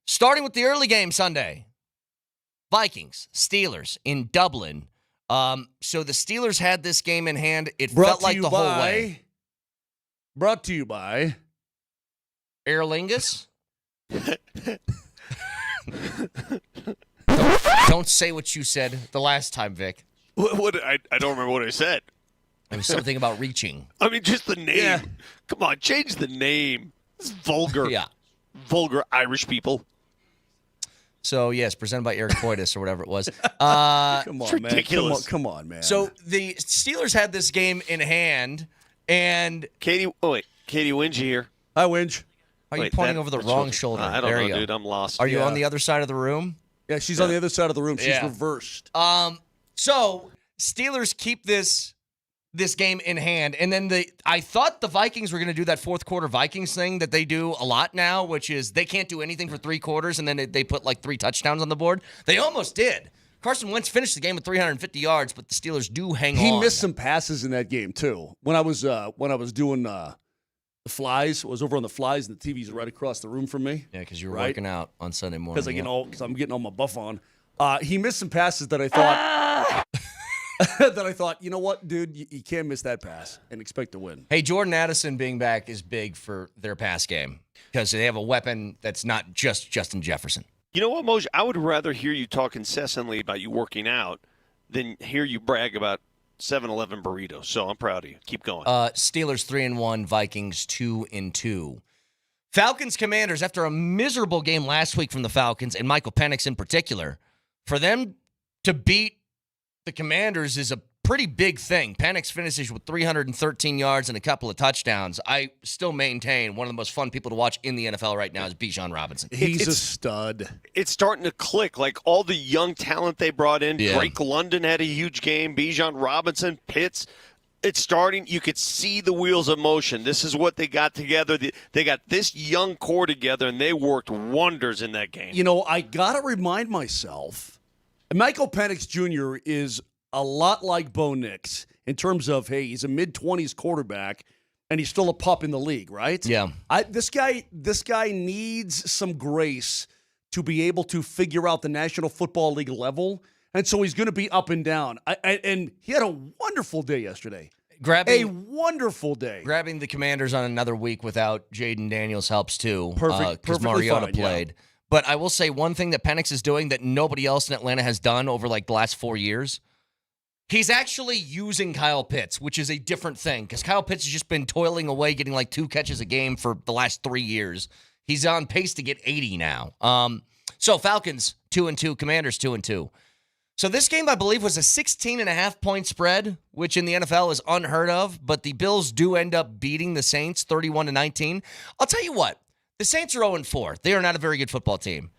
Starting with the early game Sunday, Vikings, Steelers in Dublin. So the Steelers had this game in hand. It felt like the whole way. Brought to you by Aer Lingus. Don't say what you said the last time, Vic. What I don't remember what I said. It was something about reaching. I mean, just the name. Yeah. Come on, change the name. It's vulgar. Yeah. Vulgar Irish people. So, yes, presented by Eric Coitus or whatever it was. Come on, ridiculous. Man. Come on, man. So the Steelers had this game in hand, and Katie Winge here. Hi, Winge. Are you pointing over the wrong shoulder? I don't know, dude. I'm lost. Are you on the other side of the room? Yeah, she's on the other side of the room. She's reversed. So Steelers keep this game in hand, and then I thought the Vikings were going to do that fourth quarter Vikings thing that they do a lot now, which is they can't do anything for 3 quarters, and then they put like 3 touchdowns on the board. They almost did. Carson Wentz finished the game with 350 yards, but the Steelers do hang on. He missed some passes in that game too. When I was doing the Flies, I was over on the Flies, and the TV's right across the room from me. Yeah, because you were working out on Sunday morning. Because I'm getting all my buff on. He missed some passes that I thought that I thought, you know what, dude, you can't miss that pass and expect to win. Hey, Jordan Addison being back is big for their pass game because they have a weapon that's not just Justin Jefferson. You know what, Moser? I would rather hear you talk incessantly about you working out than hear you brag about 7-Eleven burritos. So I'm proud of you. Keep going. Steelers 3-1, Vikings 2-2. Falcons Commanders, after a miserable game last week from the Falcons, and Michael Penix in particular, for them to beat the Commanders is a pretty big thing. Penix finishes with 313 yards and a couple of touchdowns. I still maintain one of the most fun people to watch in the NFL right now is Bijan Robinson. He's a stud. It's starting to click. Like all the young talent they brought in. Yeah. Drake London had a huge game. Bijan Robinson, Pitts. It's starting. You could see the wheels of motion. This is what they got together. They got this young core together, and they worked wonders in that game. You know, I got to remind myself, Michael Penix Jr. is a lot like Bo Nix in terms of, hey, he's a mid-20s quarterback, and he's still a pup in the league, right? Yeah. This guy needs some grace to be able to figure out the National Football League level, and so he's going to be up and down. And he had a wonderful day yesterday. A wonderful day. Grabbing the Commanders on another week without Jaden Daniels helps too. Perfect. Because Mariota played. Yeah. But I will say one thing that Penix is doing that nobody else in Atlanta has done over like the last 4 years. He's actually using Kyle Pitts, which is a different thing because Kyle Pitts has just been toiling away, getting like 2 catches a game for the last 3 years. He's on pace to get 80 now. So Falcons 2-2, Commanders 2-2. So this game, I believe, was a 16.5-point spread, which in the NFL is unheard of, but the Bills do end up beating the Saints 31-19. I'll tell you what, the Saints are 0-4. They are not a very good football team.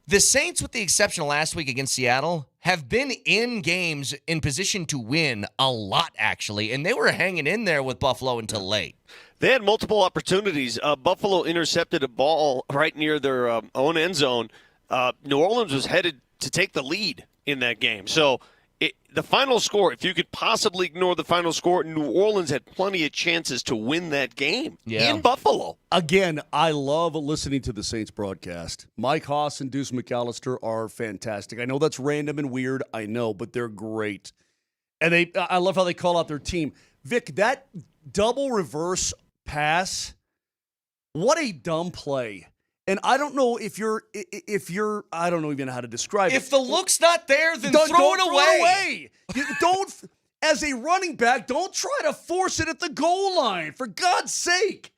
The Saints, with the exception of last week against Seattle, have been in games in position to win a lot, actually, and they were hanging in there with Buffalo until late. They had multiple opportunities. Buffalo intercepted a ball right near their own end zone. New Orleans was headed to take the lead in that game. So the final score, if you could possibly ignore the final score, New Orleans had plenty of chances to win that game in Buffalo. Again, I love listening to the Saints broadcast. Mike Haas and Deuce McAllister are fantastic. I know that's random and weird, I know, but they're great. And I love how they call out their team. Vic, that double reverse pass, what a dumb play. And I don't know if you're I don't know even how to describe it. If the look's not there, then throw it away. Don't, as a running back, don't try to force it at the goal line, for God's sake.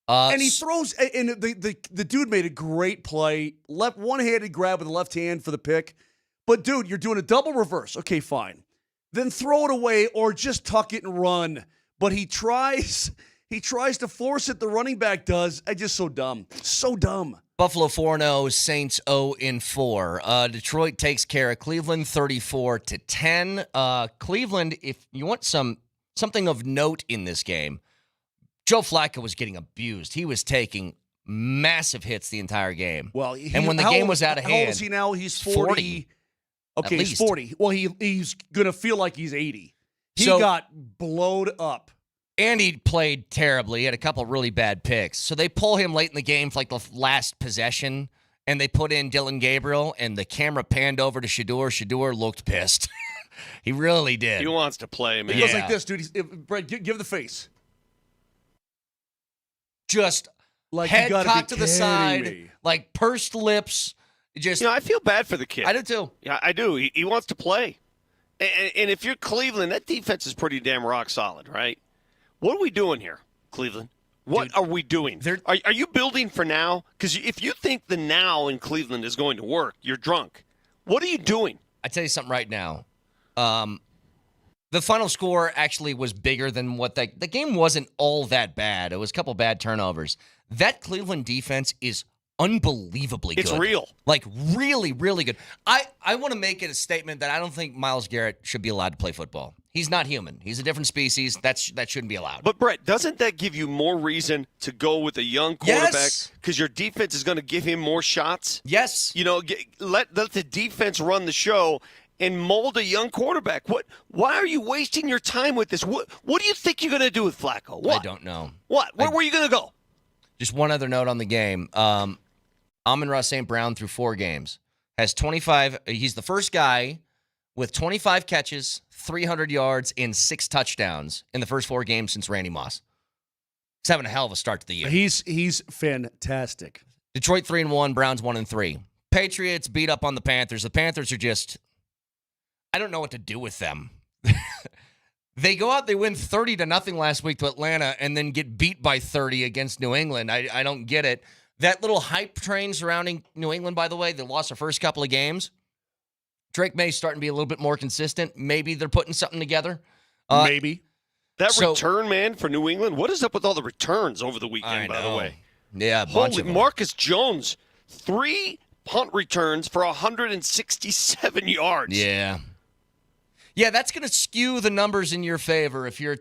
And he throws, and the dude made a great play. One-handed grab with the left hand for the pick. But, dude, you're doing a double reverse. Okay, fine. Then throw it away or just tuck it and run. But he tries to force it. The running back does. Just so dumb. So dumb. Buffalo 4-0, Saints 0-4. Detroit takes care of Cleveland 34-10. Cleveland, if you want something of note in this game, Joe Flacco was getting abused. He was taking massive hits the entire game. Well, and when the game was out of hand, how old is he now? He's 40. Okay, At he's least. 40. Well, he's going to feel like he's 80. He got blowed up. And he played terribly. He had a couple really bad picks. So they pull him late in the game for like the last possession, and they put in Dylan Gabriel, and the camera panned over to Shedeur. Shedeur looked pissed. He really did. He wants to play, man. He goes like this, dude. Brett, give the face. Just like head cocked to the side, like pursed lips. Just, I feel bad for the kid. I do too. Yeah, I do. He wants to play. And if you're Cleveland, that defense is pretty damn rock solid, right? What are we doing here, Cleveland? What are we doing? Are you building for now? Because if you think the now in Cleveland is going to work, you're drunk. What are you doing? I tell you something right now. The final score actually was bigger than what the game wasn't all that bad. It was a couple bad turnovers. That Cleveland defense is unbelievably good. It's real. Like, really, really good. I want to make it a statement that I don't think Myles Garrett should be allowed to play football. He's not human. He's a different species. That shouldn't be allowed. But, Brett, doesn't that give you more reason to go with a young quarterback? Because your defense is going to give him more shots? Yes. Let the defense run the show and mold a young quarterback. Why are you wasting your time with this? What do you think you're going to do with Flacco? What? I don't know. What? Where are you going to go? Just one other note on the game. Amon-Ra St. Brown through 4 games has 25. He's the first guy with 25 catches, 300 yards, and 6 touchdowns in the first 4 games since Randy Moss. He's having a hell of a start to the year. He's fantastic. Detroit 3-1, Browns 1-3. Patriots beat up on the Panthers. The Panthers are just, I don't know what to do with them. They go out, they win 30-0 last week to Atlanta, and then get beat by 30 against New England. I don't get it. That little hype train surrounding New England, by the way, they lost their first couple of games. Drake May's starting to be a little bit more consistent. Maybe they're putting something together. Maybe. That return, man, for New England, what is up with all the returns over the weekend, by the way? Yeah, a bunch of them. Marcus Jones, 3 punt returns for 167 yards. Yeah. Yeah, that's going to skew the numbers in your favor if you're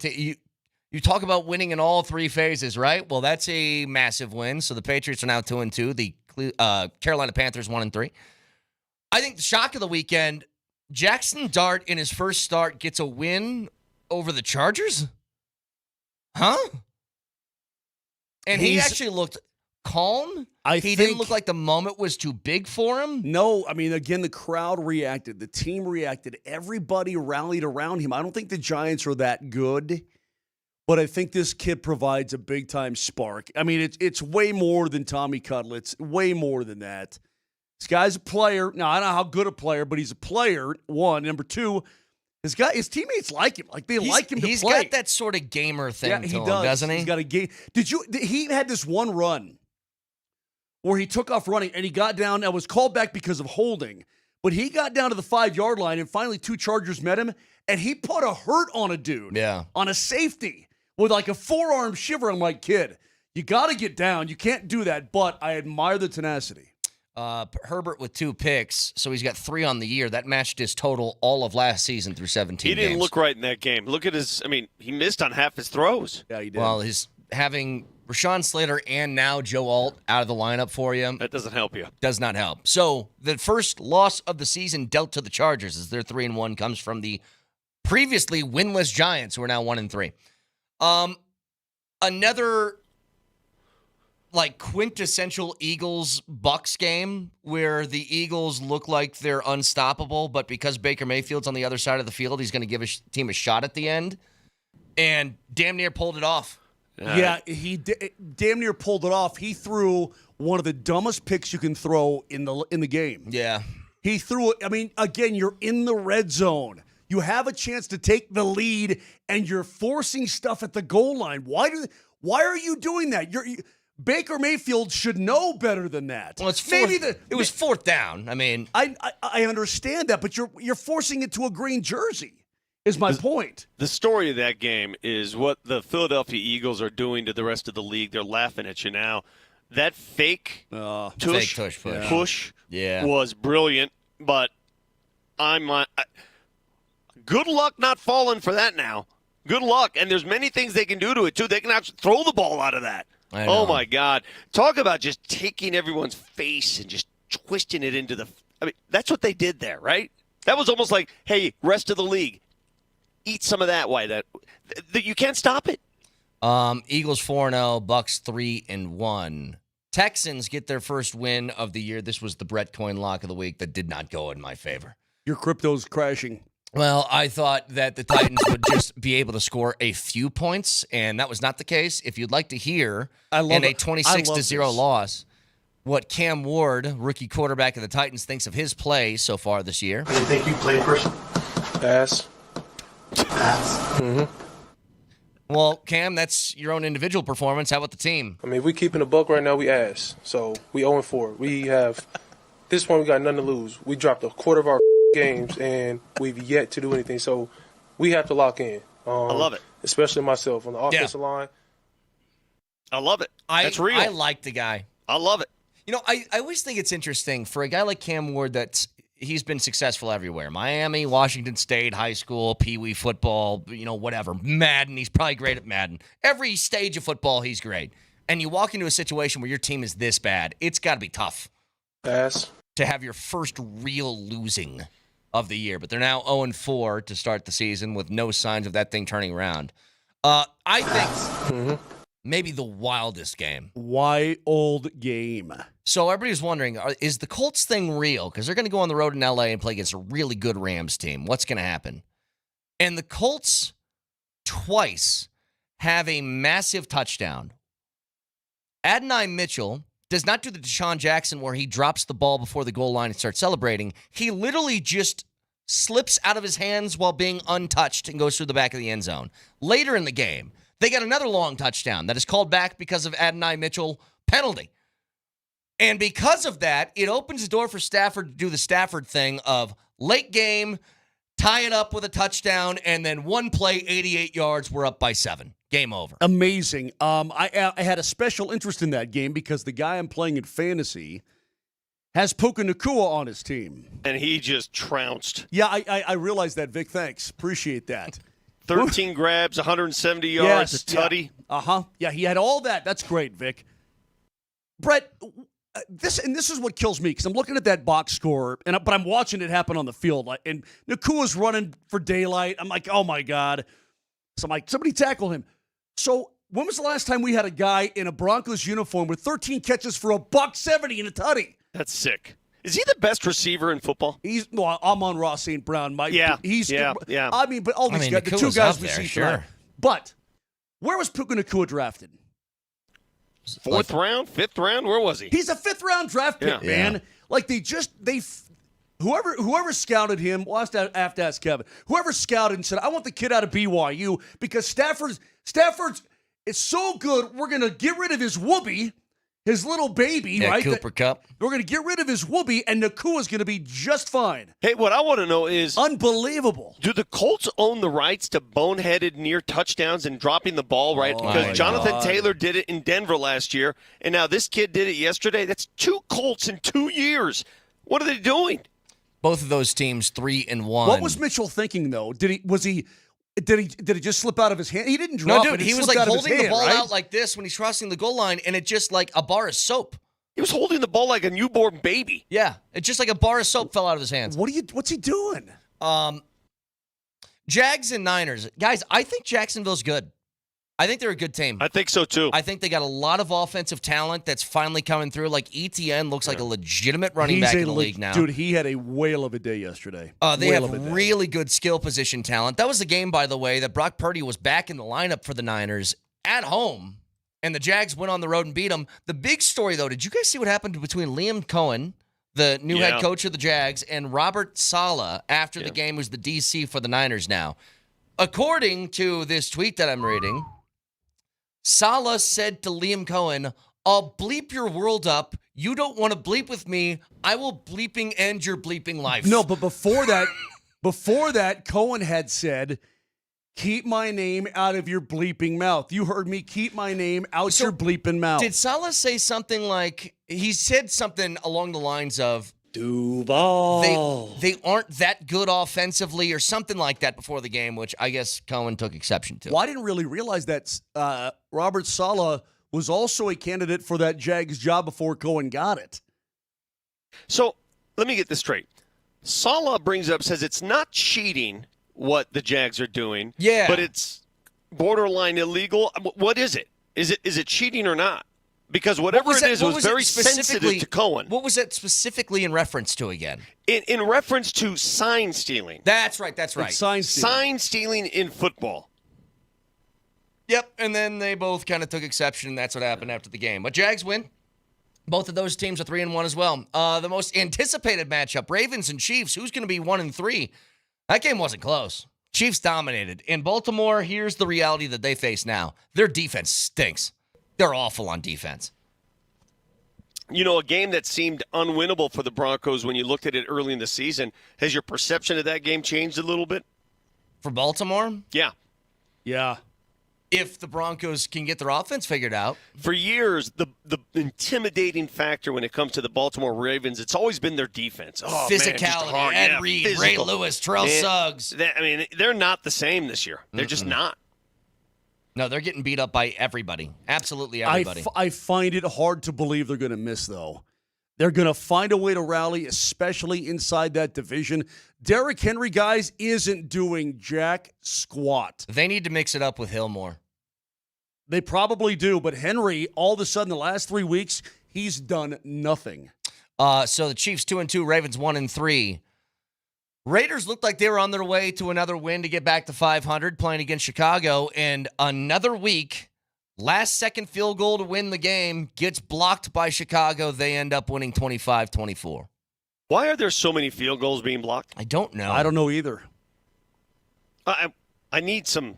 you talk about winning in all 3 phases, right? Well, that's a massive win. So the Patriots are now 2-2. The Carolina Panthers 1-3. I think the shock of the weekend, Jackson Dart in his first start gets a win over the Chargers? Huh? And he actually looked calm. He didn't look like the moment was too big for him. No, I mean, again, the crowd reacted. The team reacted. Everybody rallied around him. I don't think the Giants are that good, but I think this kid provides a big-time spark. I mean, it's way more than Tommy Cutlets, way more than that. This guy's a player. Now, I don't know how good a player, but he's a player, 1. Number 2, his teammates like him. Like, they like him to play. He's got that sort of gamer thing to him, doesn't he? He's got a game. He had this one run where he took off running, and he got down. That was called back because of holding. But he got down to the 5-yard line, and finally 2 Chargers met him, and he put a hurt on a dude. Yeah. On a safety with like a forearm shiver. I'm like, kid, you got to get down. You can't do that. But I admire the tenacity. Herbert with 2 picks, so he's got 3 on the year. That matched his total all of last season through 17 He didn't games. look right in that game. Look at he missed on half his throws. Yeah, he did. Well, he's having Rashawn Slater and now Joe Alt out of the lineup for you. That doesn't help you. Does not help. So the first loss of the season dealt to the Chargers as their 3-1 comes from the previously winless Giants, who are now 1-3. Another quintessential Eagles-Bucks game where the Eagles look like they're unstoppable, but because Baker Mayfield's on the other side of the field, he's going to give his team a shot at the end, and damn near pulled it off. Yeah, he damn near pulled it off. He threw one of the dumbest picks you can throw in the game. Yeah. He threw it. I mean, again, you're in the red zone. You have a chance to take the lead, and you're forcing stuff at the goal line. Why are you doing that? Baker Mayfield should know better than that. Well, it was 4th down. I mean, I understand that, but you're forcing it to a green jersey. Is my point. The story of that game is what the Philadelphia Eagles are doing to the rest of the league. They're laughing at you now. That fake push was brilliant, but good luck not falling for that now. Good luck. And there's many things they can do to it, too. They can actually throw the ball out of that. Oh, my God. Talk about just taking everyone's face and just twisting it into that's what they did there, right? That was almost like, hey, rest of the league, eat some of that. Why that you can't stop it. Eagles 4-0, Bucks 3-1. Texans get their first win of the year. This was the Brett Coin lock of the week that did not go in my favor. Your crypto's crashing. Well, I thought that the Titans would just be able to score a few points, and that was not the case. If you'd like to hear in a 26-0 loss what Cam Ward, rookie quarterback of the Titans, thinks of his play so far this year. I think you played person. Pass. Mm-hmm. Well, Cam, that's your own individual performance. How about the team? I mean, if we keeping a buck right now, we ass. So we 0-4. We have this one. We got nothing to lose. We dropped a quarter of our games, and we've yet to do anything. So we have to lock in. I love it, especially myself on the offensive line. I love it. That's real. I like the guy. I love it. You know, I always think it's interesting for a guy like Cam Ward he's been successful everywhere. Miami, Washington State, high school, Pee-wee football, whatever. Madden, he's probably great at Madden. Every stage of football, he's great. And you walk into a situation where your team is this bad, it's got to be tough. Pass. To have your first real losing of the year. But they're now 0-4 to start the season with no signs of that thing turning around. I think maybe the wildest game. Wild game. So everybody's wondering, is the Colts thing real? Because they're going to go on the road in L.A. and play against a really good Rams team. What's going to happen? And the Colts twice have a massive touchdown. Adonai Mitchell does not do the Deshaun Jackson where he drops the ball before the goal line and starts celebrating. He literally just slips out of his hands while being untouched and goes through the back of the end zone. Later in the game, they got another long touchdown that is called back because of Adonai Mitchell penalty. And because of that, it opens the door for Stafford to do the Stafford thing of late game, tie it up with a touchdown, and then one play, 88 yards, we're up by 7. Game over. Amazing. I had a special interest in that game because the guy I'm playing in fantasy has Puka Nacua on his team. And he just trounced. Yeah, I realized that, Vic. Thanks. Appreciate that. 13 grabs, 170 yards, yes, a tutty. Yeah. Yeah, he had all that. That's great, Vic. Brett, this is what kills me because I'm looking at that box score, but I'm watching it happen on the field. And Nakua's running for daylight. I'm like, oh, my God. So I'm like, somebody tackle him. So when was the last time we had a guy in a Broncos uniform with 13 catches for $170 and a tutty? That's sick. Is he the best receiver in football? I'm on Ross St. Brown. Yeah. I mean, but all these guys, the two guys we see tonight. But where was Puka Nacua drafted? Fourth round, fifth round? Where was he? He's a fifth-round draft pick, man. Yeah. Like whoever scouted him, well, I have to ask Kevin. Whoever scouted and said, I want the kid out of BYU because Stafford's is so good, we're going to get rid of his whoopee, his little baby, right? Cooper Kupp. We're going to get rid of his whoopee, and Nakua's going to be just fine. Hey, what I want to know is... Unbelievable. Do the Colts own the rights to boneheaded near touchdowns and dropping the ball, right? Because Jonathan Taylor did it in Denver last year, and now this kid did it yesterday. That's 2 Colts in 2 years. What are they doing? Both of those teams 3-1. What was Mitchell thinking, though? Did he just slip out of his hand? He didn't drop it. No, dude, he was like holding the ball out like this when he's crossing the goal line, and it just like a bar of soap. He was holding the ball like a newborn baby. Yeah, it's just like a bar of soap fell out of his hands. What's he doing? Jags and Niners. Guys, I think Jacksonville's good. I think they're a good team. I think so, too. I think they got a lot of offensive talent that's finally coming through. Like, ETN looks like a legitimate running back in the league now. Dude, he had a whale of a day yesterday. They have really good skill position talent. That was the game, by the way, that Brock Purdy was back in the lineup for the Niners at home, and the Jags went on the road and beat them. The big story, though, did you guys see what happened between Liam Cohen, the new head coach of the Jags, and Robert Saleh after the game, who's the DC for the Niners now? According to this tweet that I'm reading, Saleh said to Liam Cohen, I'll bleep your world up. You don't want to bleep with me. I will bleeping end your bleeping life. No, but before that, Cohen had said, keep my name out of your bleeping mouth. You heard me. Keep my name out your bleeping mouth. Did Saleh say something like, he said something along the lines of, Duval. They aren't that good offensively or something like that before the game, which I guess Cohen took exception to. Well, I didn't really realize that Robert Saleh was also a candidate for that Jags job before Cohen got it. So let me get this straight. Saleh says it's not cheating what the Jags are doing. Yeah. But it's borderline illegal. What is it? Is it cheating or not? Because whatever it is, it was very sensitive to Cohen. What was that specifically in reference to again? In reference to sign stealing. That's right. It's sign stealing. Sign stealing in football. Yep, and then they both kind of took exception, and that's what happened after the game. But Jags win. Both of those teams are 3-1 as well. The most anticipated matchup, Ravens and Chiefs. Who's going to be 1-3? That game wasn't close. Chiefs dominated. In Baltimore, here's the reality that they face now. Their defense stinks. They're awful on defense. You know, a game that seemed unwinnable for the Broncos when you looked at it early in the season. Has your perception of that game changed a little bit? For Baltimore? Yeah. Yeah. If the Broncos can get their offense figured out. For years, the intimidating factor when it comes to the Baltimore Ravens, it's always been their defense. Oh, physicality, man, Ed Reed, Ray Lewis, Terrell Suggs. They're not the same this year. They're just not. No, they're getting beat up by everybody. Absolutely everybody. I find it hard to believe they're going to miss, though. They're going to find a way to rally, especially inside that division. Derrick Henry, guys, isn't doing jack squat. They need to mix it up with Hill more. They probably do, but Henry, all of a sudden, the last 3 weeks, he's done nothing. So the Chiefs 2-2, Ravens 1-3. Raiders looked like they were on their way to another win to get back to 500, playing against Chicago, and another week, last-second field goal to win the game, gets blocked by Chicago. They end up winning 25-24. Why are there so many field goals being blocked? I don't know. I don't know either. I need some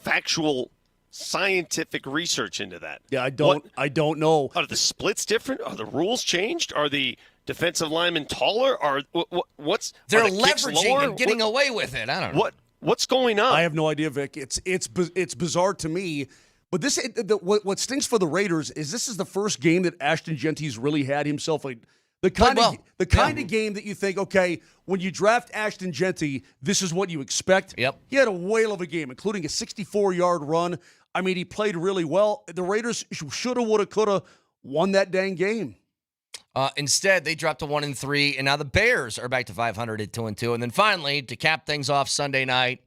factual, scientific research into that. Yeah, I don't know. Are the splits different? Are the rules changed? Are the defensive linemen taller? They're the kicks leveraging lower? and getting away with it. I don't know. What's going on? I have no idea, Vic. It's bizarre to me. But what stinks for the Raiders is this is the first game that Ashton Genty's really had himself the kind of game that you think, okay, when you draft Ashton Genty, this is what you expect. Yep. He had a whale of a game, including a 64-yard run. I mean, he played really well. The Raiders shoulda, woulda, coulda won that dang game. Instead, they dropped to 1-3, and now the Bears are back to 500 at 2-2. And then finally, to cap things off Sunday night,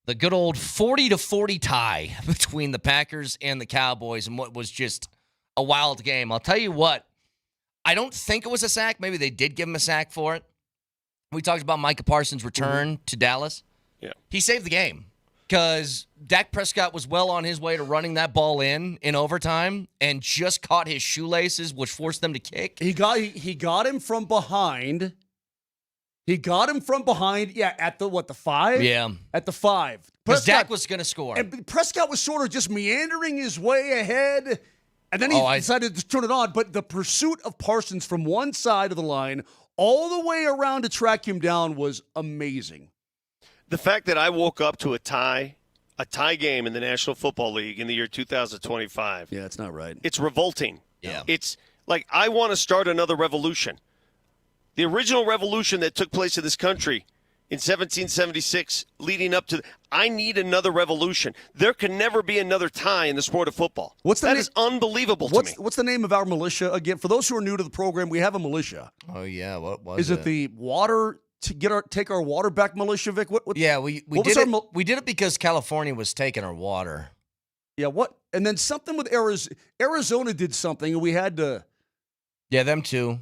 the good old 40-40 tie between the Packers and the Cowboys in what was just a wild game. I'll tell you what, I don't think it was a sack. Maybe they did give him a sack for it. We talked about Micah Parsons' return to Dallas. Yeah. He saved the game because Dak Prescott was well on his way to running that ball in overtime and just caught his shoelaces, which forced them to kick. He got him from behind. Yeah, at the 5? Yeah. At the 5. Because Dak was going to score. And Prescott was sort of just meandering his way ahead. And then he decided to turn it on. But the pursuit of Parsons from one side of the line all the way around to track him down was amazing. The fact that I woke up to a tie game in the National Football League in the year 2025. Yeah, it's not right. It's revolting. Yeah. It's like I want to start another revolution. The original revolution that took place in this country in 1776 leading up to I need another revolution. There can never be another tie in the sport of football. That is unbelievable to me. What's the name of our militia again? For those who are new to the program, we have a militia. Oh yeah, what was it? Is it the water to take our water back militia, Vic? What yeah, we did it. We did it because California was taking our water. Yeah, what? And then something with Arizona did something, and we had to. Yeah, them too.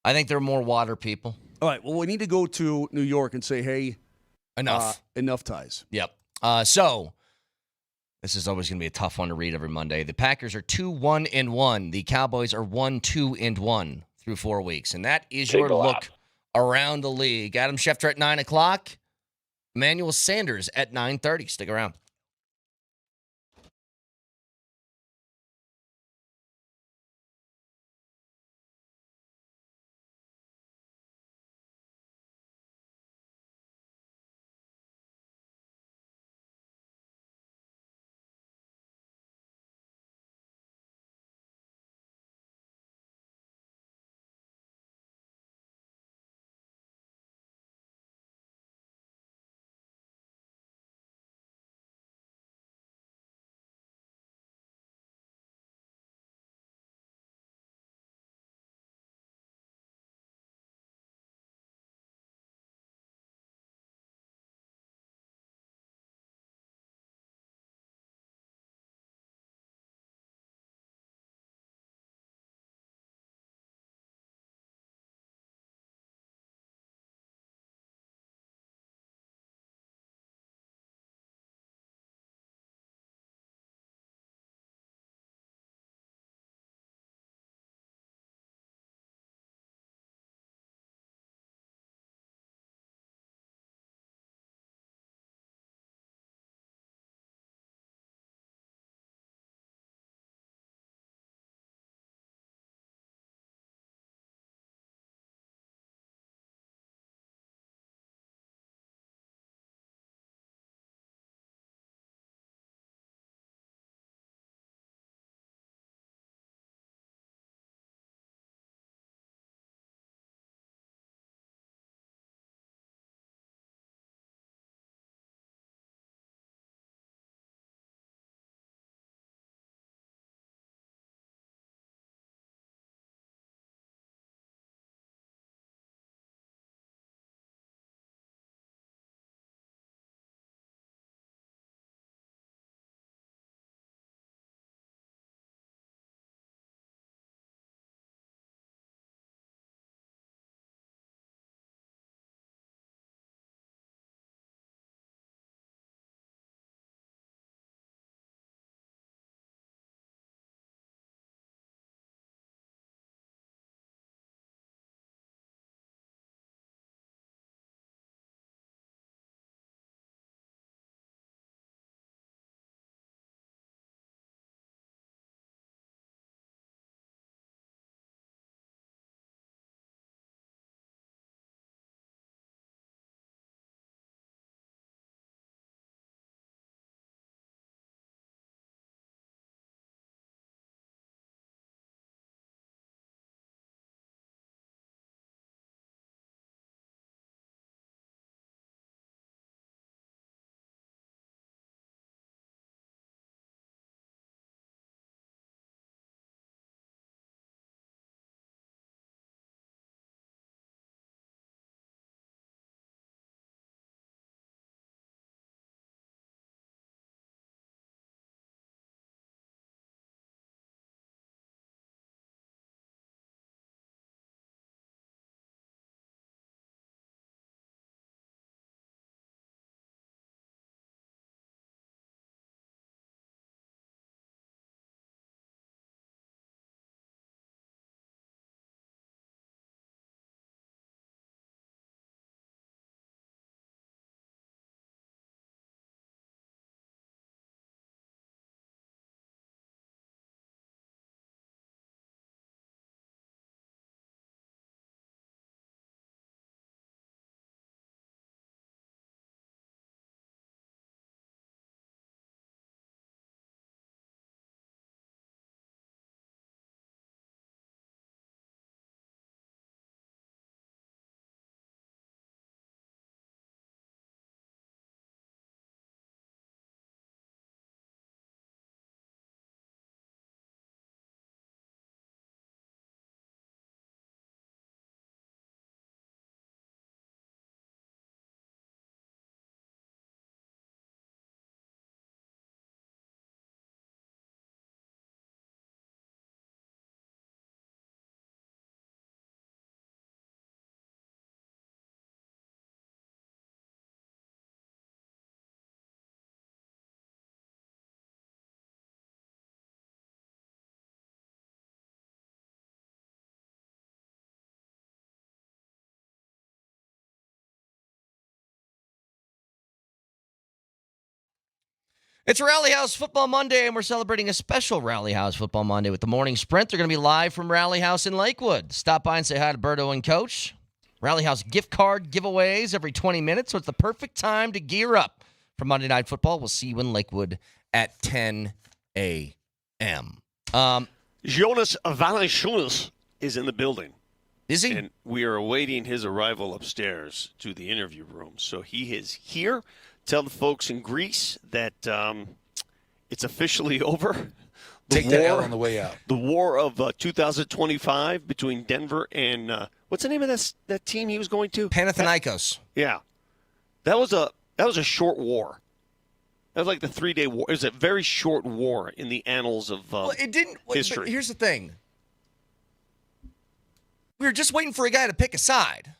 I think they're more water people. All right, well, we need to go to New York and say, hey, enough ties. Yep. So this is always going to be a tough one to read every Monday. The Packers are 2-1-1. The Cowboys are 1-2-1 through 4 weeks, and that is your look around the league. Adam Schefter at 9:00. Emmanuel Sanders at 9:30. Stick around. It's Rally House Football Monday, and we're celebrating a special Rally House Football Monday with the morning sprint. They're going to be live from Rally House in Lakewood. Stop by and say hi to Berto and Coach. Rally House gift card giveaways every 20 minutes, so it's the perfect time to gear up for Monday Night Football. We'll see you in Lakewood at 10 a.m. Jonas Valanciunas is in the building. Is he? And we are awaiting his arrival upstairs to the interview room. So he is here. Tell the folks in Greece that it's officially over. Take that L on the way out. The war of 2025 between Denver and what's the name of that team he was going to? Panathinaikos. Yeah, that was a short war. That was like the 3-day war. It was a very short war in the annals of history. But here's the thing. We were just waiting for a guy to pick a side.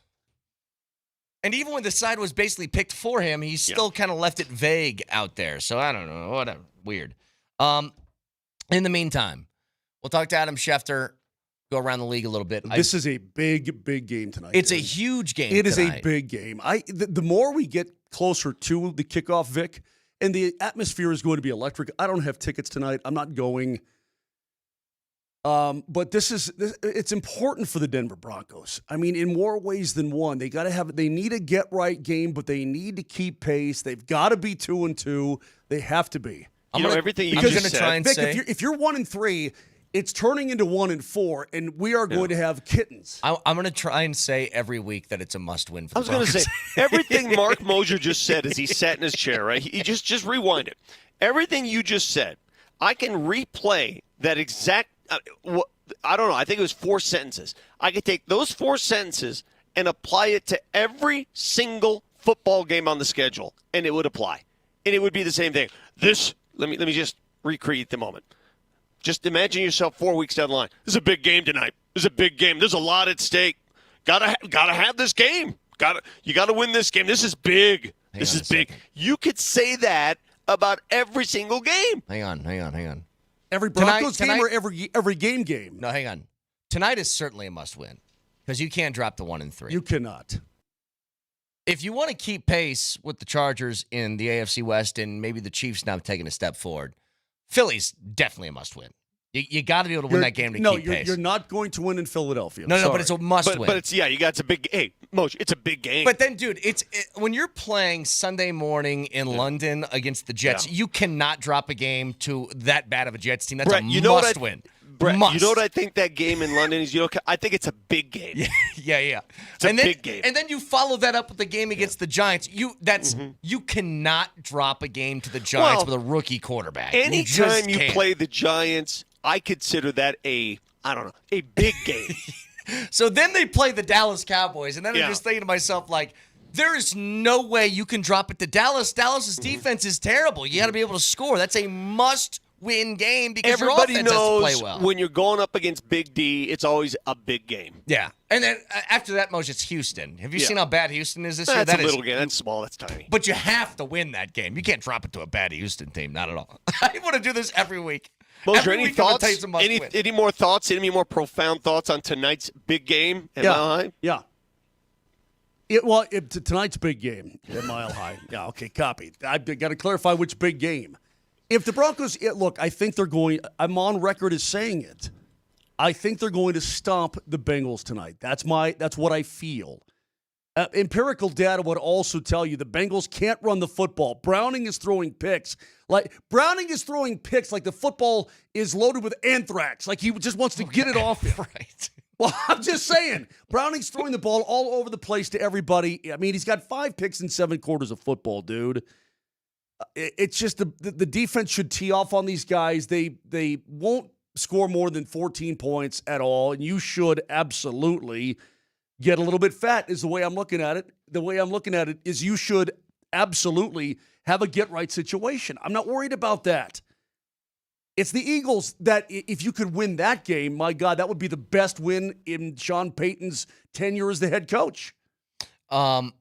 And even when the side was basically picked for him, he still kind of left it vague out there. So I don't know. Whatever. Weird. In the meantime, we'll talk to Adam Schefter, go around the league a little bit. This is a big, big game tonight. It's a huge game It is tonight. a big game. The more we get closer to the kickoff, Vic, and the atmosphere is going to be electric. I don't have tickets tonight. I'm not going. But it's important for the Denver Broncos. I mean, in more ways than one. They need a get-right game, but they need to keep pace. They've got to be 2-2. They have to be. Everything you just said. try and Vic, say, if you're 1-3, it's turning into 1-4, and we are going to have kittens. I'm going to try and say every week that it's a must-win for the I was going to say, everything Mark Moser just said as he sat in his chair, right? He just rewind it. Everything you just said, I can replay that exact I don't know. I think it was 4 sentences. I could take those 4 sentences and apply it to every single football game on the schedule, and it would apply. And it would be the same thing. Let me just recreate the moment. Just imagine yourself 4 weeks down the line. This is a big game tonight. This is a big game. There's a lot at stake. Gotta have this game. You gotta win this game. This is big. This is big. You could say that about every single game. Hang on. Every Broncos game or every game? No, hang on. Tonight is certainly a must-win because you can't drop the 1-3. You cannot. If you want to keep pace with the Chargers in the AFC West and maybe the Chiefs now taking a step forward, Philly's definitely a must-win. You got to be able to win that game to keep pace. You're not going to win in Philadelphia. No, but it's a must-win. But it's it's a big. Hey, Moj, it's a big game. But then, dude, when you're playing Sunday morning in London against the Jets, you cannot drop a game to that bad of a Jets team. That's Brett, a must-win. Brett, you know what I think that game in London is? I think it's a big game. Yeah. It's a big game. And then you follow that up with the game against the Giants. You cannot drop a game to the Giants with a rookie quarterback. Anytime you play the Giants, I consider that a big game. So then they play the Dallas Cowboys, and then I'm just thinking to myself, like, there is no way you can drop it to Dallas. Dallas's defense is terrible. You got to be able to score. That's a must-win game because everybody your offense knows has to play well. When you're going up against Big D, it's always a big game. Yeah. And then after that, Moj, it's Houston. Have you seen how bad Houston is this year? That's a little game. That's small. That's tiny. But you have to win that game. You can't drop it to a bad Houston team. Not at all. I want to do this every week. Moser, any thoughts? Any more thoughts? Any more profound thoughts on tonight's big game at Mile High? Yeah. Tonight's big game at Mile High. Yeah, okay, copy. I've got to clarify which big game. If the Broncos, look, I think they're going, I'm on record as saying it. I think they're going to stomp the Bengals tonight. That's what I feel. Empirical data would also tell you the Bengals can't run the football. Browning is throwing picks. Like the football is loaded with anthrax. Like he just wants to get it off him. Right. Well, I'm just saying. Browning's throwing the ball all over the place to everybody. I mean, he's got 5 picks in 7 quarters of football, dude. It's just the defense should tee off on these guys. They won't score more than 14 points at all, and you should absolutely get a little bit fat is the way I'm looking at it. The way I'm looking at it is you should absolutely have a get-right situation. I'm not worried about that. It's the Eagles that if you could win that game, my God, that would be the best win in Sean Payton's tenure as the head coach. So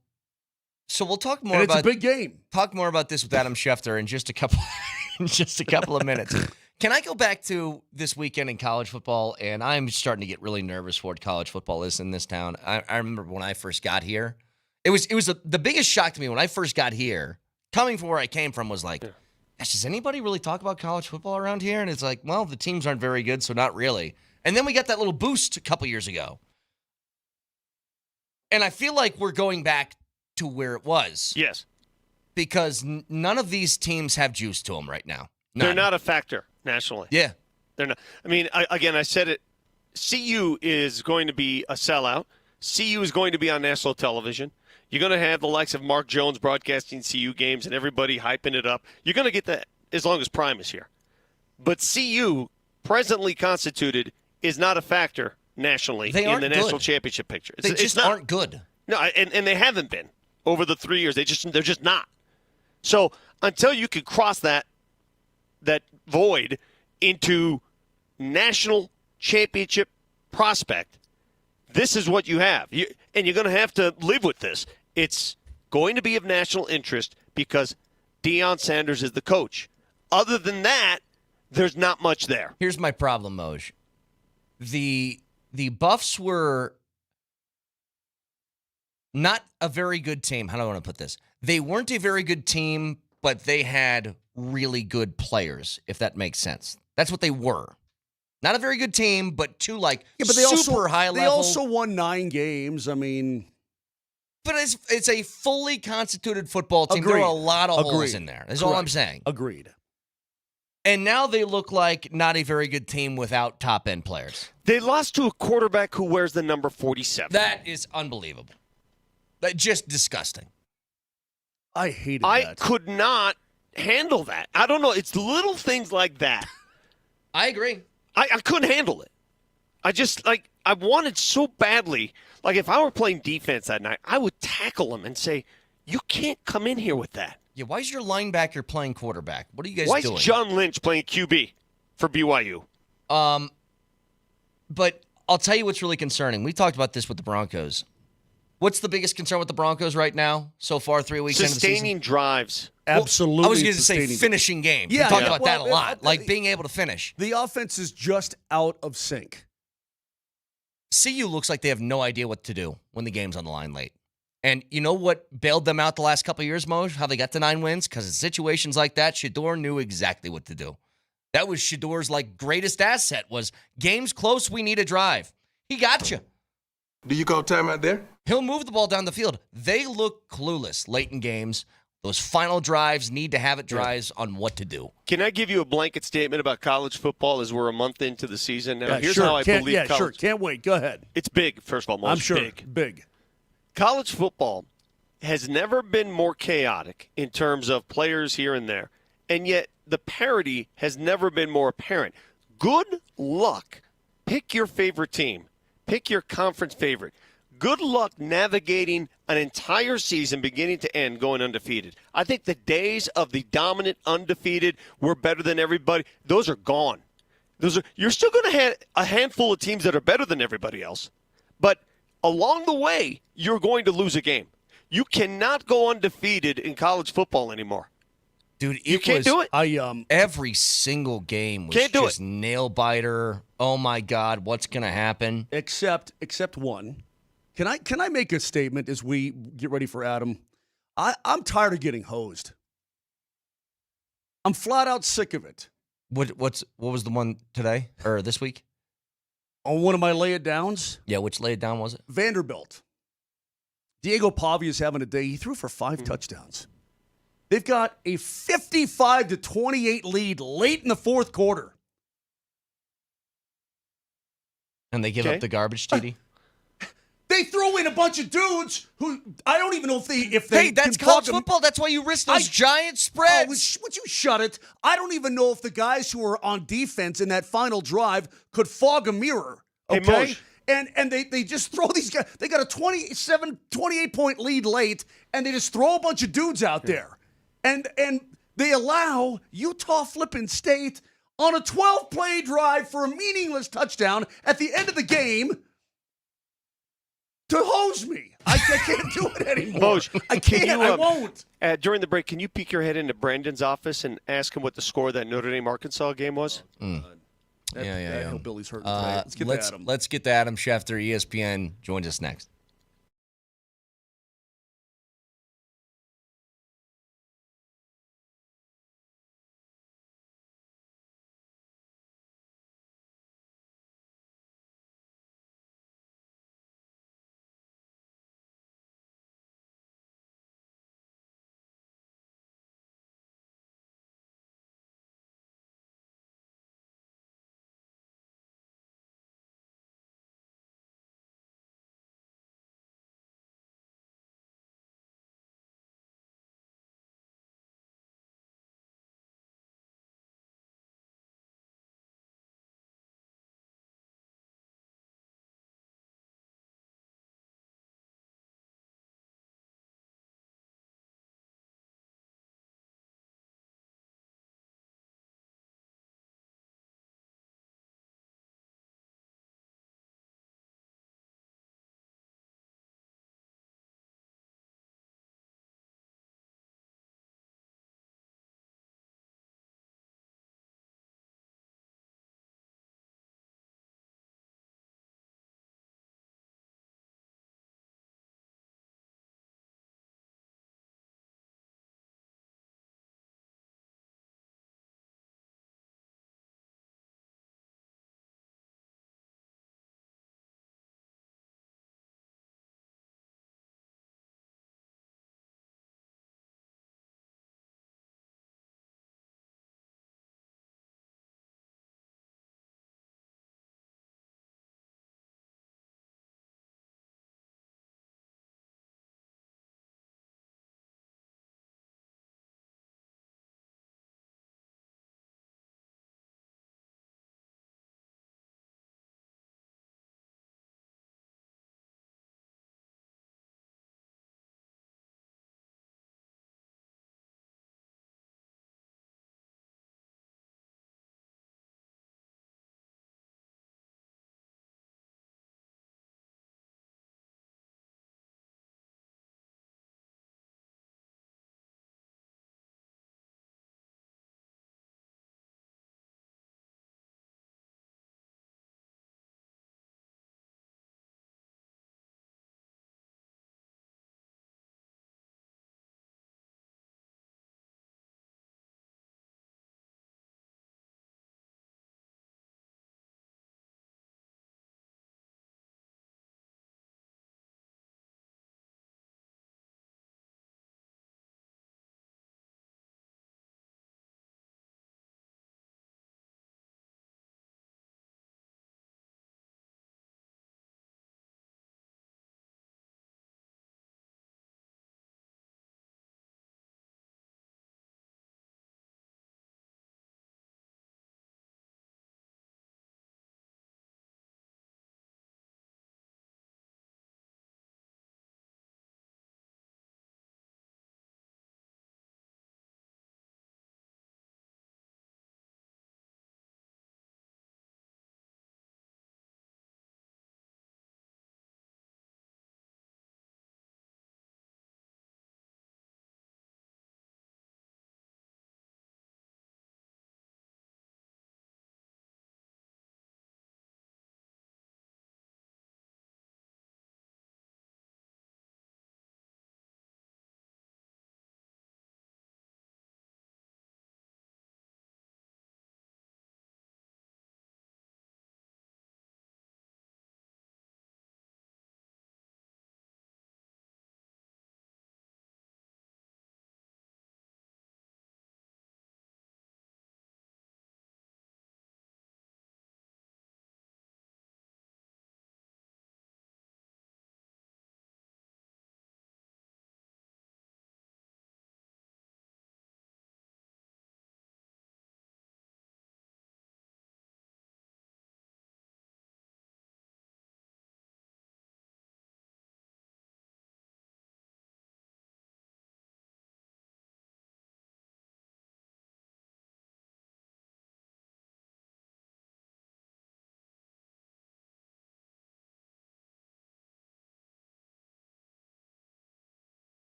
we'll talk more it's about a big game. Talk more about this with Adam Schefter in just a couple of minutes. Can I go back to this weekend in college football? And I'm starting to get really nervous for what college football is in this town. I remember when I first got here, it was the biggest shock to me when I first got here. Coming from where I came from was like, gosh, does anybody really talk about college football around here? And it's like, well, the teams aren't very good, so not really. And then we got that little boost a couple years ago. And I feel like we're going back to where it was. Yes. Because none of these teams have juice to them right now. None. They're not a factor nationally. Yeah. They're not. I mean, I said it. CU is going to be a sellout. CU is going to be on national television. You're going to have the likes of Mark Jones broadcasting CU games and everybody hyping it up. You're going to get that as long as Prime is here. But CU, presently constituted, is not a factor nationally in the national championship picture. They just aren't good. No, and they haven't been over the 3 years. They're just not. So until you can cross that void into national championship prospect, this is what you have. And you're going to have to live with this. It's going to be of national interest because Deion Sanders is the coach. Other than that, there's not much there. Here's my problem, Moj. The Buffs were not a very good team. How do I want to put this? They weren't a very good team, but they had really good players, if that makes sense. That's what they were. Not a very good team, but two super high level. They also won 9 games. I mean, but it's a fully constituted football team. Agreed. There are a lot of holes in there. That's all I'm saying. Agreed. And now they look like not a very good team without top-end players. They lost to a quarterback who wears the number 47. That is unbelievable. Just disgusting. I hated that. I could not handle that. I don't know. It's little things like that. I agree. I couldn't handle it. I wanted so badly. Like, if I were playing defense that night, I would tackle him and say, you can't come in here with that. Yeah, why is your linebacker playing quarterback? What are you guys doing? Why is John Lynch playing QB for BYU? But I'll tell you what's really concerning. We talked about this with the Broncos. What's the biggest concern with the Broncos right now so far 3 weeks into the season? Sustaining drives. Absolutely. Well, I was going to say finishing games. Yeah, we talked about that a lot, like being able to finish. The offense is just out of sync. CU looks like they have no idea what to do when the game's on the line late. And you know what bailed them out the last couple of years, Moj? How they got to 9 wins? Because in situations like that, Shedeur knew exactly what to do. That was Shedeur's greatest asset was games close, we need a drive. He got you. Do you call timeout there? He'll move the ball down the field. They look clueless late in games. Those final drives need to have it drives on what to do. Can I give you a blanket statement about college football as we're a month into the season now? Yeah, Here's sure. how I believe college. Yeah, sure. Can't wait. Go ahead. It's big, first of all. I'm sure. Big. College football has never been more chaotic in terms of players here and there, and yet the parity has never been more apparent. Good luck. Pick your favorite team. Pick your conference favorite. Good luck navigating an entire season beginning to end going undefeated. I think the days of the dominant undefeated, we're better than everybody, those are gone. You're still going to have a handful of teams that are better than everybody else, but along the way, you're going to lose a game. You cannot go undefeated in college football anymore. Dude, you can't do it. Every single game was just nail biter. Oh my God, what's going to happen? Except one. Can I make a statement as we get ready for Adam? I'm tired of getting hosed. I'm flat out sick of it. What was the one today or this week? On one of my lay it downs? Yeah, which lay it down was it? Vanderbilt. Diego Pavia is having a day. He threw for 5 touchdowns. They've got a 55-28 lead late in the fourth quarter. And they give up the garbage, TD? They throw in a bunch of dudes who I don't even know if they Hey, that's college football. That's why you risk those giant spreads. Would you shut it? I don't even know if the guys who are on defense in that final drive could fog a mirror. Okay? And they just throw these guys. They got a 28-point lead late, and they just throw a bunch of dudes out there. And they allow Utah flipping State on a 12-play drive for a meaningless touchdown at the end of the game to hose me. I can't do it anymore. Moj, I can't. I won't. During the break, can you peek your head into Brandon's office and ask him what the score of that Notre Dame-Arkansas game was? Yeah. Billy's hurting today. Let's get to Adam. Let's get to Adam Schefter. ESPN joins us next.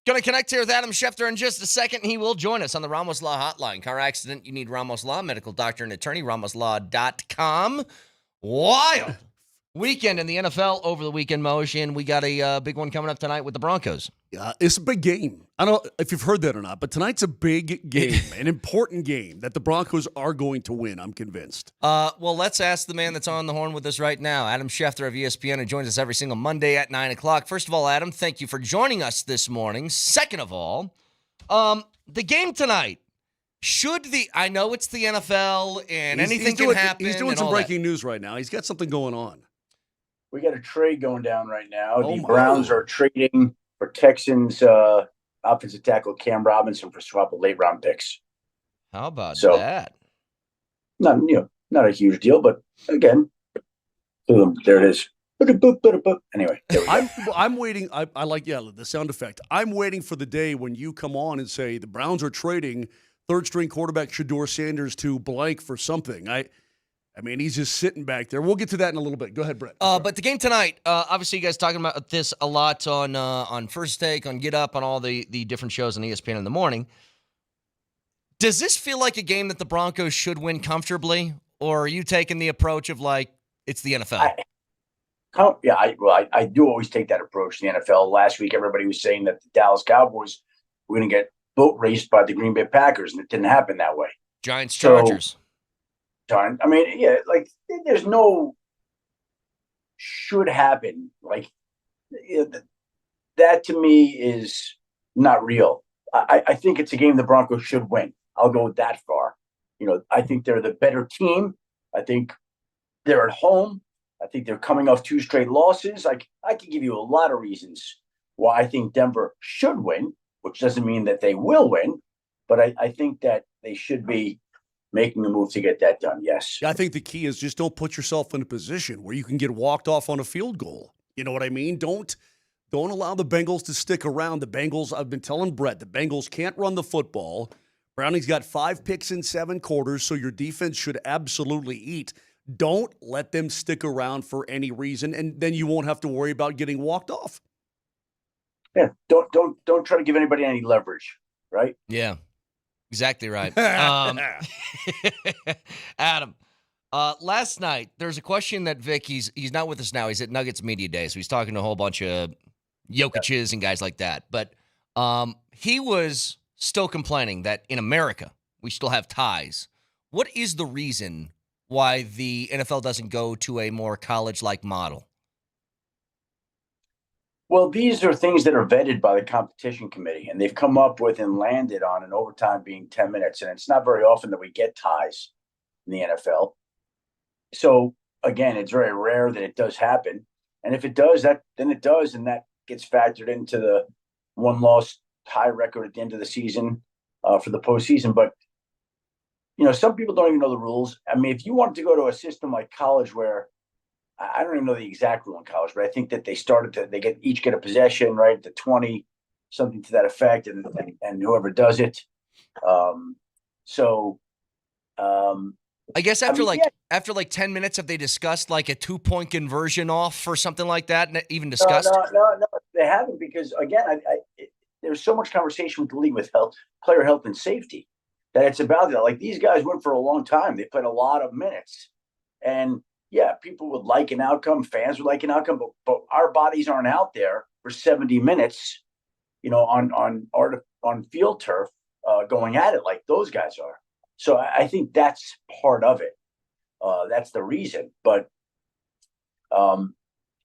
Going to connect here with Adam Schefter in just a second. He will join us on the Ramos Law Hotline. Car accident, you need Ramos Law, medical doctor and attorney, ramoslaw.com. Wild weekend in the NFL over the weekend, Motion. We got a big one coming up tonight with the Broncos. Yeah, it's a big game. I don't know if you've heard that or not, but tonight's a big game, an important game that the Broncos are going to win, I'm convinced. Well, let's ask the man that's on the horn with us right now, Adam Schefter of ESPN, who joins us every single Monday at 9 o'clock. First of all, Adam, thank you for joining us this morning. Second of all, the game tonight, I know it's the NFL and anything can happen. He's doing some breaking news right now. He's got something going on. We got a trade going down right now. The Browns are trading for Texans offensive tackle Cam Robinson for swap of late round picks. How about that? Not a huge deal, but again, boom, there it is. Anyway, I'm waiting. I like the sound effect. I'm waiting for the day when you come on and say the Browns are trading third string quarterback Shedeur Sanders to blank for something. I mean, he's just sitting back there. We'll get to that in a little bit. Go ahead, Brett. But the game tonight, obviously you guys talking about this a lot on First Take, on Get Up, on all the different shows on ESPN in the morning. Does this feel like a game that the Broncos should win comfortably, or are you taking the approach of like it's the NFL? I do always take that approach. The NFL. Last week, everybody was saying that the Dallas Cowboys were going to get boat raced by the Green Bay Packers, and it didn't happen that way. Giants, Chargers. I mean, yeah, like there's no should happen. Like that to me is not real. I think it's a game the Broncos should win. I'll go that far. I think they're the better team. I think they're at home. I think they're coming off 2 straight losses. I can give you a lot of reasons why I think Denver should win, which doesn't mean that they will win, but I think that they should be making a move to get that done, yes. I think the key is just don't put yourself in a position where you can get walked off on a field goal. You know what I mean? Don't allow the Bengals to stick around. The Bengals, I've been telling Brett, the Bengals can't run the football. Browning's got 5 picks in 7 quarters, so your defense should absolutely eat. Don't let them stick around for any reason, and then you won't have to worry about getting walked off. Yeah, don't try to give anybody any leverage, right? Yeah. Exactly right. Adam, last night, there's a question that Vic, he's not with us now. He's at Nuggets Media Day, so he's talking to a whole bunch of Jokic's and guys like that. But he was still complaining that in America, we still have ties. What is the reason why the NFL doesn't go to a more college-like model? Well, these are things that are vetted by the competition committee, and they've come up with and landed on an overtime being 10 minutes. And it's not very often that we get ties in the NFL. So, again, it's very rare that it does happen. And if it does, then it does, and that gets factored into the 1-loss tie record at the end of the season for the postseason. But, some people don't even know the rules. I mean, if you wanted to go to a system like college where I don't even know the exact rule in college, but I think that they each get a possession, right, to 20, something to that effect, and whoever does it. I guess after 10 minutes, have they discussed like a 2-point conversion off or something like that? Even discussed? No, they haven't, because again, there's so much conversation with the league with player health and safety that it's about that. Like, these guys went for a long time; they played a lot of minutes, and yeah, people would like an outcome, fans would like an outcome, but our bodies aren't out there for 70 minutes, on field turf, going at it like those guys are. So I think that's part of it. That's the reason. But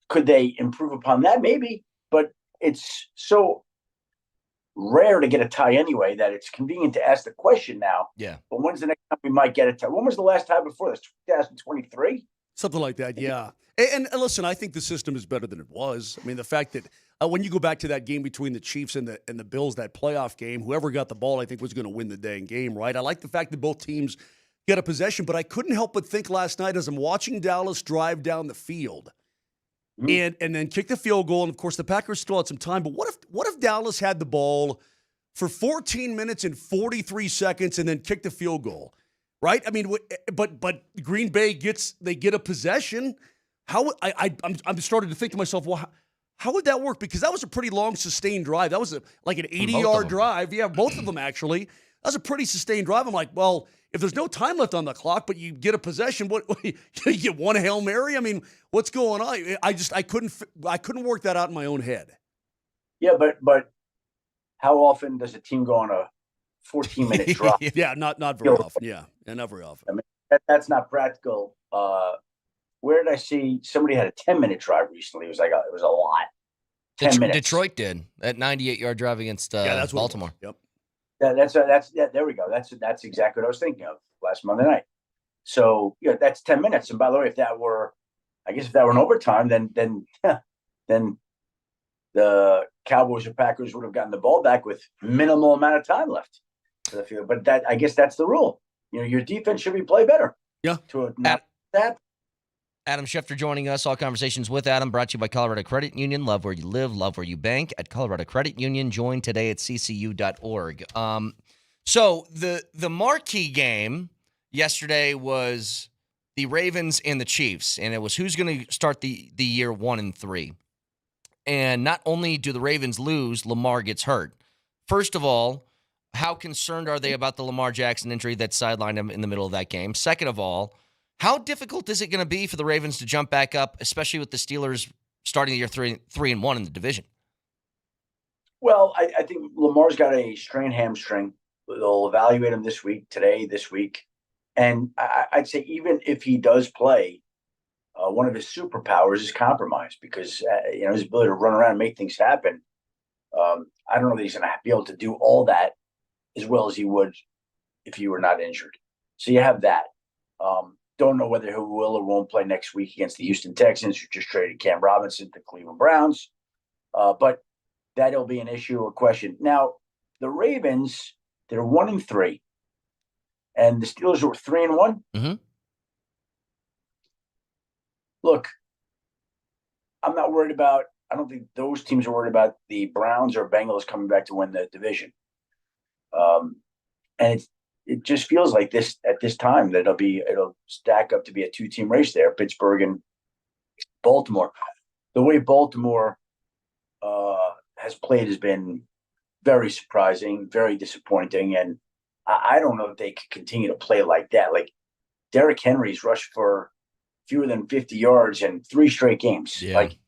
could they improve upon that? Maybe. But it's so rare to get a tie anyway that it's convenient to ask the question now. Yeah. But when's the next time we might get a tie? When was the last time before this? 2023? Something like that, yeah. And listen, I think the system is better than it was. I mean, the fact that when you go back to that game between the Chiefs and the Bills, that playoff game, whoever got the ball, I think, was going to win the dang game, right? I like the fact that both teams get a possession, but I couldn't help but think last night as I'm watching Dallas drive down the field and then kick the field goal, and of course the Packers still had some time, but what if Dallas had the ball for 14 minutes and 43 seconds and then kicked the field goal? Right? I mean, but Green Bay get a possession. I'm starting to think to myself, well, how would that work? Because that was a pretty long, sustained drive. That was like an 80-yard drive. Yeah, both of them, actually. That was a pretty sustained drive. I'm like, well, if there's no time left on the clock, but you get a possession, what you get one Hail Mary? I mean, what's going on? I couldn't work that out in my own head. Yeah, but how often does a team go on a 14-minute drive? Yeah, not very often. Yeah, not very often. I mean, that's not practical. Where did I see somebody had a 10-minute drive recently? It was a lot. 10 minutes. Detroit did that 98-yard drive against that's Baltimore. Yep. There we go. That's exactly what I was thinking of last Monday night. So that's 10 minutes. And by the way, if that were an overtime, then the Cowboys or Packers would have gotten the ball back with minimal amount of time left for the field. But I guess that's the rule. Your defense should be play better. Yeah. To not that. Adam Schefter joining us. All Conversations with Adam brought to you by Colorado Credit Union. Love where you live, love where you bank at Colorado Credit Union. Join today at ccu.org. So the marquee game yesterday was the Ravens and the Chiefs, and it was who's going to start the year 1-3. And not only do the Ravens lose, Lamar gets hurt. First of all, how concerned are they about the Lamar Jackson injury that sidelined him in the middle of that game? Second of all, how difficult is it going to be for the Ravens to jump back up, especially with the Steelers starting the year 3-1 in the division? Well, I think Lamar's got a strained hamstring. They'll evaluate him this week, and I'd say even if he does play, one of his superpowers is compromise because his ability to run around and make things happen. I don't know that he's going to be able to do all that as well as he would if he were not injured. So you have that. Don't know whether he will or won't play next week against the Houston Texans, who just traded Cam Robinson to Cleveland Browns. But that'll be an issue, a question. Now, the Ravens, they're 1-3, and the Steelers were 3-1. Mm-hmm. Look, I'm not worried about. I don't think those teams are worried about the Browns or Bengals coming back to win the division. And it just feels like this at this time that it'll stack up to be a 2-team race there, Pittsburgh and Baltimore. The way Baltimore has played has been very surprising, very disappointing, and I don't know if they can continue to play like that. Like Derrick Henry's rushed for fewer than 50 yards in 3 straight games. Yeah. Like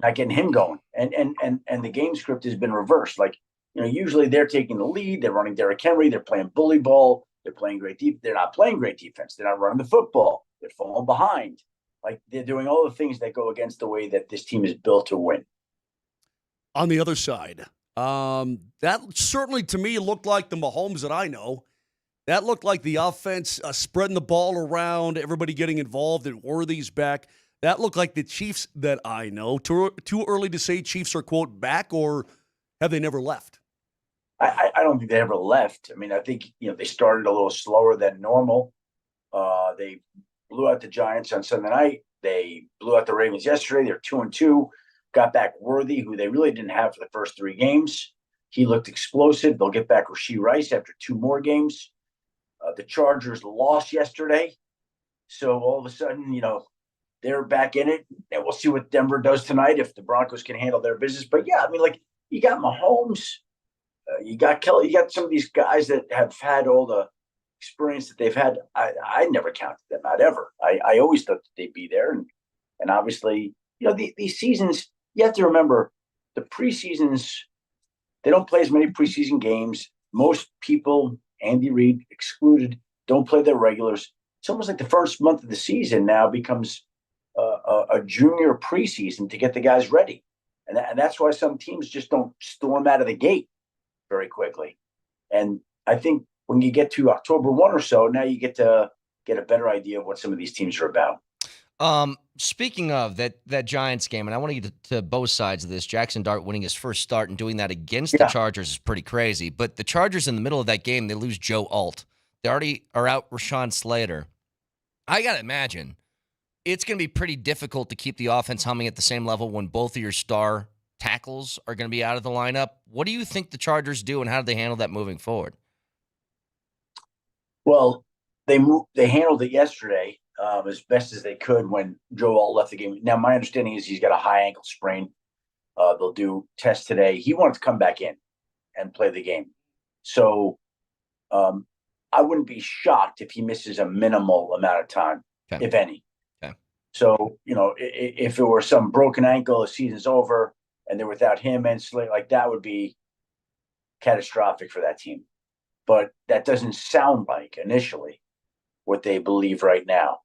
not getting him going, and the game script has been reversed. Like. Usually they're taking the lead. They're running Derrick Henry. They're playing bully ball. They're playing They're not playing great defense. They're not running the football. They're falling behind. Like they're doing all the things that go against the way that this team is built to win. On the other side, that certainly to me looked like the Mahomes that I know. That looked like the offense spreading the ball around, everybody getting involved, and Worthy's back. That looked like the Chiefs that I know. Too early to say Chiefs are, quote, back, or have they never left? I don't think they ever left. I mean, I think, they started a little slower than normal. They blew out the Giants on Sunday night. They blew out the Ravens yesterday. They're 2-2. Got back Worthy, who they really didn't have for the first 3 games. He looked explosive. They'll get back Rashee Rice after 2 more games. The Chargers lost yesterday. So all of a sudden, they're back in it. And we'll see what Denver does tonight if the Broncos can handle their business. But, yeah, I mean, you got Mahomes. You got Kelly. You got some of these guys that have had all the experience that they've had. I never counted them out ever. I always thought that they'd be there. And obviously, these seasons, you have to remember the preseasons, they don't play as many preseason games. Most people, Andy Reid excluded, don't play their regulars. It's almost like the first month of the season now becomes a junior preseason to get the guys ready. And that's why some teams just don't storm out of the gate very quickly. And I think when you get to October 1 or so, now you get to get a better idea of what some of these teams are about. Speaking of that Giants game, and I want to get to both sides of this, Jackson Dart winning his first start and doing that against the Chargers is pretty crazy. But the Chargers in the middle of that game, they lose Joe Alt. They already are out Rashawn Slater. I got to imagine it's going to be pretty difficult to keep the offense humming at the same level when both of your star tackles are going to be out of the lineup. What do you think the Chargers do, and how do they handle that moving forward? Well, they handled it yesterday as best as they could when Joe Alt left the game. Now, my understanding is he's got a high ankle sprain. They'll do tests today. He wants to come back in and play the game. So I wouldn't be shocked if he misses a minimal amount of time, if any. Okay. So, if it were some broken ankle, the season's over, and they're without him and Slade, like that would be catastrophic for that team. But that doesn't sound like initially what they believe right now.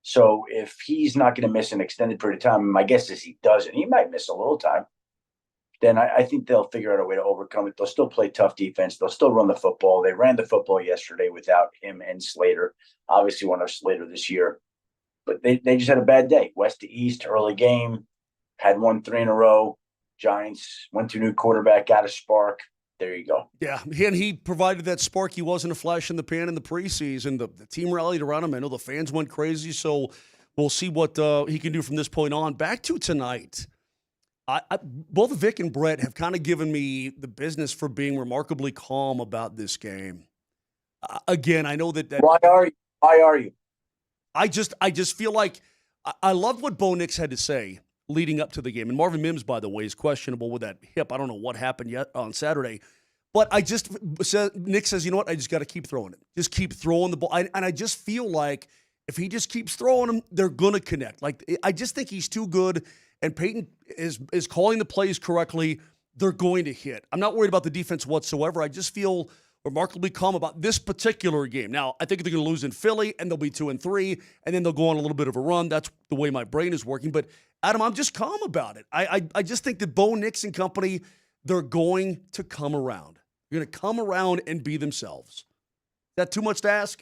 So if he's not going to miss an extended period of time, my guess is he doesn't. He might miss a little time. Then I think they'll figure out a way to overcome it. They'll still play tough defense. They'll still run the football. They ran the football yesterday without him and Slater. Obviously, one of Slater this year. But they just had a bad day. West to East, early game. Had won 3 in a row. Giants went to new quarterback, got a spark. There you go. Yeah, and he provided that spark. He wasn't a flash in the pan in the preseason. The team rallied around him. I know the fans went crazy, so we'll see what he can do from this point on. Back to tonight. Both Vic and Brett have kind of given me the business for being remarkably calm about this game. Again, I know that. Why are you? I just feel like I loved what Bo Nix had to say leading up to the game. And Marvin Mims, by the way, is questionable with that hip. I don't know what happened yet on Saturday. But Nick says, you know what? I just got to keep throwing it. Just keep throwing the ball. And I just feel like if he just keeps throwing them, they're going to connect. Like, I just think he's too good. And Peyton is calling the plays correctly. They're going to hit. I'm not worried about the defense whatsoever. I just feel remarkably calm about this particular game. Now, I think they're going to lose in Philly, and they'll be 2-3, and then they'll go on a little bit of a run. That's the way my brain is working. But, Adam, I'm just calm about it. I just think that Bo Nix and company, they're going to come around. They're going to come around and be themselves. Is that too much to ask?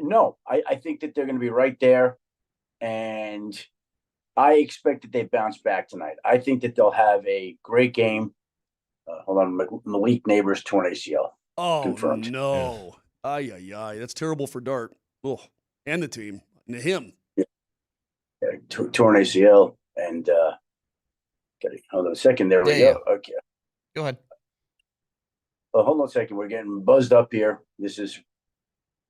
No. I think that they're going to be right there, and I expect that they bounce back tonight. I think that they'll have a great game. Hold on, Malik Neighbors torn ACL. Oh, confirmed. No. Ay. That's terrible for Dart. Oh, and the team. And him. Yeah, torn ACL. And hold on a second. There we go. Okay. Go ahead. Well, hold on a second. We're getting buzzed up here. This is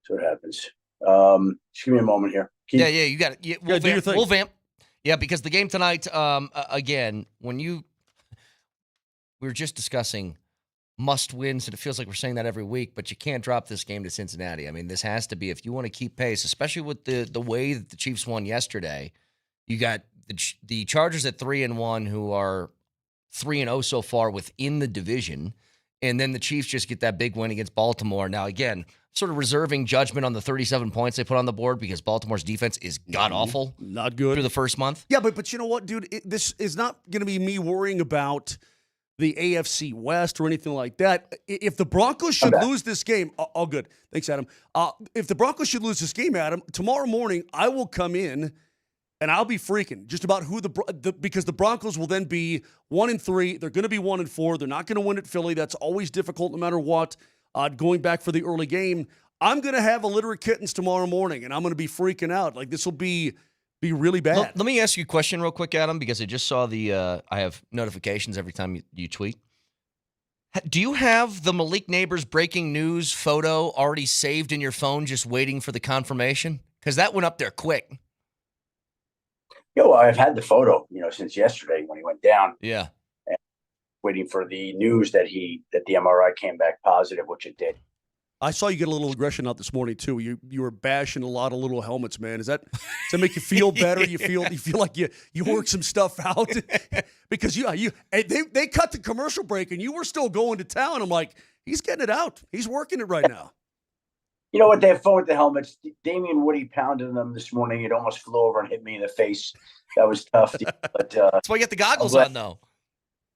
what happens. Just give me a moment here. Yeah, you got it. Yeah, do your thing. We'll vamp. Yeah, because the game tonight, again, we were just discussing must-wins, and it feels like we're saying that every week, but you can't drop this game to Cincinnati. I mean, this has to be, if you want to keep pace, especially with the way that the Chiefs won yesterday, you got the Chargers at 3-1, who are 3-0 so far within the division, and then the Chiefs just get that big win against Baltimore. Now, again, sort of reserving judgment on the 37 points they put on the board because Baltimore's defense is god-awful. Not good. Through the first month. Yeah, but you know what, dude? This is not going to be me worrying about the AFC West or anything like that. If the Broncos should lose this game, all good. Thanks, Adam. If the Broncos should lose this game, Adam, tomorrow morning I will come in and I'll be freaking just about who because the Broncos will then be 1-3. They're going to be 1-4. They're not going to win at Philly. That's always difficult no matter what. Going back for the early game, I'm going to have a litter of kittens tomorrow morning, and I'm going to be freaking out. Like, this will be really bad. Let me ask you a question real quick, Adam, because I just saw I have notifications every time you tweet. Do you have the Malik Neighbors breaking news photo already saved in your phone just waiting for the confirmation? Because that went up there quick. Yeah, well, I've had the photo, since yesterday when he went down. Yeah. And waiting for the news that the MRI came back positive, which it did. I saw you get a little aggression out this morning too. You were bashing a lot of little helmets, man. Does that make you feel better? You feel like you worked some stuff out because they cut the commercial break and you were still going to town. I'm like, he's getting it out. He's working it right now. You know what? They have fun with the helmets. Damian Woody pounded them this morning. It almost flew over and hit me in the face. That was tough. But that's why you get the goggles on, though.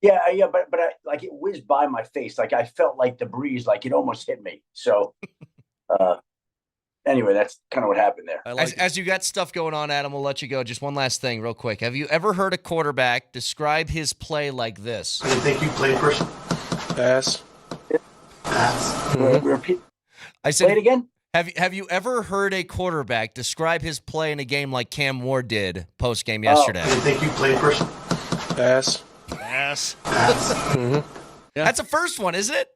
Yeah, but it whizzed by my face. Like I felt like the breeze, like it almost hit me. So, anyway, that's kind of what happened there. As you got stuff going on, Adam, we'll let you go. Just one last thing, real quick. Have you ever heard a quarterback describe his play like this? I didn't think you played first. Pass. Repeat. I said, play it again. Have you ever heard a quarterback describe his play in a game like Cam Ward did post game yesterday? I didn't think you played first. Pass. Yeah. That's a first one, isn't it?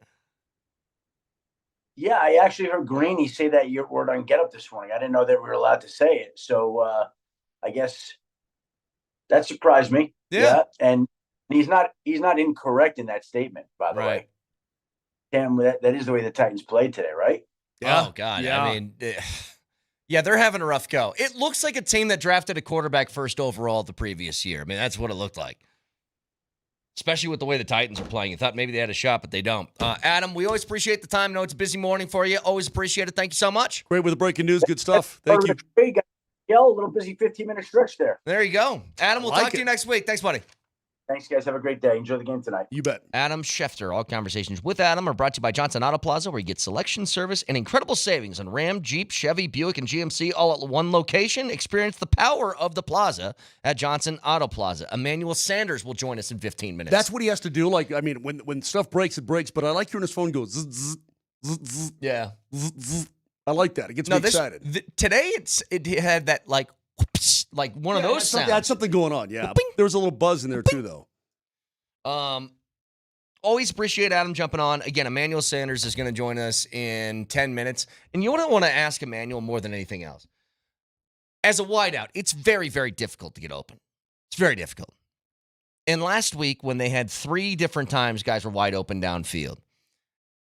Yeah, I actually heard Greeny say that word on Get Up this morning. I didn't know that we were allowed to say it. So I guess That surprised me. Yeah. And he's not incorrect in that statement, by the way. Cam, that is the way the Titans played today, right? Yeah. Oh, God. Yeah. I mean, yeah, they're having a rough go. It looks like a team that drafted a quarterback first overall the previous year. I mean, that's what it looked like. Especially with the way the Titans are playing. You thought maybe they had a shot, but they don't. Adam, we always appreciate the time. I know it's a busy morning for you. Always appreciate it. Thank you so much. Great with the breaking news. Good stuff. Thank you. A little busy 15-minute stretch there. There you go. Adam, we'll talk to you next week. Thanks, buddy. Thanks, guys. Have a great day. Enjoy the game tonight. You bet. Adam Schefter. All conversations with Adam are brought to you by Johnson Auto Plaza, where you get selection, service, and incredible savings on Ram, Jeep, Chevy, Buick, and GMC all at one location. Experience the power of the plaza at Johnson Auto Plaza. Emmanuel Sanders will join us in 15 minutes. That's what he has to do. Like, I mean, when stuff breaks, it breaks. But I like hearing his phone go zzz, zzz, zzz, zzz, yeah. Zzz, zzz. I like that. It gets me excited. Today, it had that, like one of those sounds. That's something going on, yeah. There was a little buzz in there, too, though. Always appreciate Adam jumping on. Again, Emmanuel Sanders is going to join us in 10 minutes. And you want to ask Emmanuel more than anything else. As a wideout, it's very, very difficult to get open. It's very difficult. And last week, when they had 3 different times guys were wide open downfield,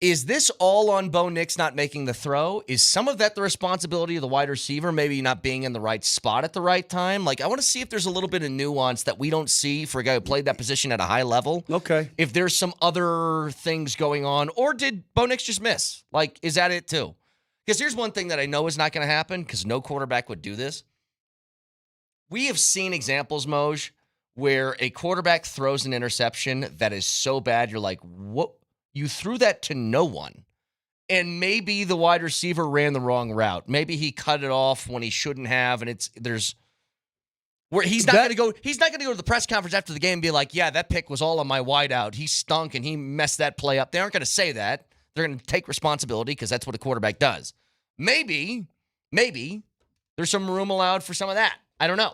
is this all on Bo Nix not making the throw? Is some of that the responsibility of the wide receiver, maybe not being in the right spot at the right time? Like, I want to see if there's a little bit of nuance that we don't see for a guy who played that position at a high level. Okay. If there's some other things going on, or did Bo Nix just miss? Like, is that it too? Because here's one thing that I know is not going to happen, because no quarterback would do this. We have seen examples, Moj, where a quarterback throws an interception that is so bad, you're like, what? You threw that to no one. And maybe the wide receiver ran the wrong route. Maybe he cut it off when he shouldn't have, and he's not going to go to the press conference after the game and be like, yeah, that pick was all on my wideout. He stunk and he messed that play up. They aren't going to say that. They're going to take responsibility because that's what a quarterback does. Maybe there's some room allowed for some of that. I don't know.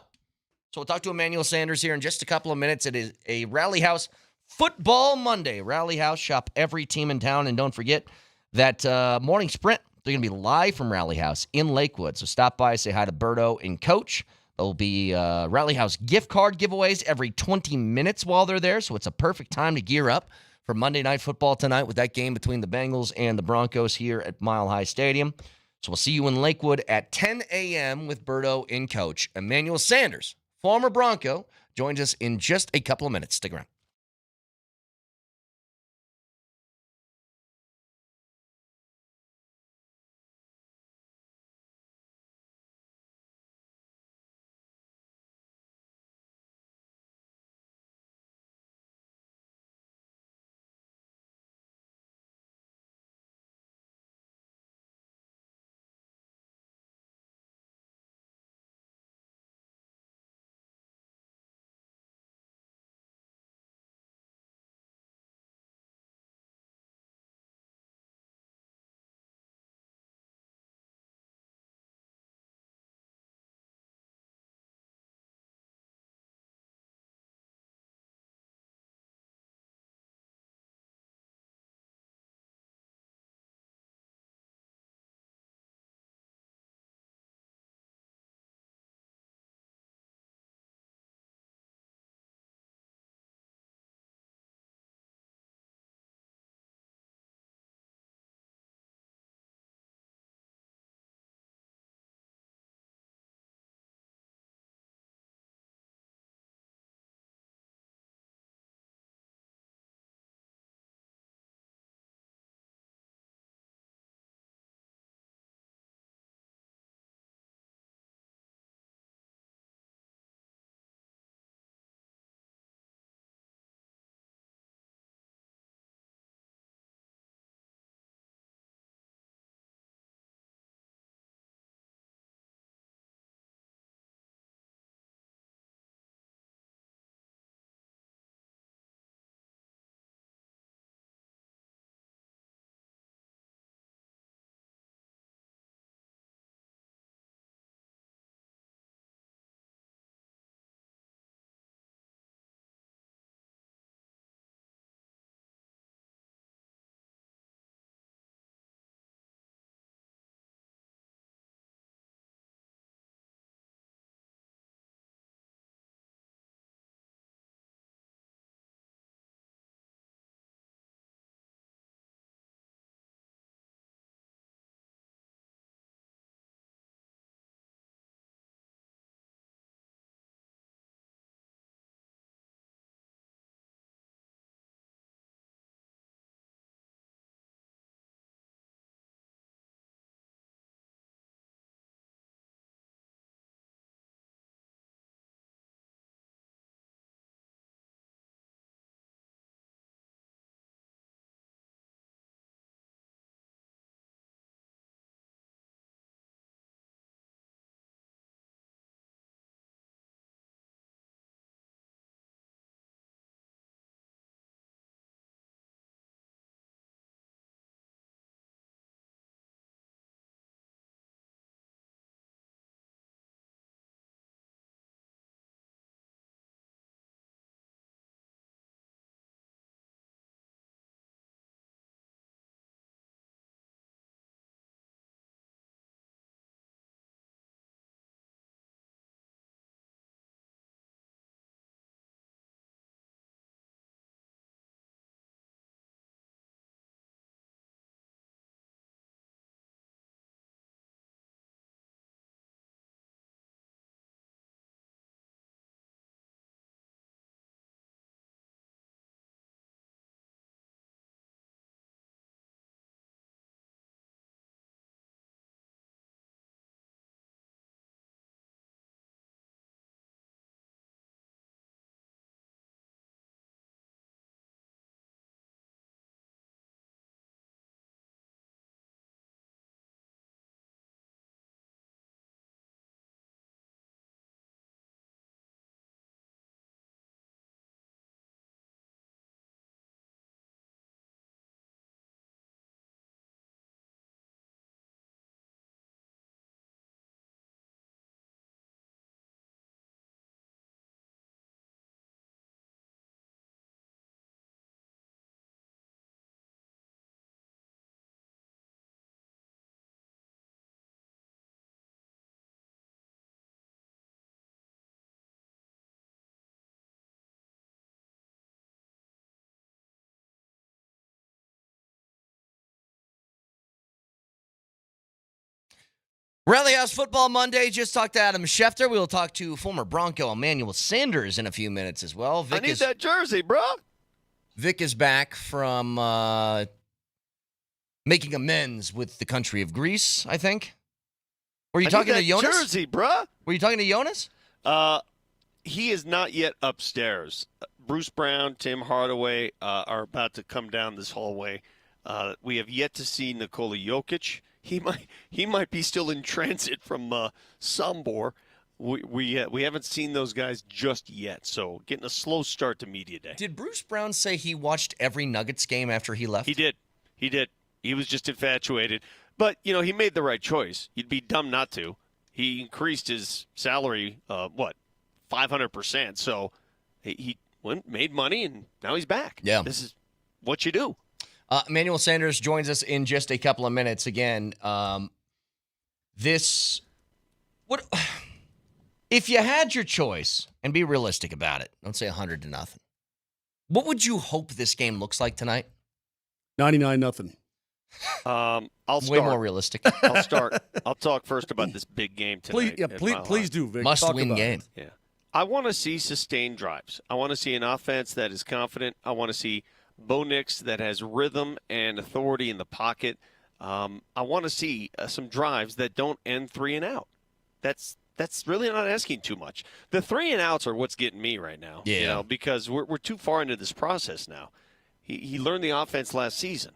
So we'll talk to Emmanuel Sanders here in just a couple of minutes. It is a Rally House Football Monday. Rally House, shop every team in town. And don't forget that morning sprint, they're going to be live from Rally House in Lakewood. So stop by, say hi to Berto and Coach. There'll be Rally House gift card giveaways every 20 minutes while they're there. So it's a perfect time to gear up for Monday Night Football tonight with that game between the Bengals and the Broncos here at Mile High Stadium. So we'll see you in Lakewood at 10 a.m. with Berto and Coach. Emmanuel Sanders, former Bronco, joins us in just a couple of minutes. Stick around. Rally House Football Monday. Just talked to Adam Schefter. We will talk to former Bronco Emmanuel Sanders in a few minutes as well. I need that jersey, bro. Vic is back from making amends with the country of Greece, I think. Were you talking to Jonas? Jersey, bro. Were you talking to Jonas? He is not yet upstairs. Bruce Brown, Tim Hardaway are about to come down this hallway. We have yet to see Nikola Jokic. He might be still in transit from Sombor. We haven't seen those guys just yet, so getting a slow start to media day. Did Bruce Brown say he watched every Nuggets game after he left? He did. He was just infatuated. But, he made the right choice. You'd be dumb not to. He increased his salary, 500%. So he went, made money, and now he's back. Yeah. This is what you do. Emmanuel Sanders joins us in just a couple of minutes. Again, if you had your choice, and be realistic about it, don't say 100-0. What would you hope this game looks like tonight? 99-0. I'll start. Way more realistic. I'll start. I'll talk first about this big game tonight. Please do, Vic. Must-win game. Yeah. I want to see sustained drives. I want to see an offense that is confident. I want to see Bo Nix that has rhythm and authority in the pocket. I want to see some drives that don't end 3 and out. That's really not asking too much. The 3 and outs are what's getting me right now. Yeah. Because we're too far into this process now. He learned the offense last season.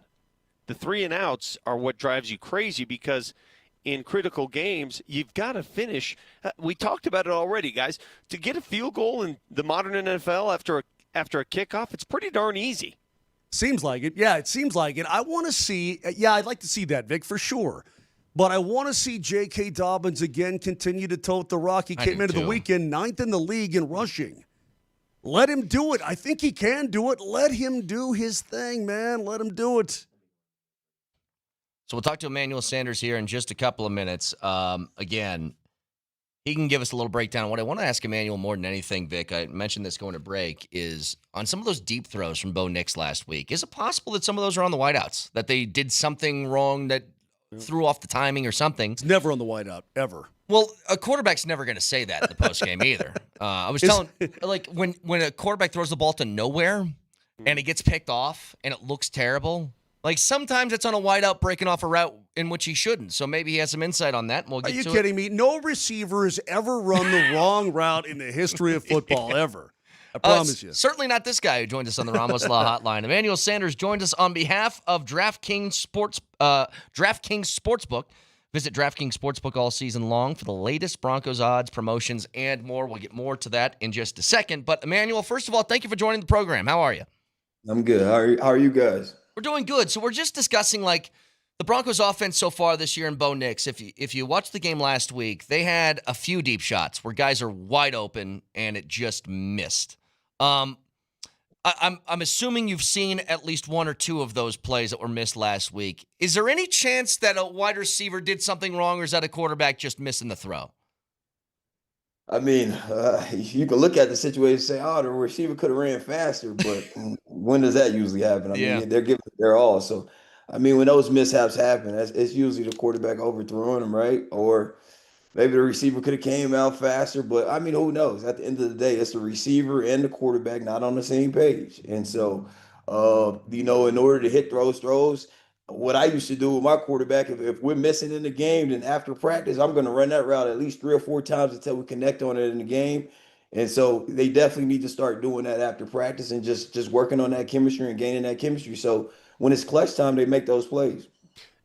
The 3 and outs are what drives you crazy because in critical games, you've got to finish. We talked about it already, guys. To get a field goal in the modern NFL after a kickoff, it's pretty darn easy. Seems like it. Yeah, it seems like it. I want to see, I'd like to see that, Vic, for sure. But I want to see J.K. Dobbins again continue to tote the rock. He came into the weekend 9th in the league in rushing. Let him do it. I think he can do it. Let him do his thing, man. Let him do it. So we'll talk to Emmanuel Sanders here in just a couple of minutes. Again, he can give us a little breakdown. What I want to ask Emmanuel more than anything, Vic, I mentioned this going to break, is on some of those deep throws from Bo Nix last week, is it possible that some of those are on the wideouts, that they did something wrong that threw off the timing or something? It's never on the wideout, ever. Well, a quarterback's never going to say that in the postgame either. I was telling, when a quarterback throws the ball to nowhere and it gets picked off and it looks terrible, sometimes it's on a wideout breaking off a route in which he shouldn't. So maybe he has some insight on that. And we'll get Are you kidding me? No receiver has ever run the wrong route in the history of football, ever. I promise you. Certainly not this guy who joined us on the Ramos Law Hotline. Emmanuel Sanders joined us on behalf of DraftKings Sportsbook. Visit DraftKings Sportsbook all season long for the latest Broncos odds, promotions, and more. We'll get more to that in just a second. But Emmanuel, first of all, thank you for joining the program. How are you? I'm good. How are you guys? We're doing good. So we're just discussing the Broncos offense so far this year in Bo Nix. If you watched the game last week, they had a few deep shots where guys are wide open and it just missed. I'm assuming you've seen at least one or two of those plays that were missed last week. Is there any chance that a wide receiver did something wrong, or is that a quarterback just missing the throw? I mean, you can look at the situation and say, the receiver could have ran faster, but when does that usually happen? I mean, they're giving it their all. So, I mean, when those mishaps happen, it's usually the quarterback overthrowing them, right? Or maybe the receiver could have came out faster, but I mean, who knows? At the end of the day, it's the receiver and the quarterback not on the same page. And so, in order to hit those throws, what I used to do with my quarterback, if we're missing in the game, then after practice, I'm going to run that route at least 3 or 4 times until we connect on it in the game. And so they definitely need to start doing that after practice and just working on that chemistry and gaining that chemistry. So when it's clutch time, they make those plays.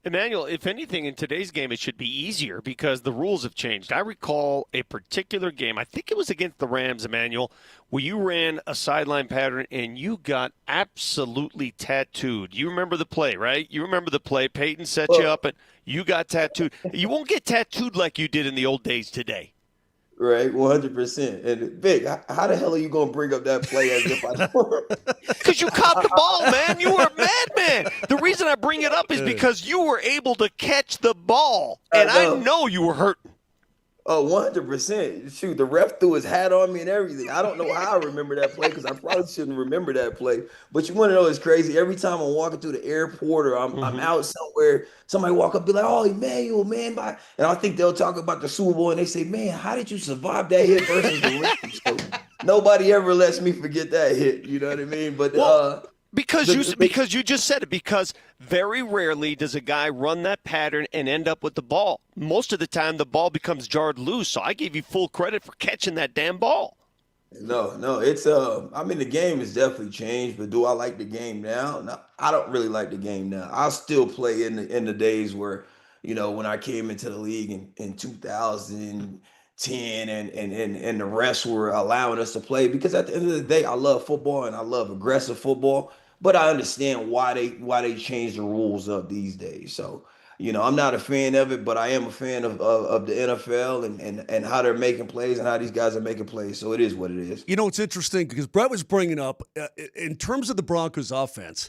Emmanuel, if anything, in today's game, it should be easier because the rules have changed. I recall a particular game, I think it was against the Rams, Emmanuel, where you ran a sideline pattern and you got absolutely tattooed. You remember the play, right? You remember the play. Peyton set you up and you got tattooed. You won't get tattooed like you did in the old days today. Right, 100%. And Vic, how the hell are you going to bring up that play as if I know? Because you caught the ball, man. You were a madman. The reason I bring it up is because you were able to catch the ball, and I know you were hurting. Oh, 100%. Shoot, the ref threw his hat on me and everything. I don't know how I remember that play because I probably shouldn't remember that play. But you want to know it's crazy. Every time I'm walking through the airport or I'm out somewhere, somebody walk up and be like, "Oh, Emmanuel, man." And I think they'll talk about the Super Bowl and they say, "Man, how did you survive that hit versus the Rams?" So nobody ever lets me forget that hit. You know what I mean? But because you just said it, because very rarely does a guy run that pattern and end up with the ball. Most of the time the ball becomes jarred loose, so I give you full credit for catching that damn ball. No, it's I mean the game has definitely changed, but do I like the game now? No, I don't really like the game now. I still play in the days where, when I came into the league in 2010 and the rest were allowing us to play because at the end of the day, I love football and I love aggressive football, but I understand why they changed the rules up these days. So, I'm not a fan of it, but I am a fan of the NFL and how they're making plays and how these guys are making plays. So it is what it is. It's interesting because Brett was bringing up in terms of the Broncos offense,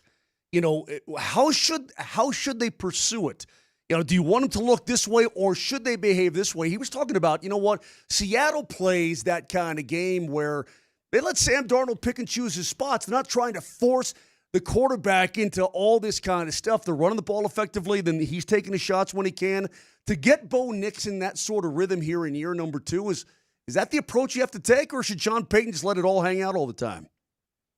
how should they pursue it? Do you want them to look this way or should they behave this way? He was talking about, Seattle plays that kind of game where they let Sam Darnold pick and choose his spots. They're not trying to force the quarterback into all this kind of stuff. They're running the ball effectively. Then he's taking the shots when he can. To get Bo Nix in that sort of rhythm here in year number 2, is that the approach you have to take, or should Sean Payton just let it all hang out all the time?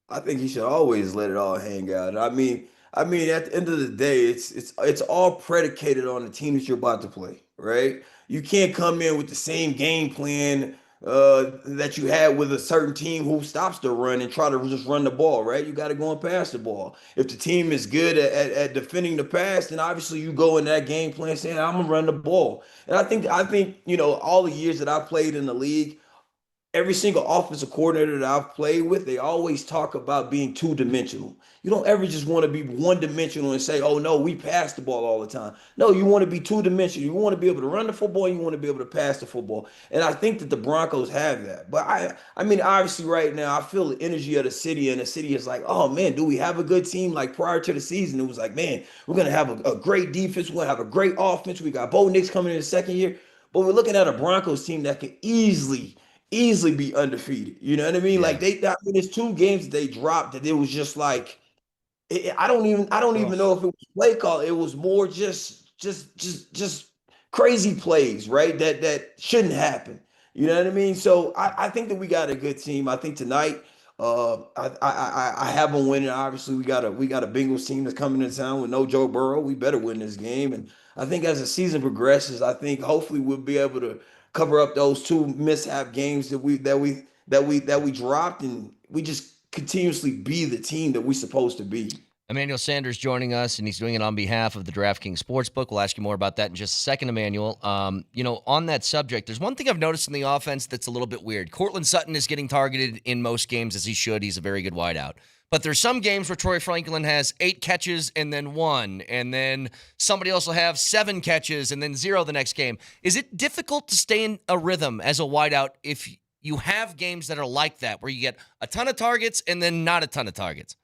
I think he should always let it all hang out. I mean, at the end of the day, it's all predicated on the team that you're about to play, right? You can't come in with the same game plan that you had with a certain team who stops the run and try to just run the ball, right? You got to go and pass the ball. If the team is good at defending the pass, then obviously you go in that game plan saying, "I'm gonna run the ball." And I think all the years that I played in the league, every single offensive coordinator that I've played with, they always talk about being two-dimensional. You don't ever just want to be one-dimensional and say, "Oh, no, we pass the ball all the time." No, you want to be two-dimensional. You want to be able to run the football. You want to be able to pass the football. And I think that the Broncos have that. But I mean, obviously right now, I feel the energy of the city, and the city is like, "Oh, man, do we have a good team?" Like prior to the season, it was like, "Man, we're going to have a great defense. We're going to have a great offense. We got Bo Nix coming in the second year." But we're looking at a Broncos team that could easily be undefeated. You know what I mean? Yeah. Like there's 2 games that they dropped that it was just like I don't even know if it was play call. It was more just crazy plays, right? That shouldn't happen. You know what I mean? So I think that we got a good team. I think tonight I have them winning. Obviously, we got a Bengals team that's coming into town with no Joe Burrow. We better win this game. And I think as the season progresses, I think hopefully we'll be able to cover up those 2 mishap games that we dropped, and we just continuously be the team that we're supposed to be. Emmanuel Sanders joining us, and he's doing it on behalf of the DraftKings Sportsbook. We'll ask you more about that in just a second, Emmanuel. On that subject, there's one thing I've noticed in the offense that's a little bit weird. Courtland Sutton is getting targeted in most games, as he should. He's a very good wideout. But there's some games where Troy Franklin has 8 catches and then 1, and then somebody else will have 7 catches and then 0 the next game. Is it difficult to stay in a rhythm as a wideout if you have games that are like that, where you get a ton of targets and then not a ton of targets?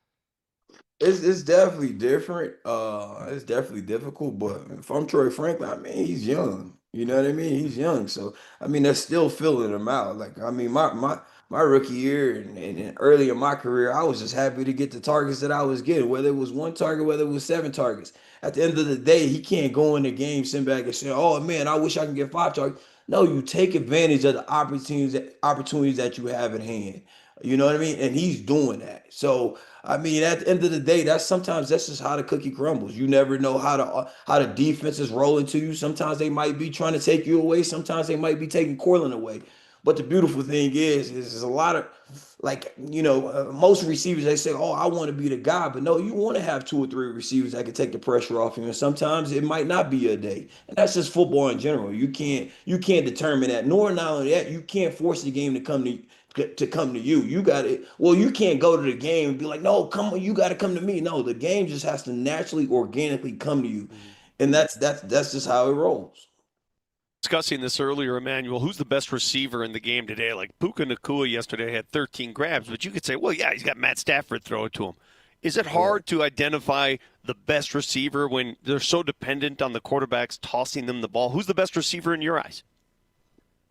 It's definitely different. It's definitely difficult. But if I'm Troy Franklin, I mean, he's young. You know what I mean? He's young. So I mean, they're still filling him out. Like I mean, my rookie year and early in my career, I was just happy to get the targets that I was getting, whether it was 1 target, whether it was 7 targets. At the end of the day, he can't go in the game, sit back and say, "Oh man, I wish I could get 5 targets." No, you take advantage of the opportunities that you have at hand. You know what I mean? And he's doing that. So I mean, at the end of the day, that's just how the cookie crumbles. You never know how the defense is rolling to you. Sometimes they might be trying to take you away. Sometimes they might be taking Courtland away. But the beautiful thing is a lot of most receivers, they say, "Oh, I want to be the guy," but no, you want to have 2 or 3 receivers that can take the pressure off you. And sometimes it might not be a day, and that's just football in general. You can't determine that. Nor not only that, you can't force the game to come to you. You got it. Well, you can't go to the game and be like, "No, come on, you got to come to me." No, the game just has to naturally, organically come to you, and that's just how it rolls. Discussing this earlier, Emmanuel, who's the best receiver in the game today? Like Puka Nacua yesterday had 13 grabs, but you could say, well, yeah, he's got Matt Stafford throw it to him. Is it hard to identify the best receiver when they're so dependent on the quarterbacks tossing them the ball? Who's the best receiver in your eyes?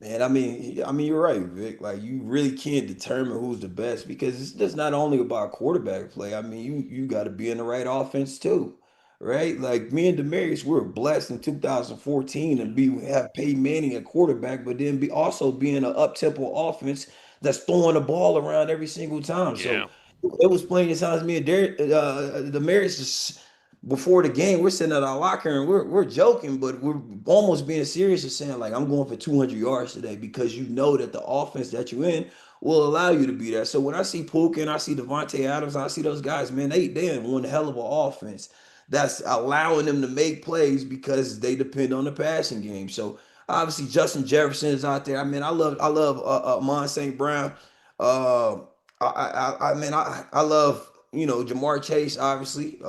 Man, I mean, you're right, Vic. Like, you really can't determine who's the best because it's just not only about quarterback play. I mean, you got to be in the right offense too, right? Like me and Demarius, we were blessed in 2014 and have Peyton Manning at quarterback, but then be in an up tempo offense that's throwing the ball around every single time. Yeah. So it was plenty of times me and Demarius just before the game, we're sitting at our locker and we're joking, but we're almost being serious and saying, like, I'm going for 200 yards today because you know that the offense that you're in will allow you to be there. So when I see Puka and I see Devontae Adams, I see those guys, man, they in one hell of an offense that's allowing them to make plays because they depend on the passing game. So obviously Justin Jefferson is out there. I mean, I love Amon St. Brown. Uh, I love Jamar Chase, obviously.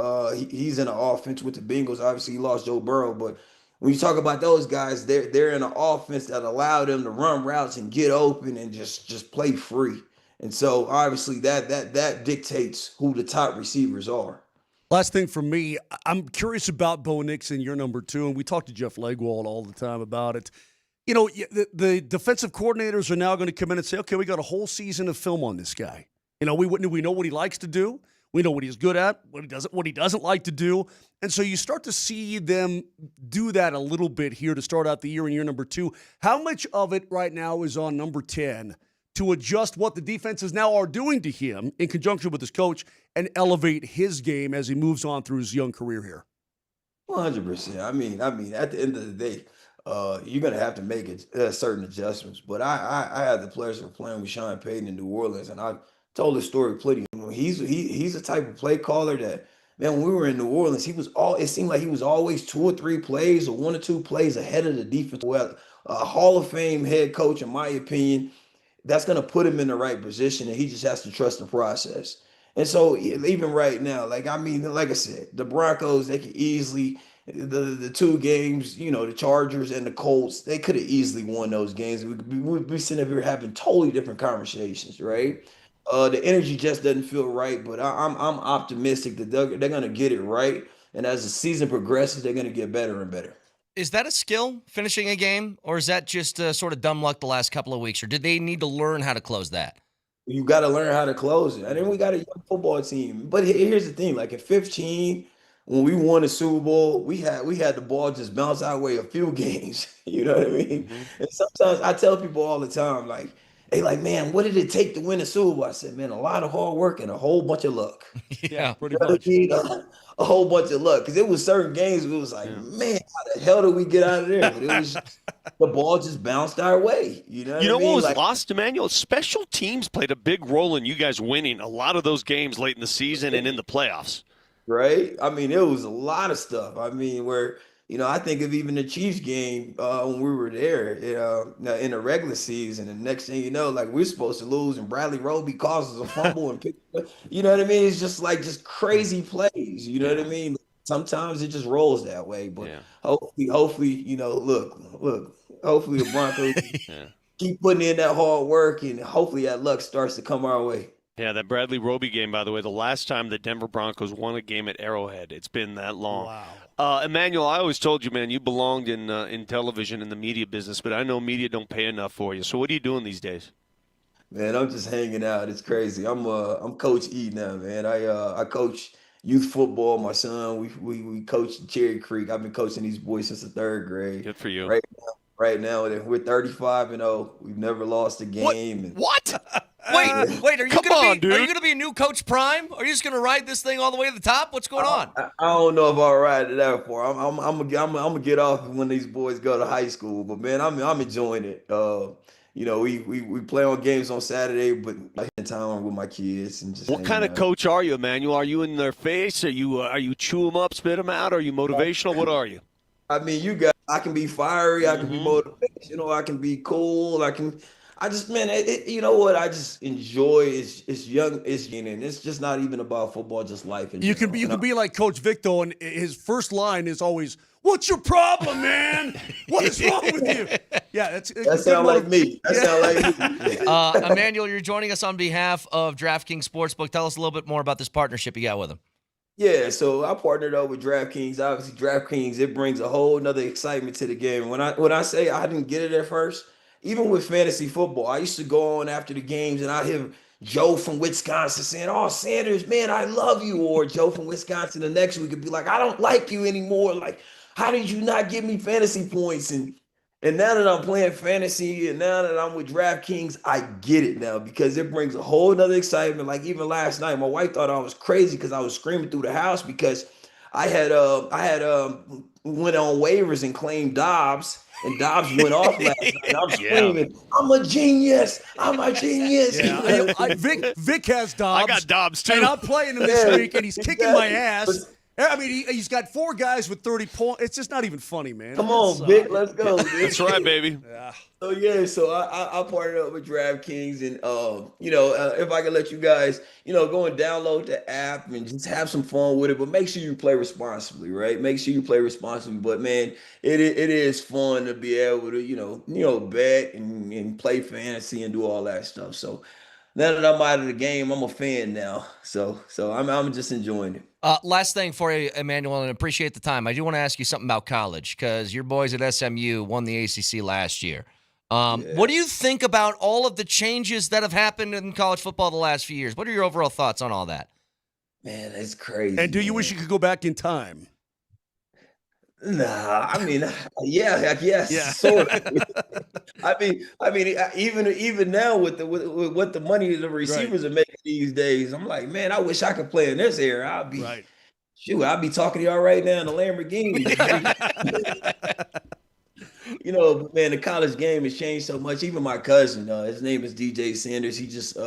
He's in the offense with the Bengals. Obviously, he lost Joe Burrow, but when you talk about those guys, they're in an offense that allow them to run routes and get open and just play free. And so obviously that dictates who the top receivers are. Last thing for me, I'm curious about Bo Nixon, your number 2, and we talk to Jeff Legwold all the time about it. You know, the defensive coordinators are now going to come in and say, okay, we got a whole season of film on this guy. You know, we know what he likes to do. We know what he's good at, what he doesn't like to do. And so you start to see them do that a little bit here to start out the year in year number 2. How much of it right now is on number 10 to adjust what the defenses now are doing to him in conjunction with his coach and elevate his game as he moves on through his young career here? 100%. I mean, at the end of the day, you're gonna have to make certain adjustments. But I had the pleasure of playing with Sean Payton in New Orleans, and I told this story plenty. He's the type of play caller that, man, when we were in New Orleans, it seemed like he was always 2 or 3 plays or 1 or 2 plays ahead of the defense. Well, a Hall of Fame head coach, in my opinion, that's going to put him in the right position, and he just has to trust the process. And so even right now, like I said, the Broncos, they could easily the 2 games, the Chargers and the Colts, they could have easily won those games. We'd be sitting up here having totally different conversations, right? The energy just doesn't feel right, but I'm optimistic that they're going to get it right, and as the season progresses, they're going to get better and better. Is that a skill, finishing a game, or is that just sort of dumb luck the last couple of weeks, or did they need to learn how to close that? You got to learn how to close it. And then we got a young football team. But here's the thing: like in 15, when we won the Super Bowl, we had the ball just bounce our way a few games. You know what I mean? Mm-hmm. And sometimes I tell people all the time, like, hey, like, man, what did it take to win a Super Bowl? I said, man, a lot of hard work and a whole bunch of luck. Yeah, pretty much. A whole bunch of luck. Because it was certain games, it was like, man, how the hell did we get out of there? But it was the ball just bounced our way. You know what was lost, Emmanuel? Special teams played a big role in you guys winning a lot of those games late in the season and in the playoffs. Right? I mean, it was a lot of stuff. I mean, where I think of even the Chiefs game when we were there in the regular season. And next thing you know, like we're supposed to lose, and Bradley Roby causes a fumble and pick. You know what I mean? It's just crazy plays. You know what I mean? Sometimes it just rolls that way. But hopefully, look. Hopefully the Broncos keep putting in that hard work, and hopefully that luck starts to come our way. Yeah, that Bradley Roby game, by the way, the last time the Denver Broncos won a game at Arrowhead. It's been that long. Wow. Emmanuel, I always told you, man, you belonged in television, in the media business, but I know media don't pay enough for you. So what are you doing these days? Man, I'm just hanging out. It's crazy. I'm Coach E now, man. I coach youth football. My son, we coach Cherry Creek. I've been coaching these boys since the 3rd grade. Good for you. Right now, we're 35-0. We've never lost a game. What? Wait, are you gonna be a new Coach Prime? Are you just gonna ride this thing all the way to the top? What's going on? I don't know if I'll ride it that far. I'm gonna get off when these boys go to high school. But man, I'm enjoying it. We play on games on Saturday, but I spend time with my kids and just. What kind of coach are you, Emmanuel? Are you in their face? Are you chew them up, spit them out? Are you motivational? What are you? I mean, I can be fiery. I can be motivational. I can be cool. You know what? I just enjoy it's young, and it's just not even about football, just life. You can be like Coach Vic, though, and his first line is always, "What's your problem, man? What is wrong with you?" Yeah, that sounds like me. Emmanuel, you're joining us on behalf of DraftKings Sportsbook. Tell us a little bit more about this partnership you got with them. Yeah, so I partnered up with DraftKings. Obviously, DraftKings, it brings a whole nother excitement to the game. When I say I didn't get it at first, even with fantasy football, I used to go on after the games and I hear Joe from Wisconsin saying, "Oh, Sanders, man, I love you." Or Joe from Wisconsin the next week could be like, "I don't like you anymore. Like, how did you not give me fantasy points?" And now that I'm playing fantasy and now that I'm with DraftKings, I get it now because it brings a whole nother excitement. Like even last night, my wife thought I was crazy because I was screaming through the house because I had went on waivers and claimed Dobbs, and Dobbs went off last night. I'm screaming, "I'm a genius! I'm a genius!" Yeah, Vic has Dobbs. I got Dobbs too, and I'm playing him this week, and he's kicking my ass. I mean, he's got 4 guys with 30 points. It's just not even funny, man. Come on, Vic, let's go. That's right, baby. Yeah. So I partnered up with DraftKings, and if I can let you guys, go and download the app and just have some fun with it, but make sure you play responsibly, right? Make sure you play responsibly. But man, it is fun to be able to bet and play fantasy and do all that stuff. So now that I'm out of the game, I'm a fan now. So I'm just enjoying it. Last thing for you, Emmanuel, and appreciate the time. I do want to ask you something about college because your boys at SMU won the ACC last year. What do you think about all of the changes that have happened in college football the last few years? What are your overall thoughts on all that? Man, it's crazy. And do you wish you could go back in time? Nah, I mean, yes, sort of. I mean, even now with what the money the receivers are making these days, I'm like, man, I wish I could play in this era. I'll be talking to y'all right now in the Lamborghini. Man, the college game has changed so much. Even my cousin, his name is DJ Sanders. He's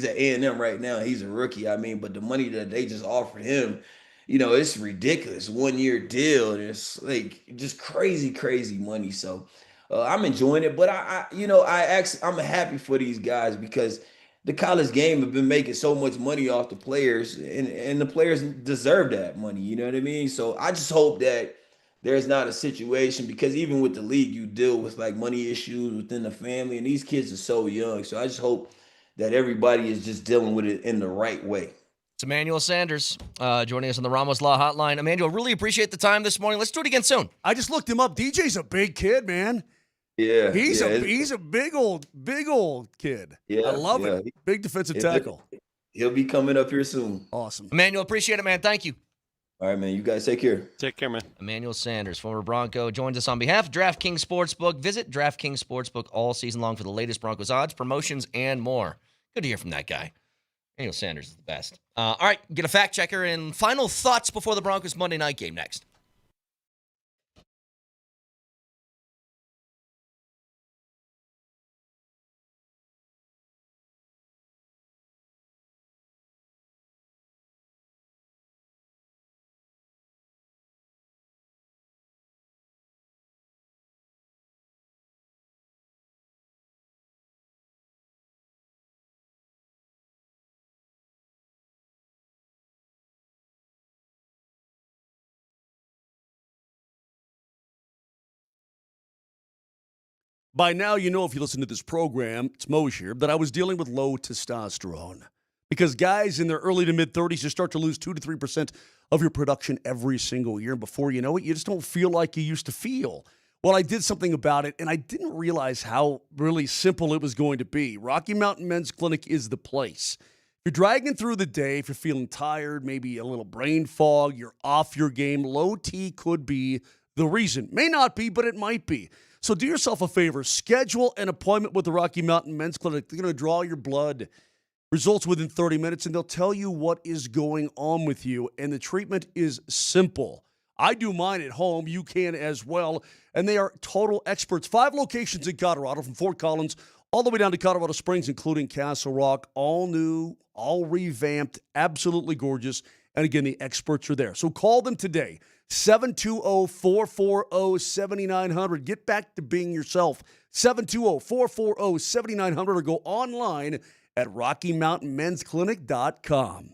at A&M right now. He's a rookie. I mean, but the money that they just offered him, it's ridiculous. 1-year deal. And it's like just crazy money. So I'm enjoying it. But I'm happy for these guys because the college game have been making so much money off the players, and the players deserve that money. You know what I mean? So I just hope that there's not a situation, because even with the league, you deal with like money issues within the family, and these kids are so young. So I just hope that everybody is just dealing with it in the right way. It's Emmanuel Sanders joining us on the Ramos Law Hotline. Emmanuel, really appreciate the time this morning. Let's do it again soon. I just looked him up. DJ's a big kid, man. Yeah, he's a big old kid. Yeah, I love it. Big defensive tackle. He'll be coming up here soon. Awesome, Emmanuel. Appreciate it, man. Thank you. All right, man. You guys take care. Take care, man. Emmanuel Sanders, former Bronco, joins us on behalf of DraftKings Sportsbook. Visit DraftKings Sportsbook all season long for the latest Broncos odds, promotions, and more. Good to hear from that guy. Emmanuel Sanders is the best. All right, get a fact checker and final thoughts before the Broncos Monday night game next. By now, you know, if you listen to this program, it's Moser, that I was dealing with low testosterone. Because guys in their early to mid-30s, you start to lose 2 to 3% of your production every single year. And before you know it, you just don't feel like you used to feel. Well, I did something about it, and I didn't realize how really simple it was going to be. Rocky Mountain Men's Clinic is the place. If you're dragging through the day, if you're feeling tired, maybe a little brain fog, you're off your game, low T could be the reason. May not be, but it might be. So do yourself a favor. Schedule an appointment with the Rocky Mountain Men's Clinic. They're going to draw your blood. Results within 30 minutes, and they'll tell you what is going on with you. And the treatment is simple. I do mine at home. You can as well. And they are total experts. 5 locations in Colorado, from Fort Collins all the way down to Colorado Springs, including Castle Rock. All new, all revamped, absolutely gorgeous. And again, the experts are there. So call them today. 720-440-7900. Get back to being yourself. 720-440-7900 or go online at RockyMountainMen'sClinic.com.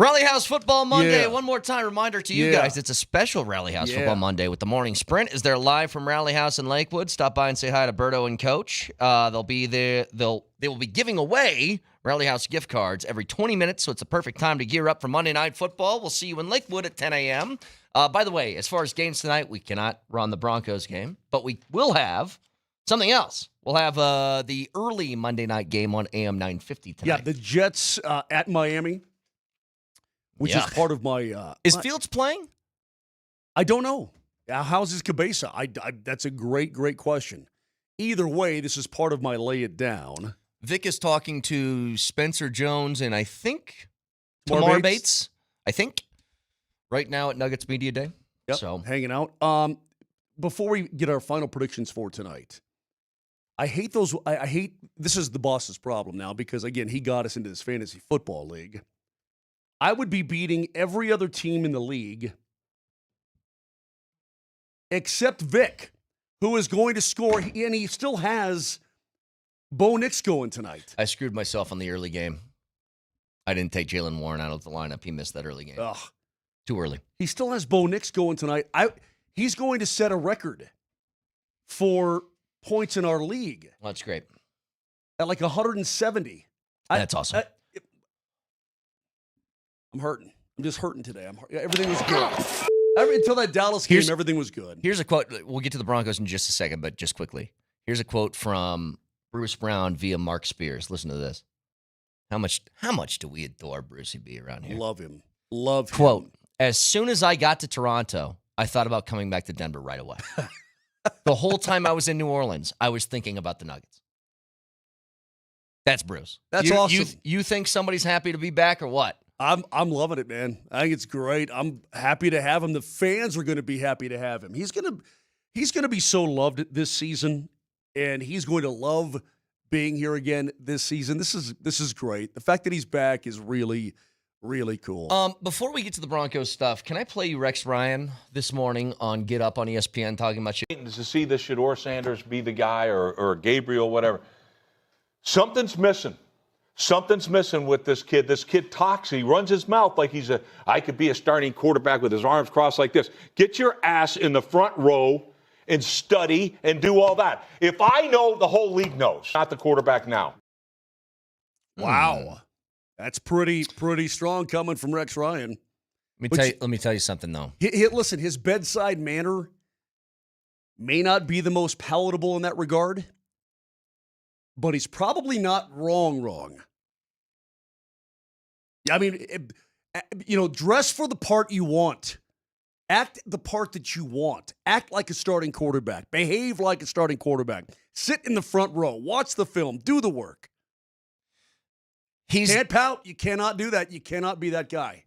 Rally House Football Monday. Yeah. One more time, reminder to you guys, it's a special Rally House Football Monday with the morning sprint. Is there live from Rally House in Lakewood? Stop by and say hi to Berto and Coach. They'll be there. They will be giving away Rally House gift cards every 20 minutes, so it's a perfect time to gear up for Monday Night Football. We'll see you in Lakewood at 10 a.m. By the way, as far as games tonight, we cannot run the Broncos game, but we will have something else. We'll have the early Monday night game on AM 950 tonight. Yeah, the Jets at Miami. Which is part of my... is Fields playing? I don't know. How's his cabeza? That's a great, great question. Either way, this is part of my lay it down. Vic is talking to Spencer Jones and I think Tamar Bates. I think. Right now at Nuggets Media Day. Yep, so hanging out. Before we get our final predictions for tonight, I hate those... I hate... This is the boss's problem now because, again, he got us into this fantasy football league. I would be beating every other team in the league except Vic, who is going to score, and he still has Bo Nix going tonight. I screwed myself on the early game. I didn't take Jalen Warren out of the lineup. He missed that early game. Ugh. Too early. He still has Bo Nix going tonight. He's going to set a record for points in our league. Well, that's great. At like 170. That's awesome. I'm hurting. I'm just hurting today. Everything was good. Until that Dallas game, everything was good. Here's a quote. We'll get to the Broncos in just a second, but just quickly. Here's a quote from Bruce Brown via Mark Spears. Listen to this. How much do we adore Brucey B around here? Love him. Love him. Quote, as soon as I got to Toronto, I thought about coming back to Denver right away. The whole time I was in New Orleans, I was thinking about the Nuggets. That's Bruce. That's awesome. You think somebody's happy to be back or what? I'm loving it, man. I think it's great. I'm happy to have him. The fans are going to be happy to have him. He's going to be so loved this season, and he's going to love being here again this season. This is great. The fact that he's back is really, really cool. Before we get to the Broncos stuff, can I play you Rex Ryan this morning on Get Up on ESPN talking about you? To see the Shedeur Sanders be the guy or Gabriel, whatever. Something's missing. Something's missing with this kid. This kid talks. He runs his mouth like I could be a starting quarterback with his arms crossed like this. Get your ass in the front row and study and do all that. If I know, the whole league knows. Not the quarterback now. Wow. That's pretty strong coming from Rex Ryan. Let me tell you something, though. Listen, his bedside manner may not be the most palatable in that regard, but he's probably not wrong. I mean, dress for the part you want. Act the part that you want. Act like a starting quarterback. Behave like a starting quarterback. Sit in the front row. Watch the film. Do the work. Can't pout. You cannot do that. You cannot be that guy.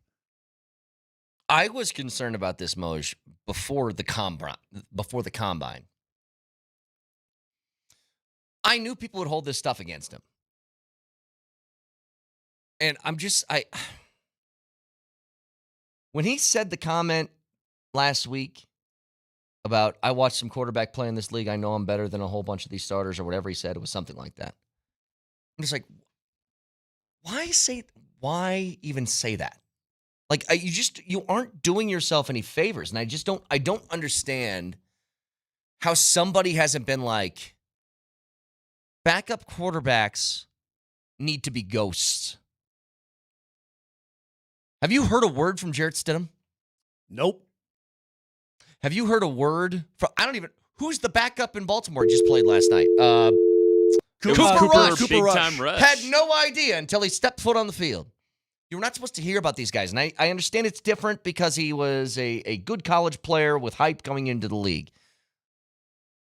I was concerned about this, Moj, before the combine. I knew people would hold this stuff against him. And when he said the comment last week about, I watched some quarterback play in this league, I know I'm better than a whole bunch of these starters, or whatever he said, it was something like that. I'm just like, why even say that? Like, you aren't doing yourself any favors. And I don't understand how somebody hasn't been like, backup quarterbacks need to be ghosts. Have you heard a word from Jarrett Stidham? Nope. Have you heard a word from, who's the backup in Baltimore just played last night? Cooper Rush. Had no idea until he stepped foot on the field. You're not supposed to hear about these guys. And I understand it's different because he was a good college player with hype coming into the league.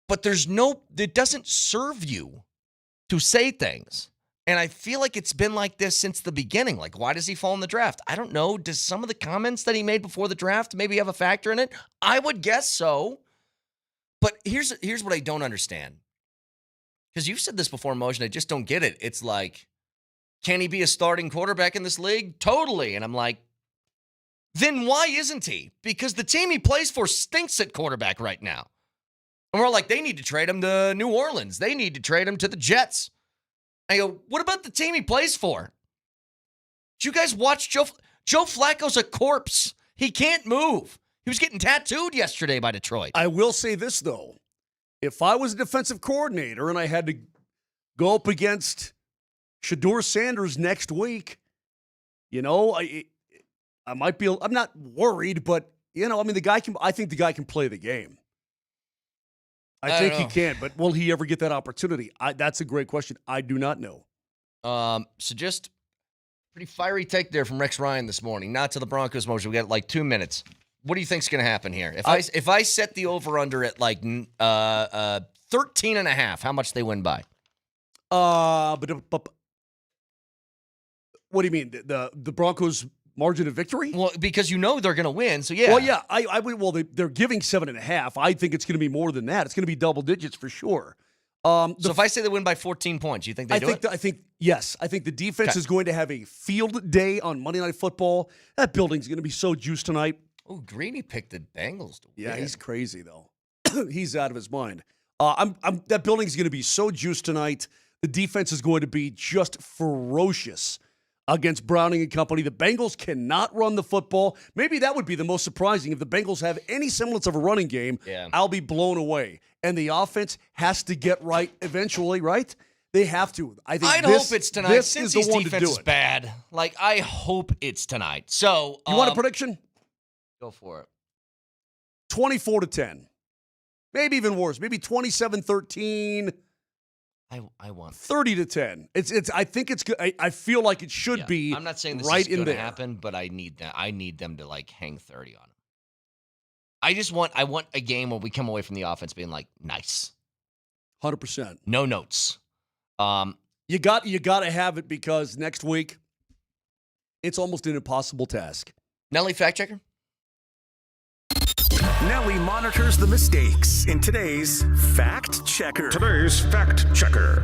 But it doesn't serve you to say things. And I feel like it's been like this since the beginning. Like, why does he fall in the draft? I don't know. Does some of the comments that he made before the draft maybe have a factor in it? I would guess so. But here's what I don't understand. Because you've said this before, Moser, I just don't get it. It's like, can he be a starting quarterback in this league? Totally. And I'm like, then why isn't he? Because the team he plays for stinks at quarterback right now. And we're all like, they need to trade him to New Orleans. They need to trade him to the Jets. I go, what about the team he plays for? Did you guys watch Joe Flacco's a corpse. He can't move. He was getting tattooed yesterday by Detroit. I will say this, though. If I was a defensive coordinator and I had to go up against Shedeur Sanders next week, I might be, I'm not worried, but, I think the guy can play the game. I think he can, but will he ever get that opportunity? That's a great question. I do not know. So just pretty fiery take there from Rex Ryan this morning. Not to the Broncos, Moser. We got like 2 minutes. What do you think's going to happen here? If I set the over-under at like 13.5, how much they win by? But what do you mean? The Broncos margin of victory? Well, because they're going to win, so yeah. Well, yeah, I would. Well, they're giving 7.5. I think it's going to be more than that. It's going to be double digits for sure. So if I say they win by 14 points, you think they do it? I think yes. I think the defense is going to have a field day on Monday Night Football. That building's going to be so juiced tonight. Oh, Greeny picked the Bengals to win. Yeah, he's crazy though. He's out of his mind. That building's going to be so juiced tonight. The defense is going to be just ferocious against Browning and company. The Bengals cannot run the football. Maybe that would be the most surprising. If the Bengals have any semblance of a running game, I'll be blown away. And the offense has to get right eventually, right? They have to. I think I'd hope it's tonight. Since his defense is bad, I hope it's tonight. So you want a prediction? Go for it. 24-10. Maybe even worse. Maybe 27-13. I want 30-10. It's. I think it's good. I feel like it should be. I'm not saying this right is going to there. happen, but I need that. I need them to hang 30 on them. I want a game where we come away from the offense being nice. 100%. No notes. You got to have it because next week it's almost an impossible task. Nelly, fact checker. Nelly monitors the mistakes in today's Fact Checker.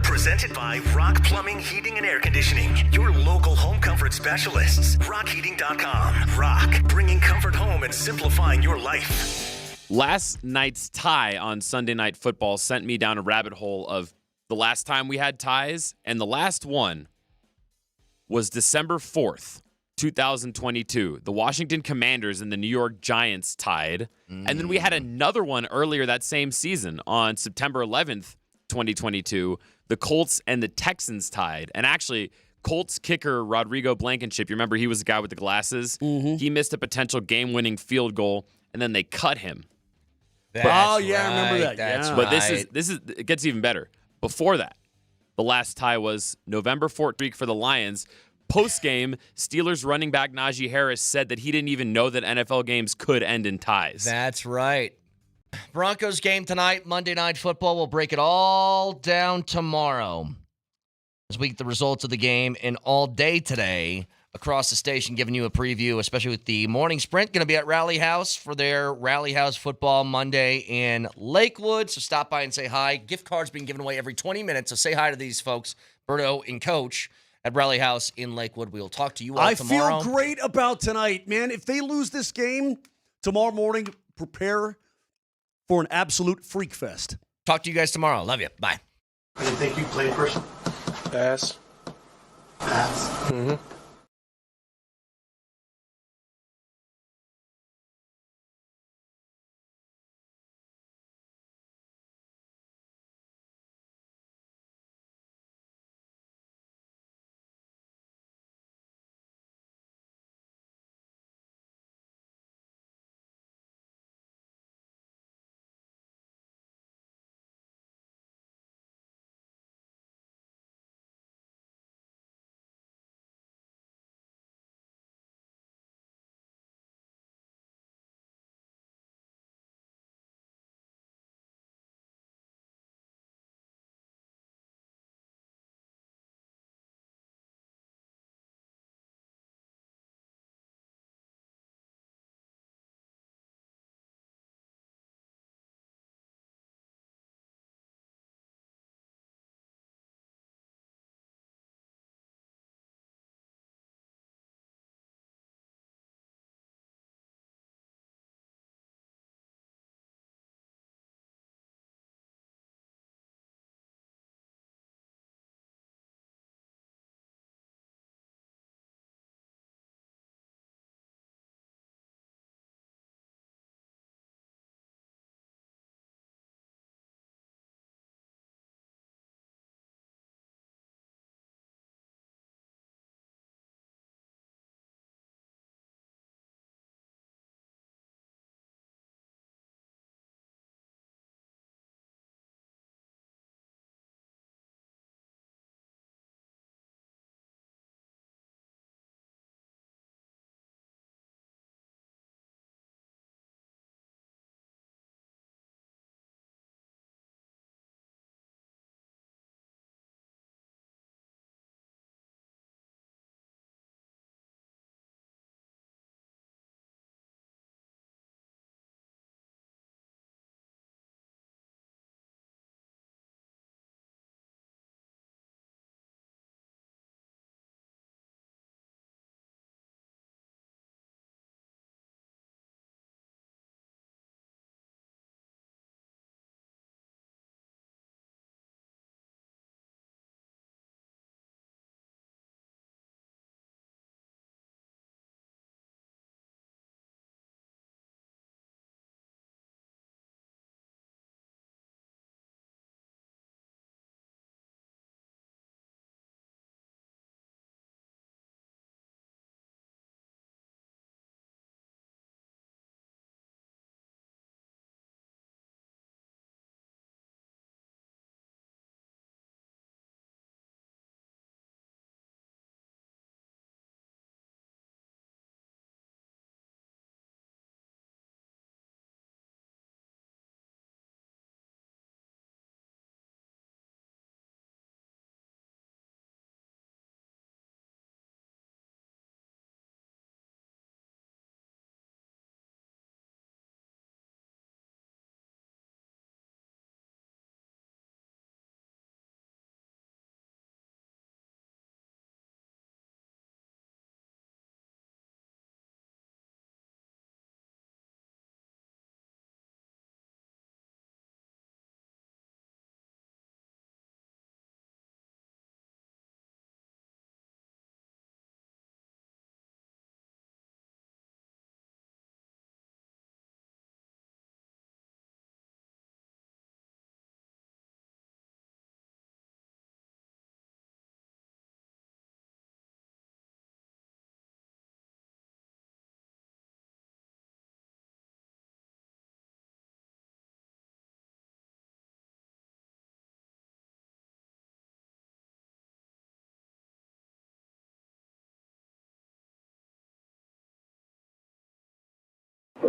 Presented by Rock Plumbing, Heating, and Air Conditioning. Your local home comfort specialists. RockHeating.com. Rock, bringing comfort home and simplifying your life. Last night's tie on Sunday Night Football sent me down a rabbit hole of the last time we had ties, and the last one was December 4th. 2022. The Washington Commanders and the New York Giants tied. And then we had another one earlier that same season on September 11th, 2022. The Colts and the Texans tied. And actually, Colts kicker Rodrigo Blankenship, you remember he was the guy with the glasses? Mm-hmm. He missed a potential game-winning field goal, and then they cut him. I remember that. That's but this is it gets even better. Before that, the last tie was November 4th week for the Lions. Post-game, Steelers running back Najee Harris said that he didn't even know that NFL games could end in ties. That's right. Broncos game tonight, Monday Night Football. We'll break it all down tomorrow as we get the results of the game and all day today across the station, giving you a preview, especially with the morning sprint. Going to be at Rally House for their Rally House Football Monday in Lakewood. So stop by and say hi. Gift cards being given away every 20 minutes, so say hi to these folks, Berto and Coach, at Rally House in Lakewood. We'll talk to you all tomorrow. I feel great about tonight, man. If they lose this game tomorrow morning, prepare for an absolute freak fest. Talk to you guys tomorrow. Love you. Bye. I didn't think you played first. Pass. Mm-hmm.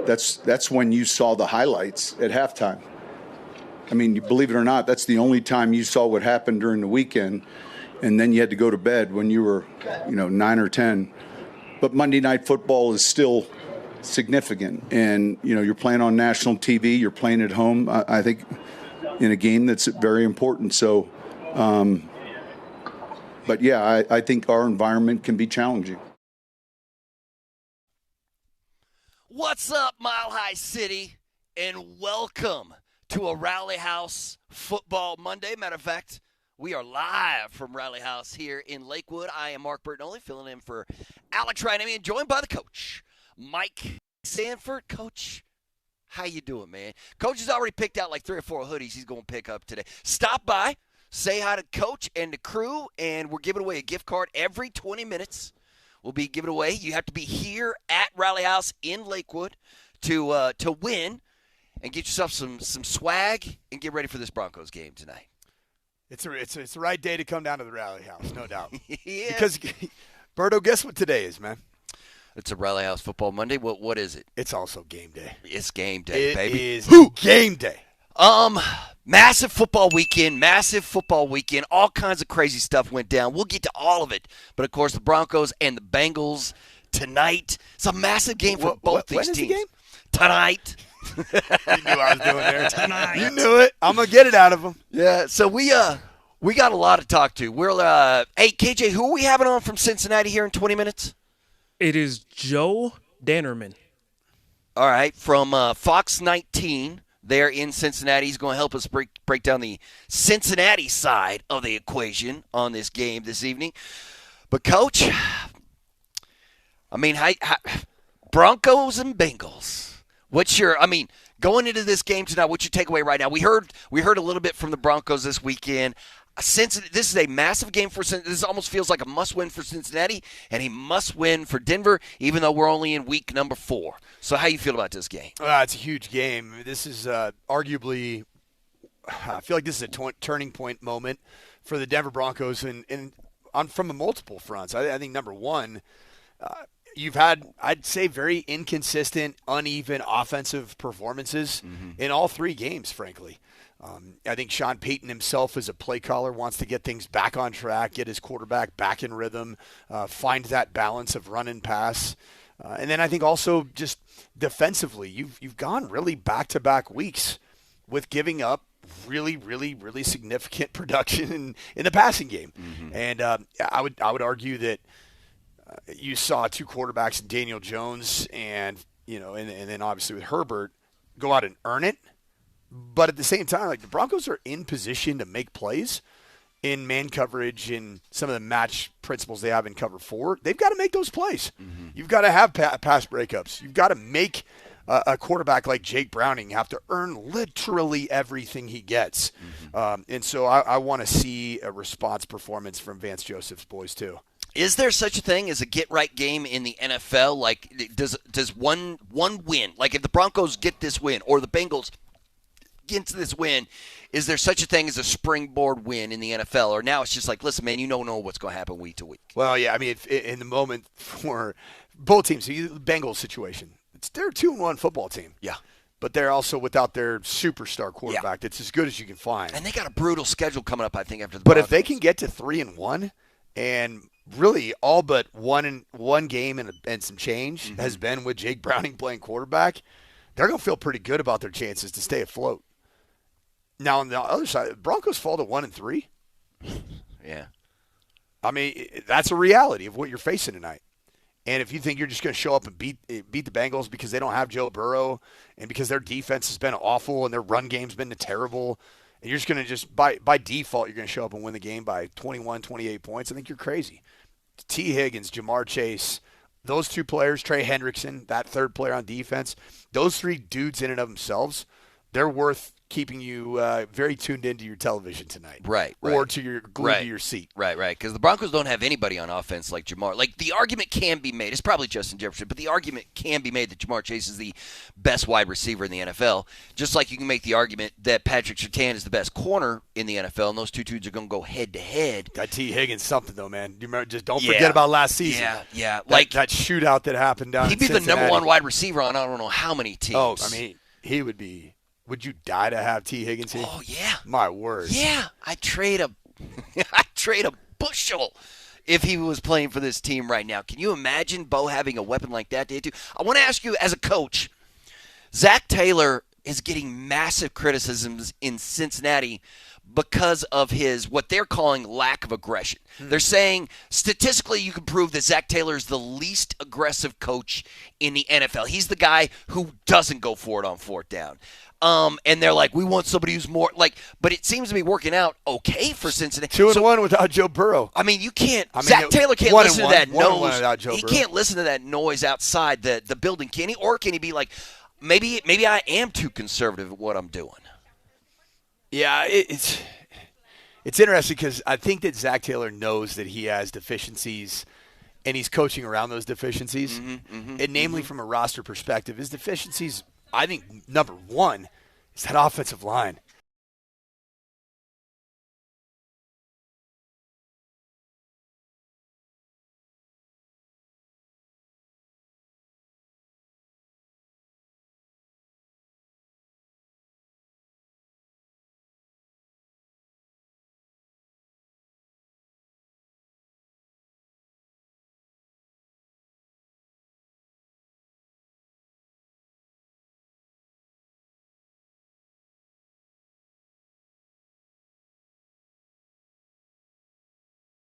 that's when you saw the highlights at halftime. I mean, believe it or not, that's the only time you saw what happened during the weekend, and then you had to go to bed when you were, 9 or 10. But Monday Night Football is still significant, and you're playing on national TV, you're playing at home. I think in a game that's very important. So, but yeah, I think our environment can be challenging. What's up, Mile High City, and welcome to a Rally House Football Monday. Matter of fact, we are live from Rally House here in Lakewood. I am Mark Bertinoli, filling in for Alex Ryanemi, and joined by the coach, Mike Sanford. Coach, how you doing, man? Coach has already picked out like 3 or 4 hoodies he's going to pick up today. Stop by, say hi to Coach and the crew, and we're giving away a gift card every 20 minutes. We'll be giving away. You have to be here at Rally House in Lakewood to win and get yourself some swag and get ready for this Broncos game tonight. It's the right day to come down to the Rally House, no doubt. Yeah. Because, Berto, guess what today is, man? It's a Rally House Football Monday. What is it? It's also game day. It's game day, baby. It is game day. Massive football weekend. All kinds of crazy stuff went down. We'll get to all of it. But, of course, the Broncos and the Bengals tonight. It's a massive game for both these teams. When is the game? Tonight. You knew I was doing there. Tonight. You knew it. I'm going to get it out of them. Yeah, so we got a lot to talk to. Hey, KJ, who are we having on from Cincinnati here in 20 minutes? It is Joe Dannerman. All right, from Fox 19 there in Cincinnati. He's going to help us break down the Cincinnati side of the equation on this game this evening. But, Coach, I mean, Broncos and Bengals. Going into this game tonight, what's your takeaway right now? We heard a little bit from the Broncos this weekend. This is a massive game for Cincinnati. This almost feels like a must-win for Cincinnati and a must-win for Denver, even though we're only in week number 4. So how you feel about this game? It's a huge game. This is arguably – I feel like this is a turning point moment for the Denver Broncos and from multiple fronts. I think, number one, you've had, I'd say, very inconsistent, uneven offensive performances in all 3 games, frankly. I think Sean Payton himself as a play caller wants to get things back on track, get his quarterback back in rhythm, find that balance of run and pass. And then I think also just defensively, you've gone really back-to-back weeks with giving up really, really, really significant production in the passing game. And I would argue that you saw 2 quarterbacks, Daniel Jones and then obviously with Herbert, go out and earn it. But at the same time, like, the Broncos are in position to make plays in man coverage and some of the match principles they have in cover 4. They've got to make those plays. You've got to have pass breakups. You've got to make a quarterback like Jake Browning have to earn literally everything he gets. And so I want to see a response performance from Vance Joseph's boys too. Is there such a thing as a get-right game in the NFL? Like, does one win, like if the Broncos get this win or the Bengals into this win, is there such a thing as a springboard win in the NFL? Or now it's just like, listen, man, you don't know what's going to happen week to week. Well, yeah, I mean, in the moment for both teams, the Bengals situation, they're a 2-1 football team. Yeah. But they're also without their superstar quarterback that's as good as you can find. And they got a brutal schedule coming up, I think, after the But Broncos. if they can get to 3-1 and really all but one game and some change has been with Jake Browning playing quarterback, they're going to feel pretty good about their chances to stay afloat. Now, on the other side, Broncos fall to 1-3. Yeah. I mean, that's a reality of what you're facing tonight. And if you think you're just going to show up and beat the Bengals because they don't have Joe Burrow and because their defense has been awful and their run game's been terrible, and you're just going to by default, you're going to show up and win the game by 21, 28 points, I think you're crazy. T. Higgins, Jamar Chase, those 2 players, Trey Hendrickson, that 3rd player on defense, those 3 dudes in and of themselves, they're worth keeping you very tuned into your television tonight. Right. Or to your glued to your seat. Right. Because the Broncos don't have anybody on offense like Jamar. Like, the argument can be made. It's probably Justin Jefferson, but the argument can be made that Jamar Chase is the best wide receiver in the NFL. Just like you can make the argument that Patrick Surtain is the best corner in the NFL, and those two dudes are going to go head-to-head. Got T. Higgins something, though, man. You remember, just don't forget about last season. Yeah. That shootout that happened down in He'd be Cincinnati. the number one wide receiver on I don't know how many teams. Oh, I mean, he would be. Would you die to have T. Higgins here? Oh, yeah. My word. Yeah. I'd trade a bushel if he was playing for this team right now. Can you imagine Bo having a weapon like that to do? I want to ask you, as a coach, Zach Taylor is getting massive criticisms in Cincinnati because of his, what they're calling, lack of aggression. They're saying statistically you can prove that Zach Taylor is the least aggressive coach in the NFL. He's the guy who doesn't go for it on fourth down. And they're like, we want somebody who's more like, but it seems to be working out okay for Cincinnati. 2-1 without Joe Burrow. I mean, you can't. Zach Taylor can't listen to that noise. He can't listen to that noise outside the building, can he? Or can he be like, maybe I am too conservative at what I'm doing? Yeah, it's interesting because I think that Zach Taylor knows that he has deficiencies, and he's coaching around those deficiencies. And namely, from a roster perspective, his deficiencies, I think, number one, is that offensive line.